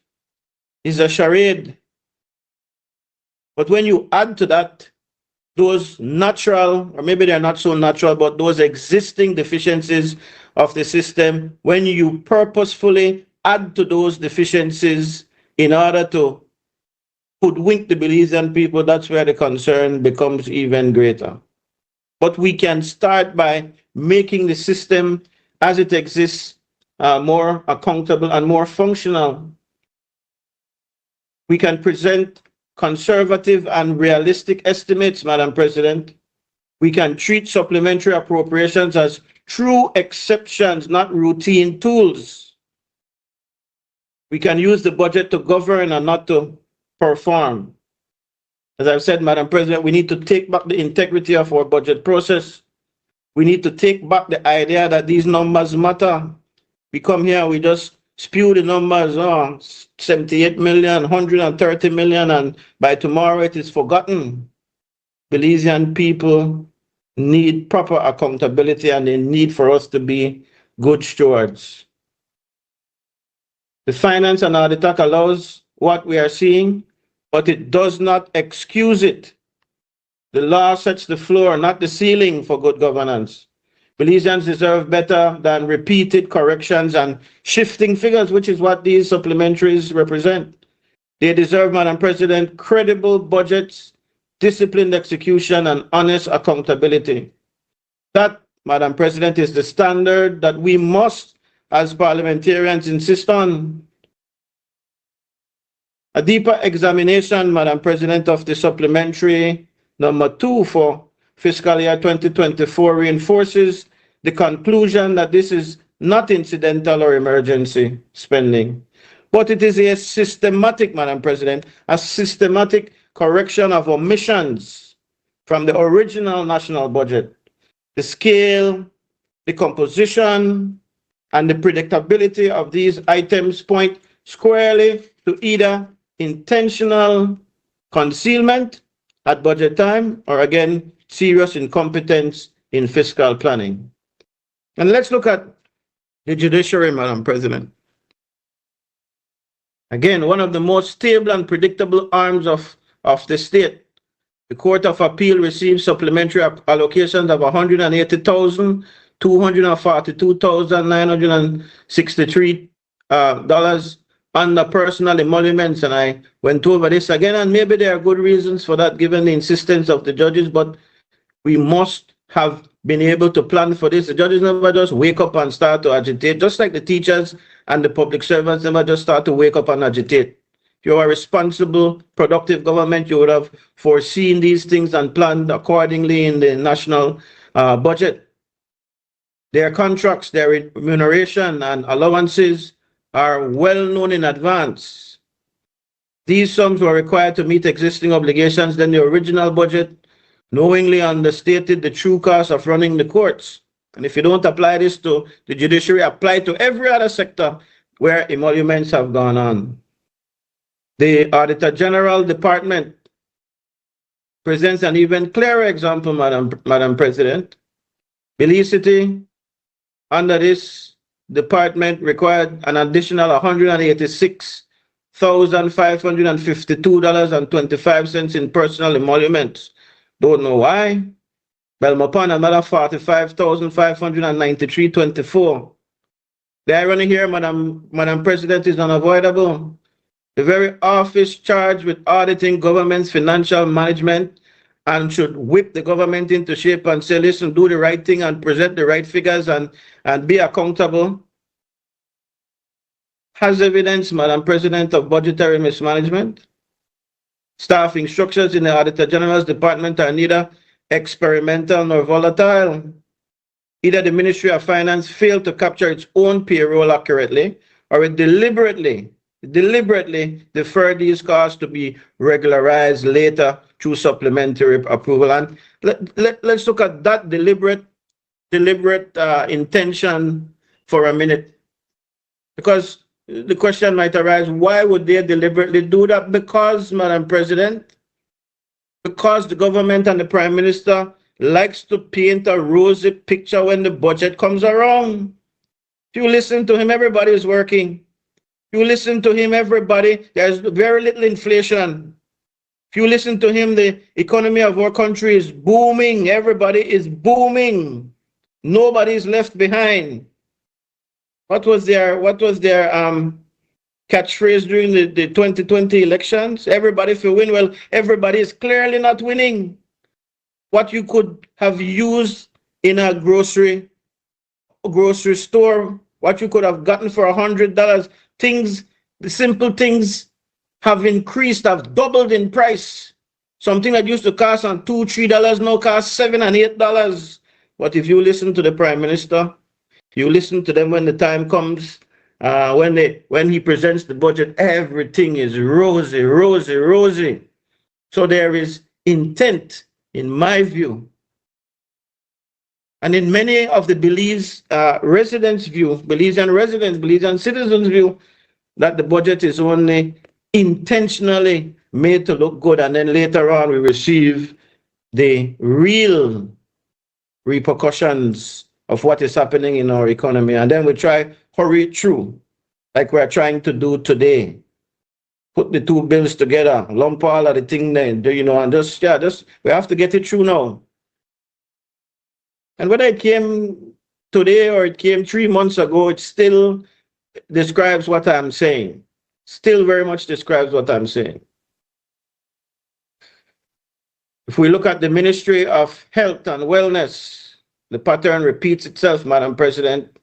is a charade. But when you add to that those natural, or maybe they're not so natural, but those existing deficiencies of the system, when you purposefully add to those deficiencies in order to hoodwink the Belizean people, that's where the concern becomes even greater. But we can start by making the system as it exists more accountable and more functional. We can present conservative and realistic estimates, Madam President. We can treat supplementary appropriations as true exceptions, not routine tools. We can use the budget to govern and not to perform. As I've said, Madam President, we need to take back the integrity of our budget process. We need to take back the idea that these numbers matter. We come here, we just spew the numbers, 78 million, 130 million, and by tomorrow it is forgotten. Belizean people need proper accountability, and they need for us to be good stewards. The Finance and Audit Act allows what we are seeing, but it does not excuse it. The law sets the floor, not the ceiling, for good governance. Belizeans deserve better than repeated corrections and shifting figures, which is what these supplementaries represent. They deserve, Madam President, credible budgets, disciplined execution, and honest accountability. That, Madam President, is the standard that we must, as parliamentarians, insist on. A deeper examination, Madam President, of the supplementary number 2 for fiscal year 2024 reinforces the conclusion that this is not incidental or emergency spending, but it is a systematic, Madam President, a systematic correction of omissions from the original national budget. The scale, the composition, and the predictability of these items point squarely to either intentional concealment at budget time or, again, serious incompetence in fiscal planning. And let's look at the judiciary, Madam President. Again, one of the most stable and predictable arms of the state. The Court of Appeal received supplementary allocations of $180,000, $242,963 under personal emoluments, and I went over this again, and maybe there are good reasons for that given the insistence of the judges, but we must have been able to plan for this. The judges never just wake up and start to agitate, just like the teachers and the public servants never just start to wake up and agitate. If you are a responsible, productive government, you would have foreseen these things and planned accordingly in the national budget. Their contracts, their remuneration and allowances are well known in advance. These sums were required to meet existing obligations. Then the original budget knowingly understated the true cost of running the courts. And if you don't apply this to the judiciary, apply it to every other sector where emoluments have gone on. The Auditor General Department presents an even clearer example, Madam President. Belize City, under this department, required an additional $186,552.25 in personal emoluments. Don't know why. Belmopan, another $45,593.24. The irony here, Madam President, is unavoidable. The very office charged with auditing government's financial management and should whip the government into shape and say, listen, do the right thing and present the right figures and be accountable, has evidence, Madam President, of budgetary mismanagement. Staffing structures in the Auditor General's department are neither experimental nor volatile. Either the Ministry of Finance failed to capture its own payroll accurately, or it deliberately deferred these costs to be regularized later through supplementary approval. And let's look at that deliberate intention for a minute, because the question might arise, why would they deliberately do that? Because, Madam President, because the government and the Prime Minister likes to paint a rosy picture when the budget comes around. If you listen to him, everybody is working. If you listen to him, there's very little inflation. If you listen to him, the economy of our country is booming. Everybody is booming. Nobody is left behind. What was their catchphrase during the 2020 elections? Everybody for win. Well, everybody is clearly not winning. What you could have used in a grocery store, what you could have gotten for $100, the simple things have increased, have doubled in price. Something that used to cost on $2, $3 now costs $7 and $8. But if you listen to the Prime Minister, you listen to them when the time comes, when he presents the budget, everything is rosy, rosy, rosy. So there is intent, in my view, and in many of the residents' view, Belizean citizens' view, that the budget is only intentionally made to look good, and then later on we receive the real repercussions of what is happening in our economy, and then we try hurry it through, like we're trying to do today. Put the two bills together, lump all of the thing then, you know, and just we have to get it through now. And whether it came today or it came 3 months ago, it still describes what I'm saying. Still very much describes what I'm saying. If we look at the Ministry of Health and Wellness, the pattern repeats itself, Madam President.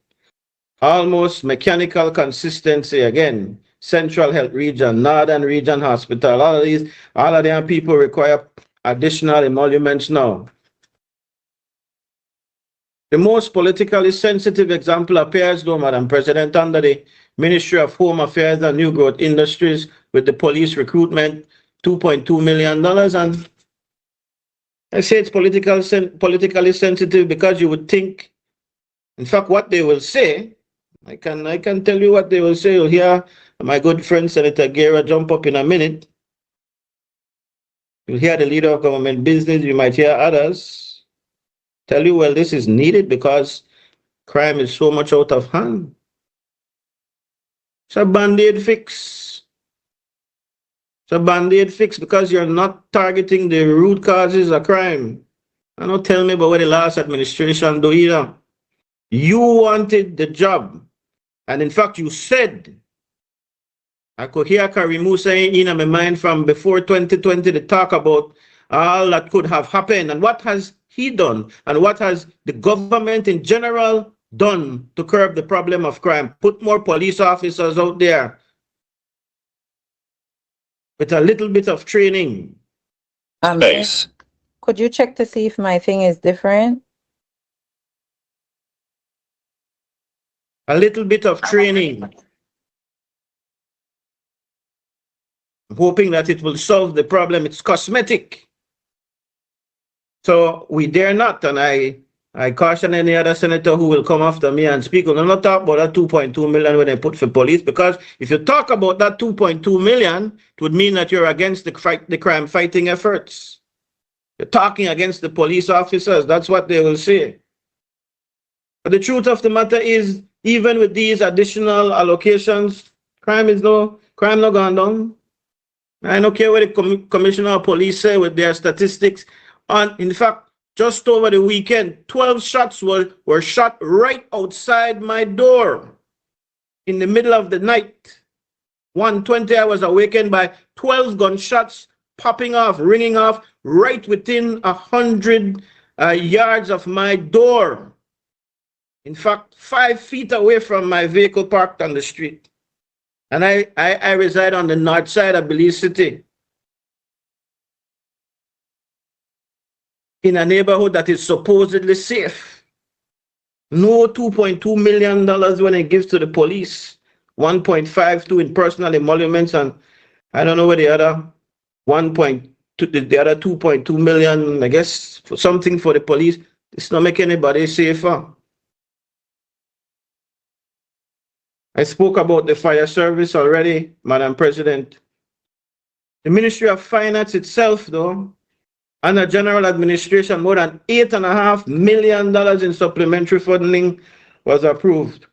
Almost mechanical consistency again. Central Health Region, Northern Region Hospital, all of them people require additional emoluments now. The most politically sensitive example appears, though, Madam President, under the Ministry of Home Affairs and New Growth Industries with the police recruitment, $2.2 million. And I say it's politically sensitive because you would think, in fact, what they will say, I can tell you what they will say. You'll hear my good friend Senator Guerra jump up in a minute. You'll hear the leader of government business. You might hear others tell you, well, this is needed because crime is so much out of hand. It's a band-aid fix. It's a band-aid fix because you're not targeting the root causes of crime. And don't tell me about what the last administration do either. You wanted the job. And in fact, you said, I could hear Karimu saying in my mind from before 2020 to talk about all that could have happened. And what has he done? And what has the government in general done to curb the problem of crime? Put more police officers out there with a little bit of training. Nice. Could you check to see if my thing is different? A little bit of training. I'm hoping that it will solve the problem. It's cosmetic. So we dare not, and I caution any other senator who will come after me and speak. We'll not talk about that 2.2 million when they put for police, because if you talk about that 2.2 million, it would mean that you're against the crime fighting efforts. You're talking against the police officers. That's what they will say. But the truth of the matter is, even with these additional allocations, crime not gone down. I don't care what the Commissioner of Police say with their statistics. And in fact, just over the weekend, 12 shots were shot right outside my door in the middle of the night. 1:20, I was awakened by 12 gunshots popping off, ringing off right within 100 yards of my door. In fact, 5 feet away from my vehicle parked on the street. And I reside on the north side of Belize City, in a neighborhood that is supposedly safe. No $2.2 million when it gives to the police, 1.52 in personal emoluments, and I don't know where the other 2.2 million, I guess, for something for the police. It's not making anybody safer. I spoke about the fire service already, Madam President. The Ministry of Finance itself, though, under general administration, more than $8.5 million in supplementary funding was approved.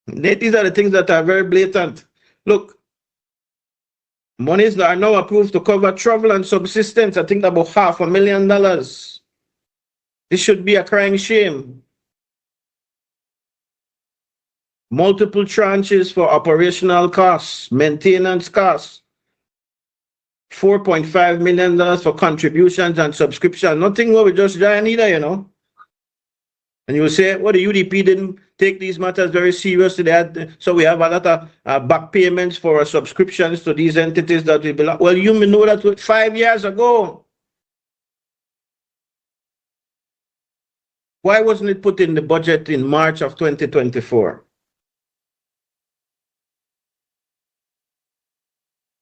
These are the things that are very blatant. Look, monies that are now approved to cover travel and subsistence, I think about $500,000. This should be a crying shame. Multiple tranches for operational costs, maintenance costs, $4.5 million for contributions and subscription. Nothing where we just giant either, you know. And you say, well, the UDP didn't take these matters very seriously. So we have a lot of back payments for subscriptions to these entities that we belong. Well, you may know that 5 years ago. Why wasn't it put in the budget in March of 2024?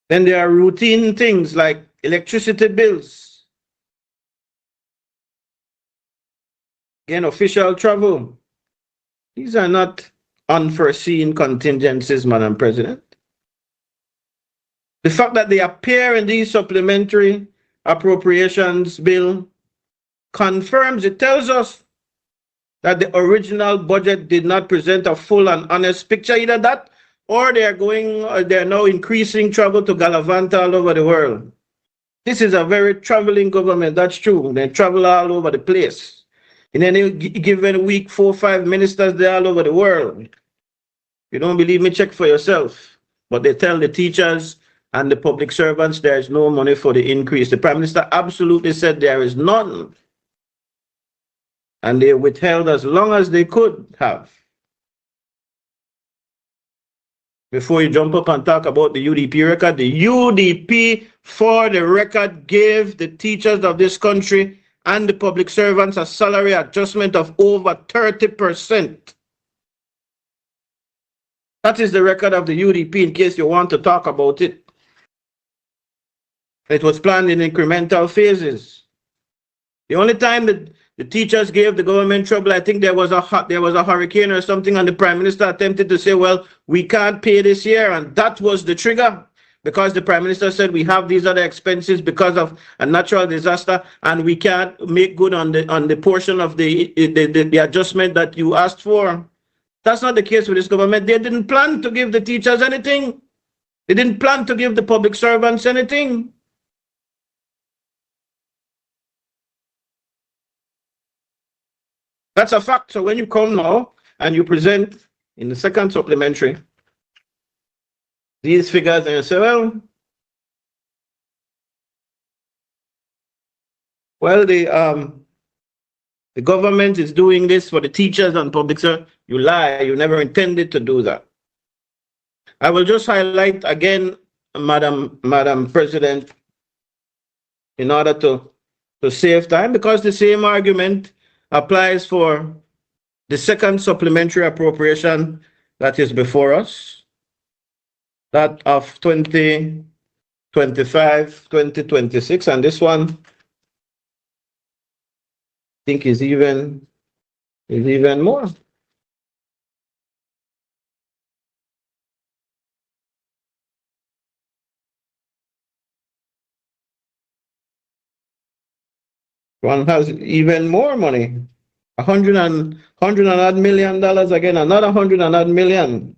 Then there are routine things like electricity bills. Again, official travel. These are not unforeseen contingencies, Madam President. The fact that they appear in these supplementary appropriations bill confirms, it tells us that the original budget did not present a full and honest picture. Either that, or they're now increasing travel to gallivant all over the world. This is a very traveling government, that's true. They travel all over the place. In any given week, 4 or 5 ministers, they're all over the world. You don't believe me, check for yourself. But they tell the teachers and the public servants there is no money for the increase. The Prime Minister absolutely said there is none. And they withheld as long as they could have. Before you jump up and talk about the UDP record, the UDP, for the record, gave the teachers of this country and the public servants a salary adjustment of over 30%. That is the record of the UDP, in case you want to talk about it. It was planned in incremental phases. The only time that the teachers gave the government trouble, I think there was a hurricane or something, and the Prime Minister attempted to say, well, we can't pay this year, and that was the trigger, because the Prime Minister said we have these other expenses because of a natural disaster, and we can't make good on the portion of the adjustment that you asked for. That's not the case with this government. They didn't plan to give the teachers anything. They didn't plan to give the public servants anything. That's a fact. So when you come now and you present in the second supplementary these figures, and you say, well, the government is doing this for the teachers and public service. You lie. You never intended to do that. I will just highlight again, Madam President, in order to save time, because the same argument applies for the second supplementary appropriation that is before us, that of 2025, 2026, and this one I think is even more. One has even more money, $100 and odd million again, another $100 and odd million.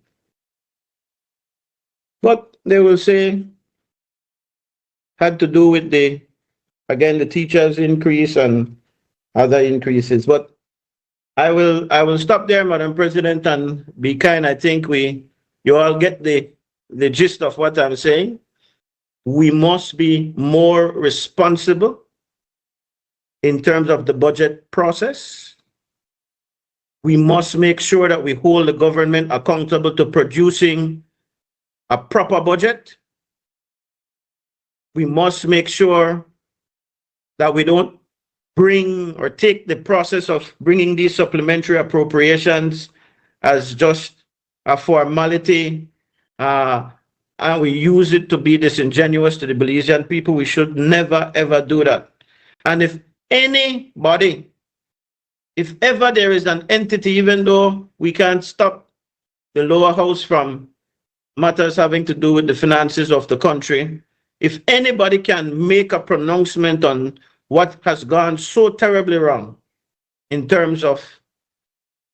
But they will say had to do with the teachers' increase and other increases. But I will stop there, Madam President, and be kind. I think you all get the gist of what I'm saying. We must be more responsible in terms of the budget process. We must make sure that we hold the government accountable to producing a proper budget. We must make sure that we don't bring or take the process of bringing these supplementary appropriations as just a formality, and we use it to be disingenuous to the Belizean people. We should never, ever do that. And if ever there is an entity, even though we can't stop the lower house from matters having to do with the finances of the country, if anybody can make a pronouncement on what has gone so terribly wrong in terms of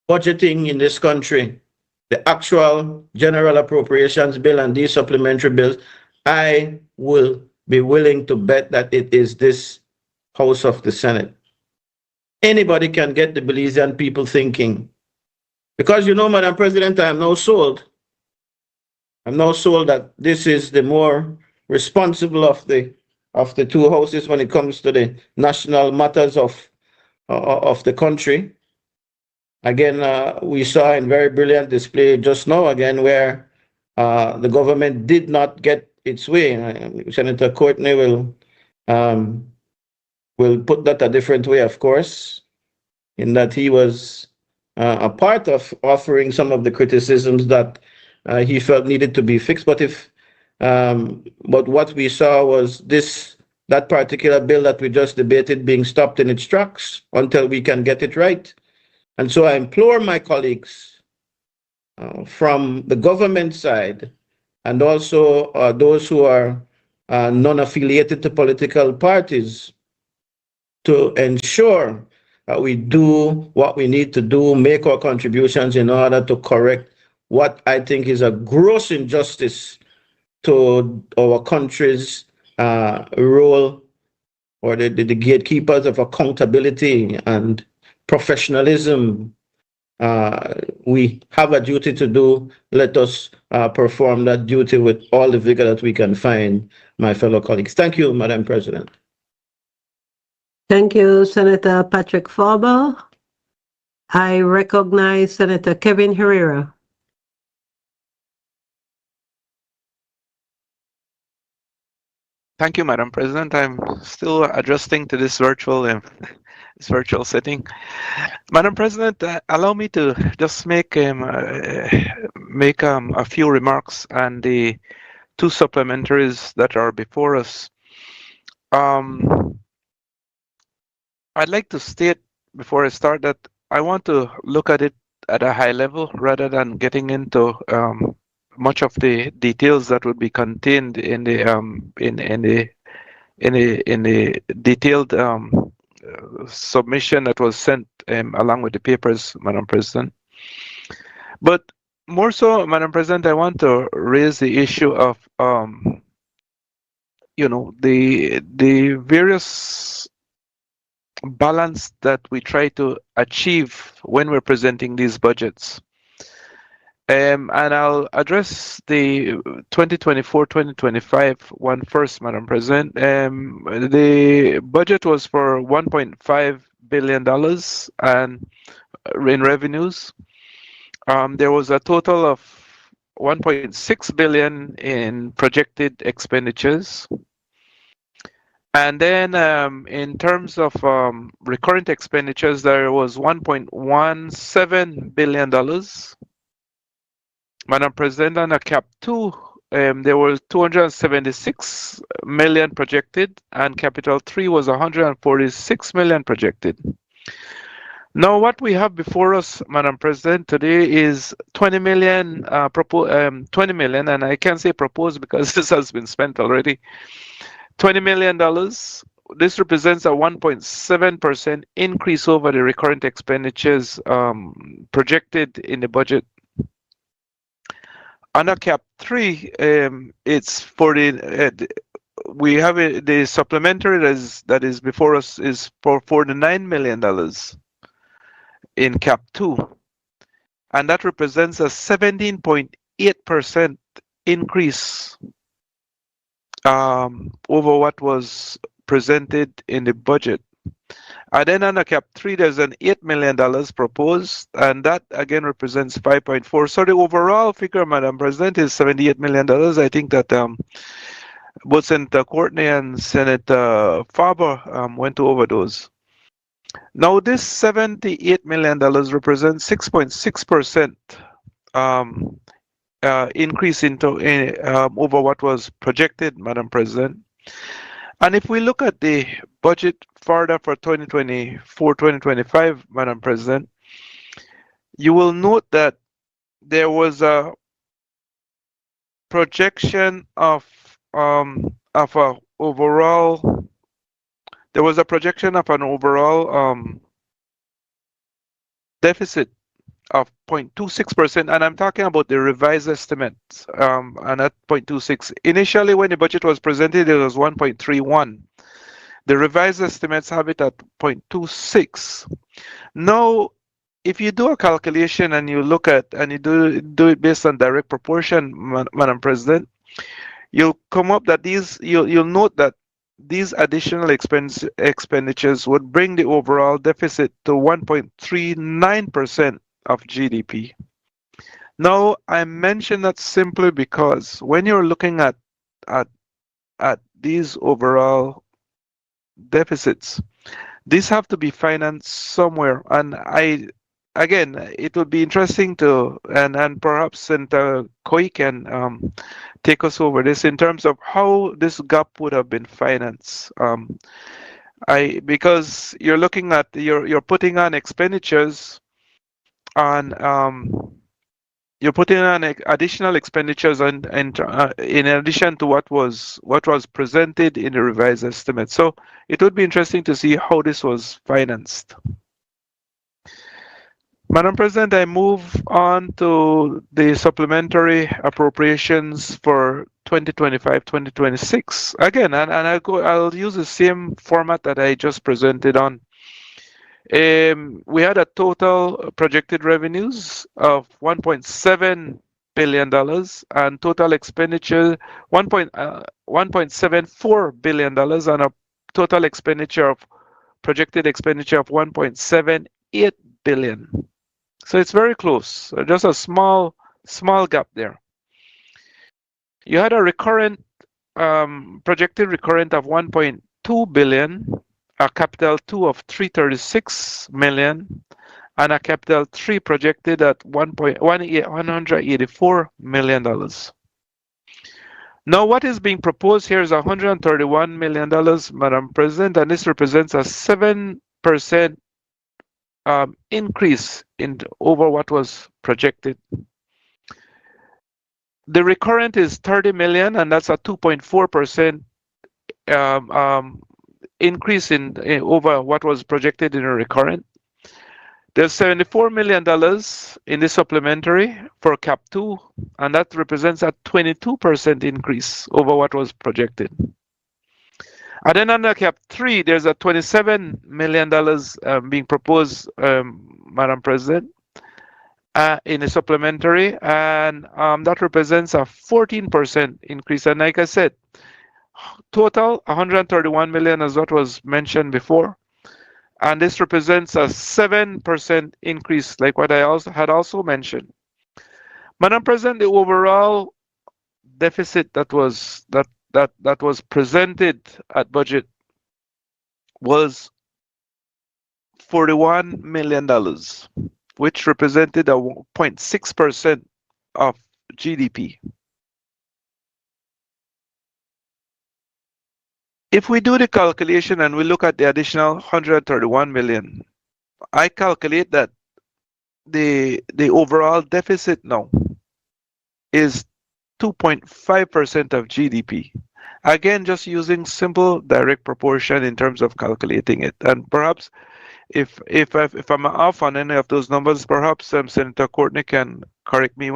budgeting in this country, the actual general appropriations bill and these supplementary bills, I will be willing to bet that it is this House of the Senate. Anybody can get the Belizean people thinking. Because Madam President, I am now sold. I'm now sold that this is the more responsible of the two houses when it comes to the national matters of the country. Again, we saw a very brilliant display just now again where the government did not get its way. Senator Courtney will put that a different way, of course, in that he was a part of offering some of the criticisms that he felt needed to be fixed. But what we saw was this that particular bill that we just debated being stopped in its tracks until we can get it right. And so I implore my colleagues from the government side and also those who are non-affiliated to political parties to ensure that we do what we need to do, make our contributions in order to correct what I think is a gross injustice to our country's role, or the gatekeepers of accountability and professionalism. We have a duty to do. Let us perform that duty with all the vigor that we can find, my fellow colleagues. Thank you, Madam President. Thank you, Senator Patrick Faubel. I recognize Senator Kevin Herrera. Thank you, Madam President. I'm still adjusting to this virtual setting. Madam President, allow me to just make a few remarks on the two supplementaries that are before us. I'd like to state before I start that I want to look at it at a high level rather than getting into much of the details that would be contained in the detailed submission that was sent along with the papers, Madam President. But more so, Madam President, I want to raise the issue of the various balance that we try to achieve when we're presenting these budgets. And I'll address the 2024-2025 one first, Madam President. The budget was for $1.5 billion and in revenues. There was a total of $1.6 billion in projected expenditures. And then in terms of recurrent expenditures, there was $1.17 billion. Madam President, under Cap 2, there were $276 million projected, and Capital 3 was $146 million projected. Now, what we have before us, Madam President, today is $20 million, and I can't say proposed because this has been spent already. $20 million. This represents a 1.7% increase over the recurrent expenditures projected in the budget. Under Cap 3, it's for the we have the supplementary that is before us is for $49 million in Cap 2, and that represents a 17.8% increase over what was presented in the budget. And then under Cap 3, there's an $8 million proposed, and that again represents 5.4. So the overall figure, Madam President, is $78 million. I think that both Senator Courtney and Senator Faber went over those. Now, this $78 million represents 6.6% increase over what was projected, Madam President. And if we look at the budget further for 2024-2025, Madam President, you will note that there was a projection of an overall deficit of 0.26%, and I'm talking about the revised estimates, and at 0.26. Initially, when the budget was presented, it was 1.31. The revised estimates have it at 0.26. Now, if you do a calculation and you look at, and you do it based on direct proportion, Madam President, you'll come up that you'll note that these additional expenditures would bring the overall deficit to 1.39% of GDP. Now, I mention that simply because when you're looking at these overall deficits, these have to be financed somewhere, and again, it would be interesting to, and perhaps Senator Koi can take us over this in terms of how this gap would have been financed. Because you're looking at, you're putting on expenditures on, you're putting on additional expenditures and in addition to what was presented in the revised estimate. So it would be interesting to see how this was financed. Madam President, I move on to the supplementary appropriations for 2025-2026. Again, and I'll use the same format that I just presented on. We had a total projected revenues of $1.7 billion and total expenditure $1.74 billion and a total expenditure of projected expenditure of $1.78 billion. So it's very close. Just a small gap there. You had a recurrent projected recurrent of $1.2 billion, a capital 2 of $336 million, and a capital 3 projected at $184 million. Now, what is being proposed here is $131 million, Madam President, and this represents a 7% increase over what was projected. The recurrent is $30 million, and that's a 2.4% increase over what was projected in a recurrent. There's $74 million in the supplementary for Cap 2, and that represents a 22% increase over what was projected. And then under Cap 3, there's a $27 million being proposed, Madam President, in a supplementary, and that represents a 14% increase. And like I said, total $131 million is what was mentioned before, and this represents a 7% increase, like what I had also mentioned. Madam President, the overall deficit that was presented at budget was $41 million, which represented a 0.6% of GDP. If we do the calculation and we look at the additional 131 million, I calculate that the overall deficit now is 2.5% of GDP. Again, just using simple direct proportion in terms of calculating it. And perhaps if I'm off on any of those numbers, perhaps Senator Courtney can correct me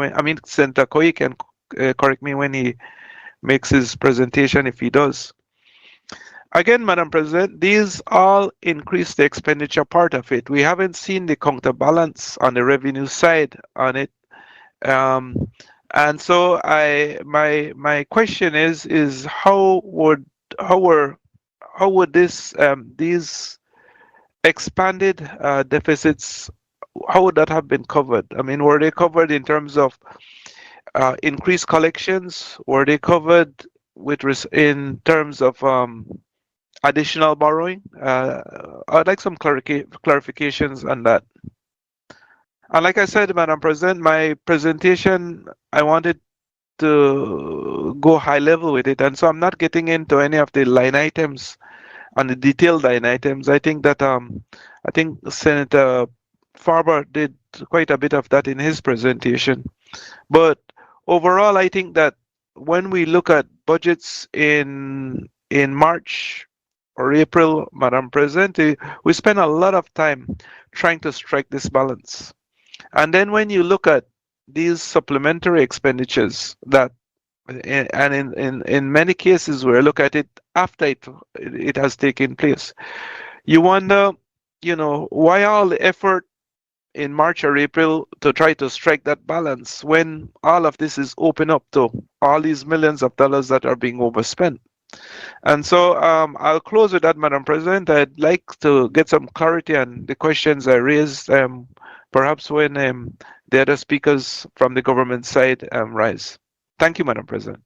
Senator Koi can correct me when he makes his presentation, if he does. Again, Madam President, these all increase the expenditure part of it. We haven't seen the counterbalance on the revenue side on it. And so my question is how would this these expanded deficits, how would that have been covered? I mean, were they covered in terms of increased collections? Were they covered in terms of additional borrowing? I'd like some clarifications on that. And like I said, Madam President, my presentation, I wanted to go high level with it. And so I'm not getting into any of the line items and the detailed line items. I think that I think Senator Farber did quite a bit of that in his presentation. But overall, I think that when we look at budgets in March or April, Madam President, we spend a lot of time trying to strike this balance. And then when you look at these supplementary expenditures that, and in many cases we look at it after it has taken place, you wonder, why all the effort in March or April to try to strike that balance when all of this is open up to all these millions of dollars that are being overspent. And so I'll close with that, Madam President. I'd like to get some clarity on the questions I raised, perhaps when the other speakers from the government side rise. Thank you, Madam President.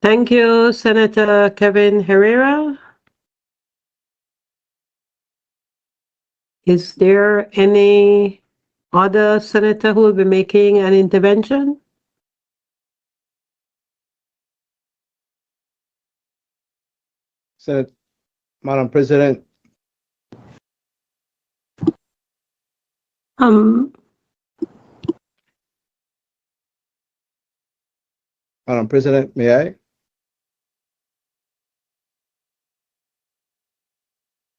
Thank you, Senator Kevin Herrera. Is there any other senator who will be making an intervention? Senate, Madam President, Madam President, may I?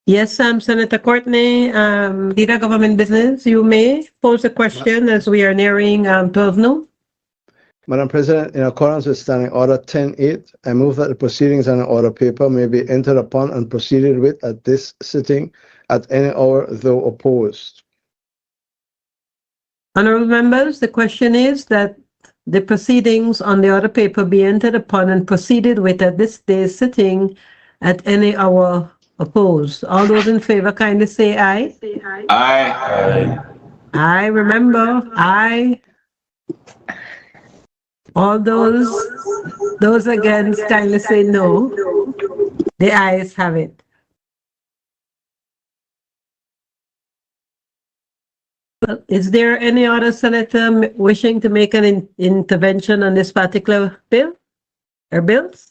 Yes, Senator Courtney, Leader Government Business, you may pose a question as we are nearing 12 noon. Madam President, in accordance with Standing Order 10.8, I move that the proceedings on the order paper may be entered upon and proceeded with at this sitting at any hour, though opposed. Honorable members, the question is that the proceedings on the order paper be entered upon and proceeded with at this day's sitting at any hour opposed. All those in favor kindly say aye. Aye. Aye, remember, aye. All those against kindly say no. The ayes have it. Well, is there any other senator wishing to make an intervention on this particular bill or bills?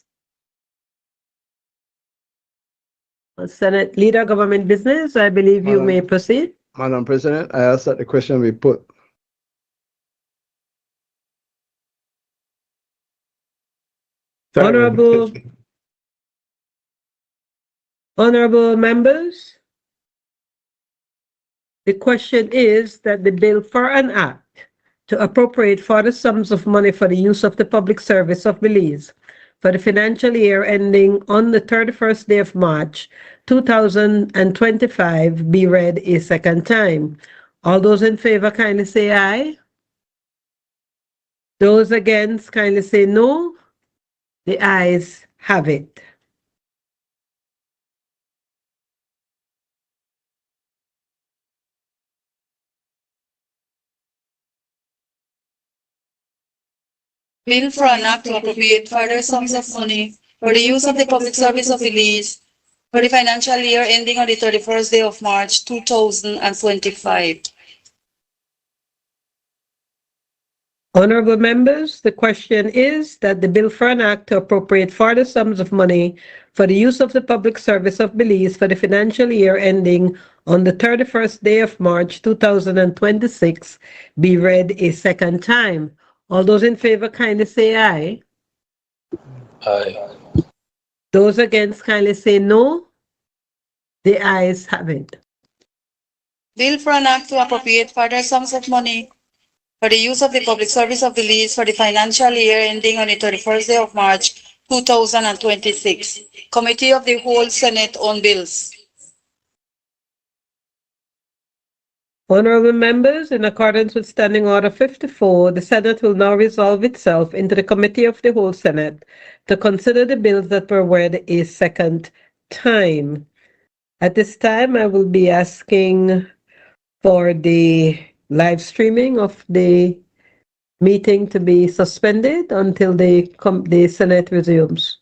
Senate Leader Government Business, I believe you may proceed. Madam President, I ask that the question be put. Honorable members, the question is that the bill for an act to appropriate further sums of money for the use of the public service of Belize for the financial year ending on the 31st day of March 2025 be read a second time. All those in favor kindly say aye. Those against kindly say no. The ayes have it. Bill for an act to appropriate further sums of money for the use of the public service of Belize for the financial year ending on the 31st day of March 2025. Honorable members, the question is that the bill for an act to appropriate further sums of money for the use of the public service of Belize for the financial year ending on the 31st day of March 2026 be read a second time. All those in favor kindly say aye. Aye. Those against kindly say no. The ayes have it. Bill for an act to appropriate further sums of money for the use of the public service of Belize for the financial year ending on the 31st day of March 2026. Committee of the Whole Senate on Bills. Honorable members, in accordance with Standing Order 54, the Senate will now resolve itself into the Committee of the Whole Senate to consider the bills that were read a second time. At this time, I will be asking for the live streaming of the meeting to be suspended until the Senate resumes.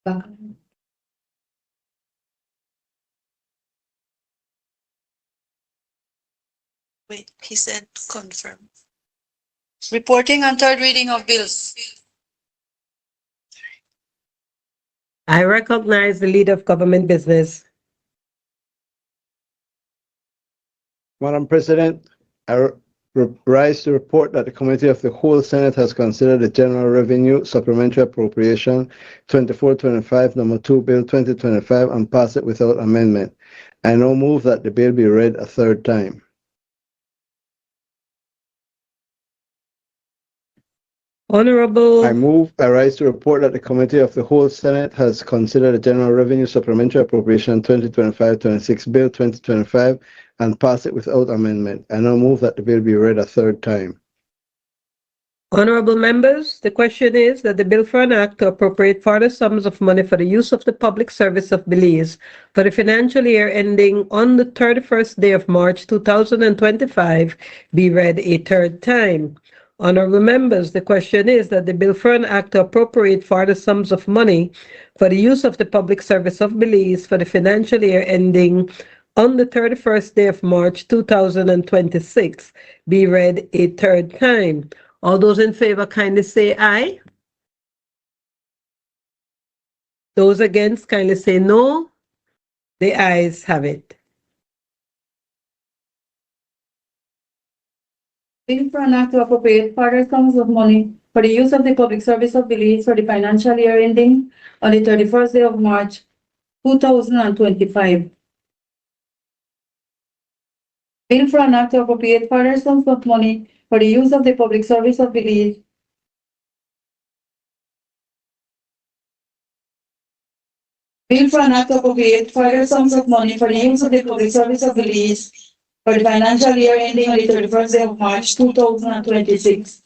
Wait, he said confirm. Reporting on third reading of bills. I recognize the leader of government business. Madam President, I rise to report that the Committee of the Whole Senate has considered the General Revenue Supplementary Appropriation 2425, number 2, Bill 2025, and pass it without amendment. I now move that the bill be read a third time. Honorable. I rise to report that the Committee of the Whole Senate has considered the General Revenue Supplementary Appropriation 2025-26 Bill 2025 and pass it without amendment. I now move that the bill be read a third time. Honorable members, the question is that the bill for an act to appropriate further sums of money for the use of the public service of Belize for the financial year ending on the 31st day of March 2025 be read a third time. Honorable members, the question is that the bill for an act to appropriate further sums of money for the use of the public service of Belize for the financial year ending on the 31st day of March 2026 be read a third time. All those in favor kindly say aye. Those against kindly say no. The ayes have it. Bill for an act to appropriate further sums of money for the use of the public service of Belize for the financial year ending on the 31st day of March 2025. Bill for an act to appropriate further sums of money for the use of the public service of Belize. Bill for an act to appropriate further sums of money for the use of the public service of Belize for the financial year ending on the 31st day of March 2026.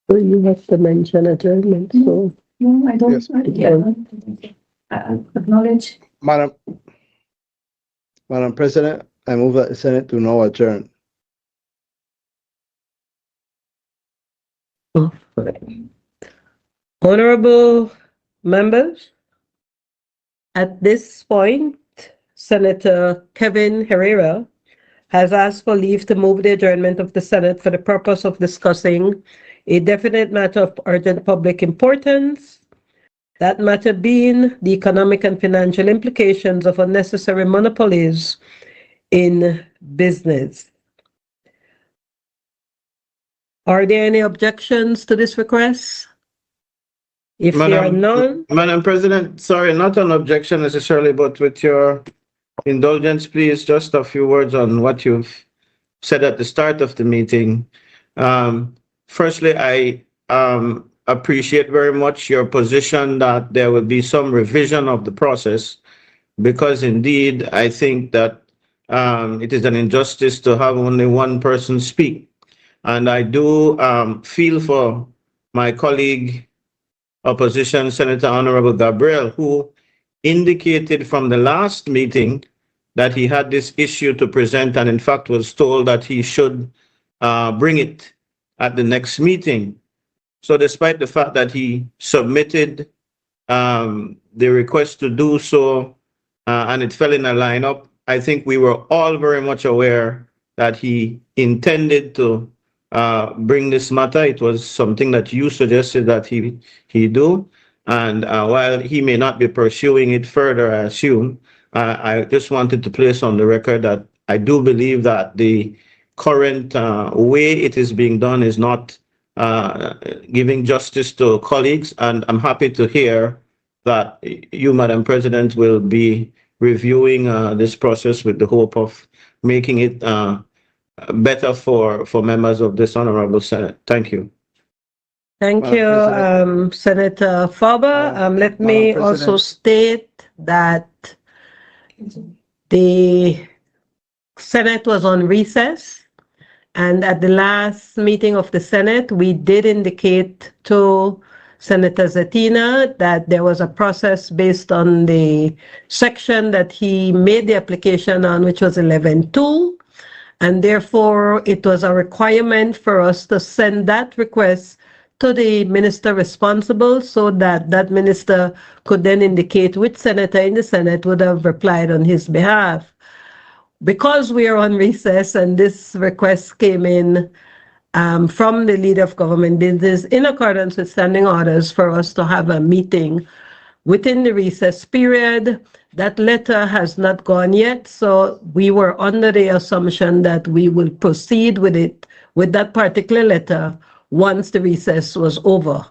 So you have to mention adjournment, so. No, I don't. Yes. Acknowledge. Madam President, I move that the Senate do now adjourn. Honorable members, at this point, Senator Kevin Herrera has asked for leave to move the adjournment of the Senate for the purpose of discussing a definite matter of urgent public importance, that matter being the economic and financial implications of unnecessary monopolies in business. Are there any objections to this request? If there are none. Madam President, sorry, not an objection necessarily, but with your indulgence, please, just a few words on what you've said at the start of the meeting. Firstly, I appreciate very much your position that there will be some revision of the process, because indeed, I think that it is an injustice to have only one person speak. And I do feel for my colleague, Opposition Senator Honorable Gabriel, who indicated from the last meeting that he had this issue to present and in fact was told that he should bring it at the next meeting. So despite the fact that he submitted the request to do so and it fell in a lineup, I think we were all very much aware that he intended to bring this matter. It was something that you suggested that he do. And while he may not be pursuing it further, I assume, I just wanted to place on the record that I do believe that the current way it is being done is not giving justice to colleagues. And I'm happy to hear that you, Madam President, will be reviewing this process with the hope of making it better for members of this Honorable Senate. Thank you. Thank you, Senator Faber. Let me also state that the Senate was on recess, and at the last meeting of the Senate, we did indicate to Senator Zetina that there was a process based on the section that he made the application on, which was 11.2, And therefore, it was a requirement for us to send that request to the minister responsible so that that minister could then indicate which senator in the Senate would have replied on his behalf. Because we are on recess and this request came in from the leader of government business in accordance with standing orders for us to have a meeting within the recess period. That letter has not gone yet, so we were under the assumption that we will proceed with it, with that particular letter, once the recess was over.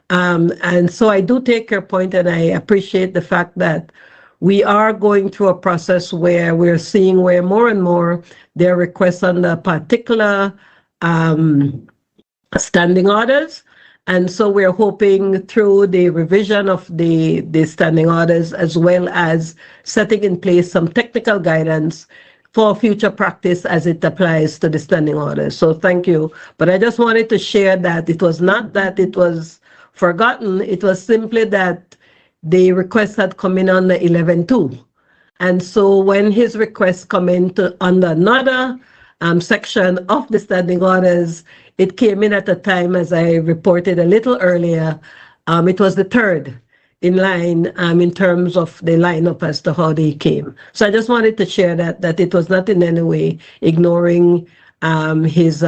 And so I do take your point, and I appreciate the fact that we are going through a process where we're seeing where more and more there are requests under particular standing orders. And so we're hoping through the revision of the standing orders, as well as setting in place some technical guidance for future practice as it applies to the standing orders. So thank you. But I just wanted to share that it was not that it was forgotten. It was simply that the request had come in under 11.2. And so when his request come into under another section of the standing orders, it came in at a time, as I reported a little earlier, it was the third in line in terms of the lineup as to how they came. So I just wanted to share that it was not in any way ignoring his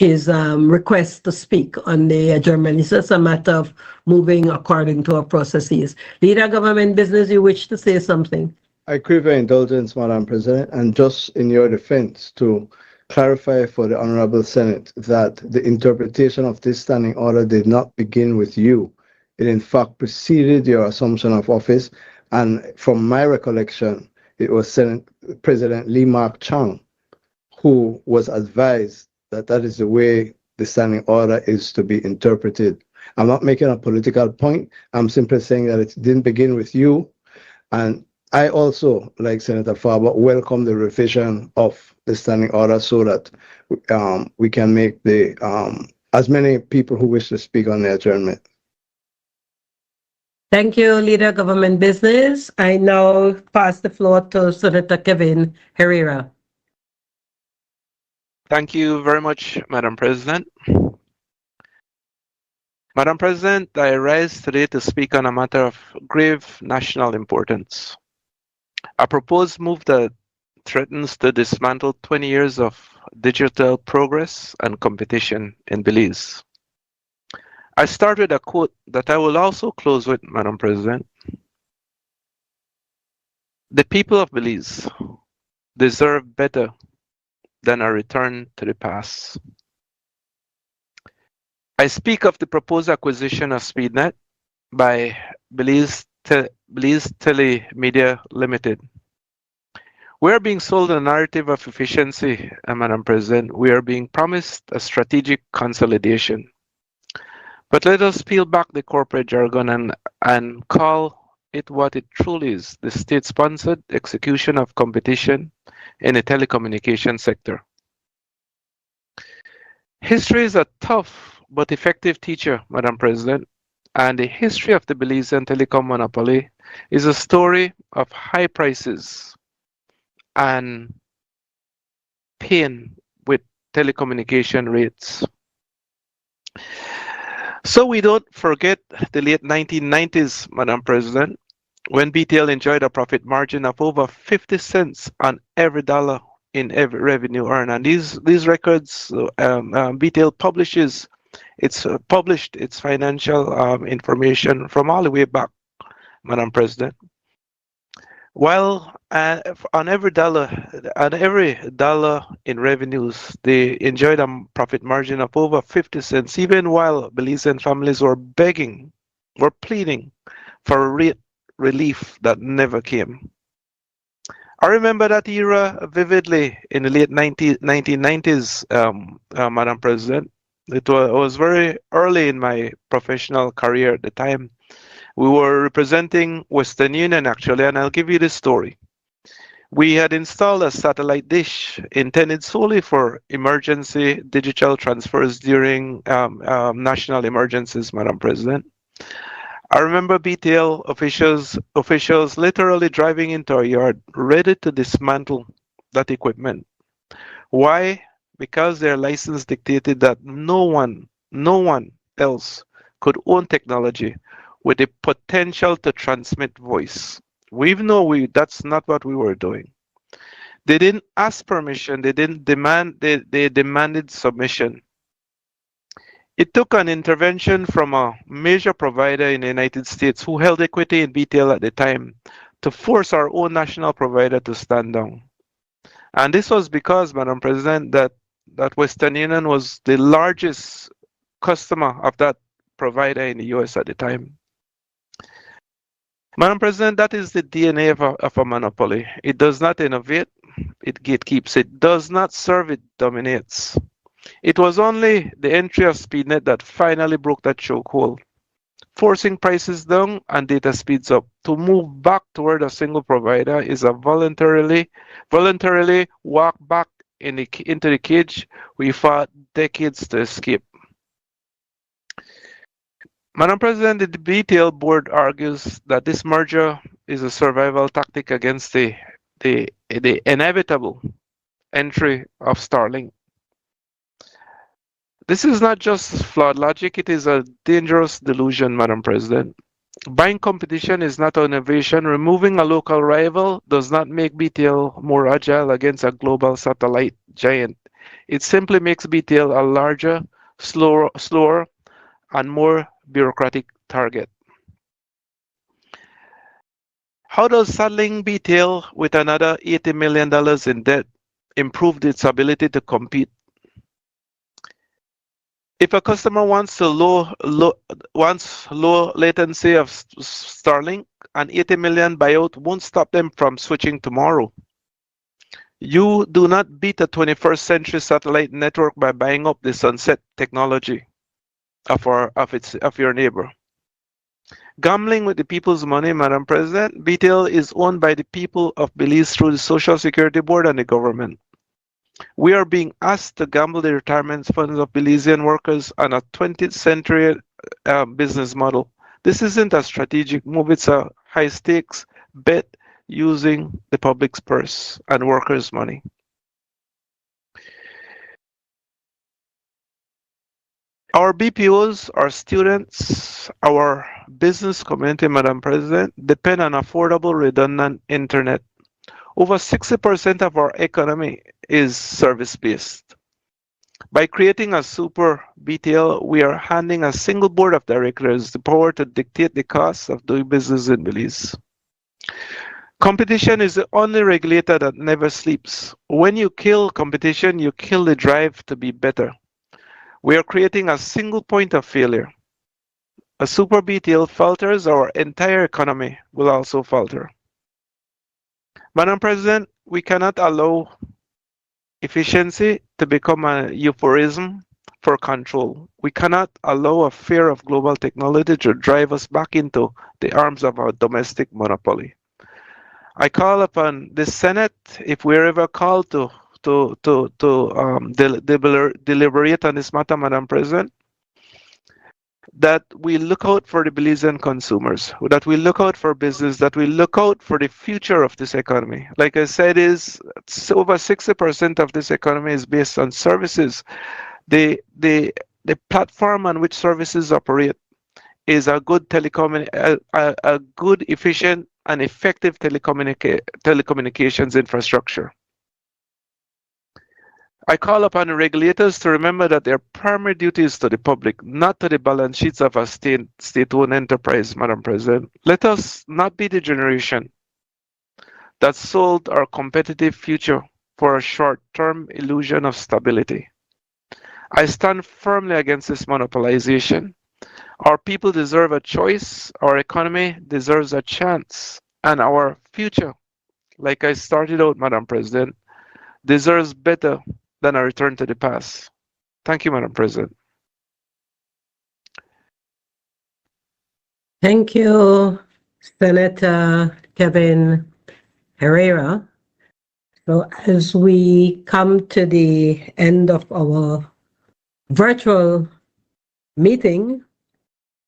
request to speak on the adjournment. It's just a matter of moving according to our processes. Leader of Government Business, you wish to say something? I crave your indulgence, Madam President, and just in your defense to clarify for the Honorable Senate that the interpretation of this standing order did not begin with you. It in fact preceded your assumption of office, and from my recollection, it was Senate President Lee Mark Chang who was advised that that is the way the standing order is to be interpreted. I'm not making a political point. I'm simply saying that it didn't begin with you. And I also, like Senator Farber, welcome the revision of the standing order so that we can make the as many people who wish to speak on the adjournment. Thank you, Leader of Government Business. I now pass the floor to Senator Kevin Herrera. Thank you very much, Madam President. Madam President, I rise today to speak on a matter of grave national importance. A proposed move that threatens to dismantle 20 years of digital progress and competition in Belize. I start with a quote that I will also close with, Madam President. The people of Belize deserve better than a return to the past. I speak of the proposed acquisition of SpeedNet by Belize Telemedia Limited. We are being sold a narrative of efficiency, Madam President. We are being promised a strategic consolidation. But let us peel back the corporate jargon and call it what it truly is, the state-sponsored execution of competition in the telecommunication sector. History is a tough but effective teacher, Madam President, and the history of the Belizean telecom monopoly is a story of high prices and pain with telecommunication rates. So we don't forget the late 1990s, Madam President, when BTL enjoyed a profit margin of over 50 cents on every dollar in every revenue earned. And these records, BTL published its financial information from all the way back, Madam President. While on every dollar in revenues, they enjoyed a profit margin of over 50 cents, even while Belizean families were pleading for rate relief that never came. I remember that era vividly in the late 1990s, Madam President. It was very early in my professional career at the time. We were representing Western Union, actually, and I'll give you this story. We had installed a satellite dish intended solely for emergency digital transfers during national emergencies, Madam President. I remember BTL officials literally driving into our yard, ready to dismantle that equipment Why? Because their license dictated that no one else could own technology with the potential to transmit voice. That's not what we were doing. They didn't ask permission, they didn't demand, they demanded submission. It took an intervention from a major provider in the United States who held equity in BTL at the time to force our own national provider to stand down. And this was because, Madam President, that Western Union was the largest customer of that provider in the US at the time. Madam President, that is the DNA of a monopoly. It does not innovate, it gatekeeps. It does not serve, it dominates. It was only the entry of SpeedNet that finally broke that chokehold, forcing prices down and data speeds up. To move back toward a single provider is a voluntarily walk back into the cage we fought decades to escape. Madam President, the BTL board argues that this merger is a survival tactic against the inevitable entry of Starlink. This is not just flawed logic, it is a dangerous delusion, Madam President. Buying competition is not innovation. Removing a local rival does not make BTL more agile against a global satellite giant. It simply makes BTL a larger, slower, and more bureaucratic target. How does saddling BTL with another $80 million in debt improve its ability to compete? If a customer wants low latency of Starlink, an $80 million buyout won't stop them from switching tomorrow. You do not beat a 21st century satellite network by buying up the sunset technology of your neighbor. Gambling with the people's money, Madam President, BTL is owned by the people of Belize through the Social Security Board and the government. We are being asked to gamble the retirement funds of Belizean workers on a 20th century business model. This isn't a strategic move, it's a high stakes bet using the public's purse and workers' money. Our BPOs, our students, our business community, Madam President, depend on affordable, redundant internet. Over 60% of our economy is service-based. By creating a super BTL, we are handing a single board of directors the power to dictate the costs of doing business in Belize. Competition is the only regulator that never sleeps. When you kill competition, you kill the drive to be better. We are creating a single point of failure. A super BTL falters, our entire economy will also falter. Madam President, we cannot allow efficiency to become a euphorism for control. We cannot allow a fear of global technology to drive us back into the arms of our domestic monopoly. I call upon the Senate, if we're ever called to deliberate on this matter, Madam President, that we look out for the Belizean consumers, that we look out for business, that we look out for the future of this economy. Like I said, over 60% of this economy is based on services. The platform on which services operate is a good a good, efficient, and effective telecommunications infrastructure. I call upon the regulators to remember that their primary duty is to the public, not to the balance sheets of a state-owned enterprise, Madam President. Let us not be the generation that sold our competitive future for a short-term illusion of stability. I stand firmly against this monopolization. Our people deserve a choice, our economy deserves a chance, and our future, like I started out, Madam President, deserves better than a return to the past. Thank you, Madam President. Thank you, Senator Kevin Herrera. So as we come to the end of our virtual meeting,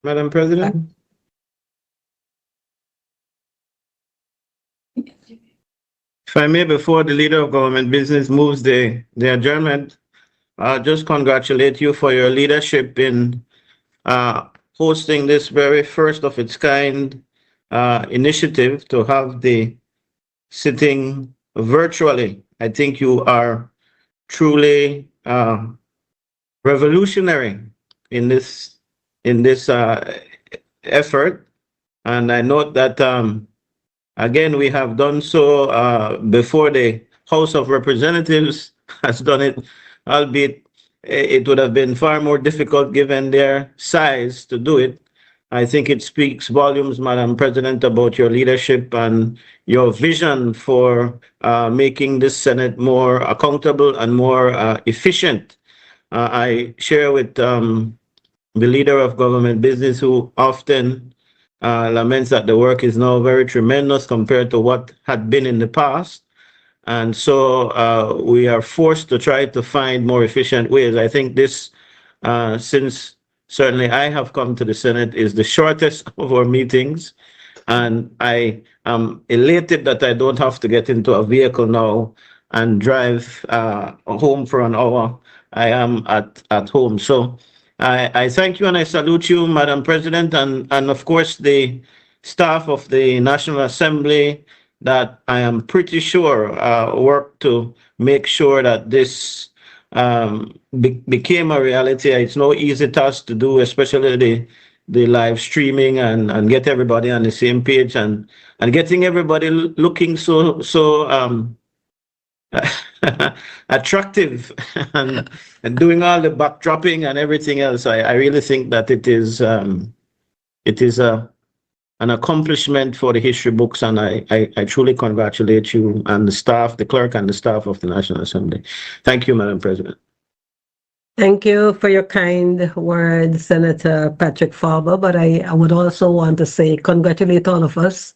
Madam President? If I may, before the Leader of Government Business moves the adjournment, just congratulate you for your leadership in hosting this very first of its kind initiative to have the sitting virtually. I think you are truly revolutionary in this effort, and I note that again we have done so before the House of Representatives has done it, albeit it would have been far more difficult given their size to do it. I think it speaks volumes, Madam President, about your leadership and your vision for making this Senate more accountable and more efficient. I share with the Leader of Government Business, who often laments that the work is now very tremendous compared to what had been in the past. And so we are forced to try to find more efficient ways. I think this, since certainly I have come to the Senate, is the shortest of our meetings. And I am elated that I don't have to get into a vehicle now and drive home for an hour. I am at home. So I thank you and I salute you, Madam President, and of course the staff of the National Assembly that I am pretty sure work to make sure that this became a reality. It's no easy task to do, especially the live streaming and get everybody on the same page and getting everybody looking so attractive and doing all the backdropping and everything else. I really think that it is an accomplishment for the history books, and I truly congratulate you and the staff, the clerk and the staff of the National Assembly. Thank you, Madam President. Thank you for your kind words, Senator Patrick Farber, but I would also want to say congratulate all of us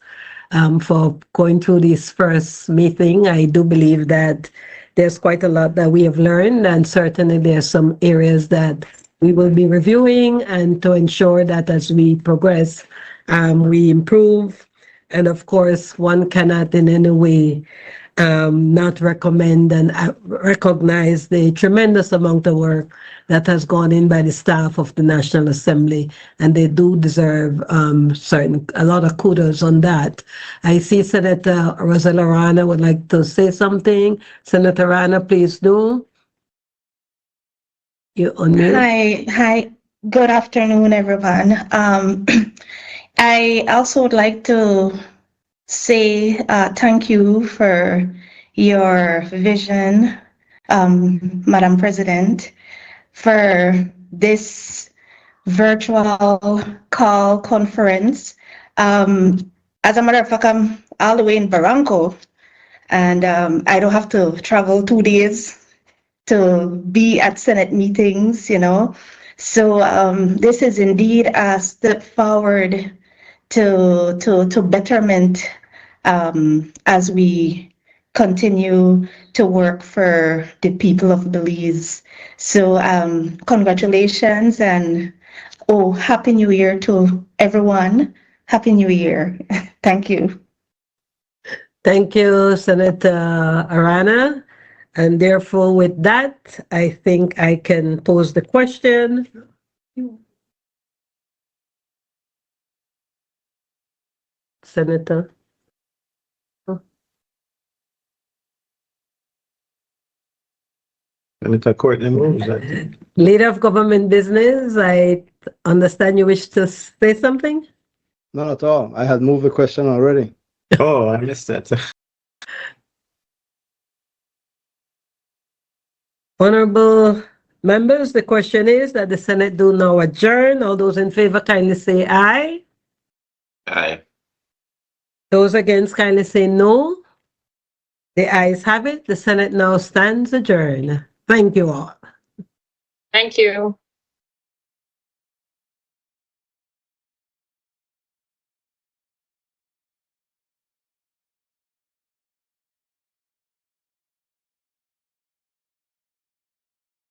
for going through this first meeting. I do believe that there's quite a lot that we have learned, and certainly there's some areas that we will be reviewing and to ensure that as we progress, we improve. And of course, one cannot in any way not recommend and recognize the tremendous amount of work that has gone in by the staff of the National Assembly, and they do deserve a lot of kudos on that. I see Senator Rosella Rana would like to say something. Senator Rana, please do. You unmute. Hi. Good afternoon, everyone. I also would like to say thank you for your vision, Madam President, for this virtual call conference. As a matter of fact, I'm all the way in Barranco, and I don't have to travel 2 days to be at Senate meetings, you know. So this is indeed a step forward to betterment as we continue to work for the people of Belize. So congratulations, and Happy New Year to everyone. Happy New Year. Thank you. Thank you, Senator Arana. And therefore, with that, I think I can pose the question. Senator. Senator Courtney moves, I think. Leader of Government Business, I understand you wish to say something? Not at all. I had moved the question already. Oh, I missed that. Honorable members, the question is that the Senate do now adjourn. All those in favor kindly say aye. Aye. Those against kindly say no. The ayes have it. The Senate now stands adjourned. Thank you all. Thank you.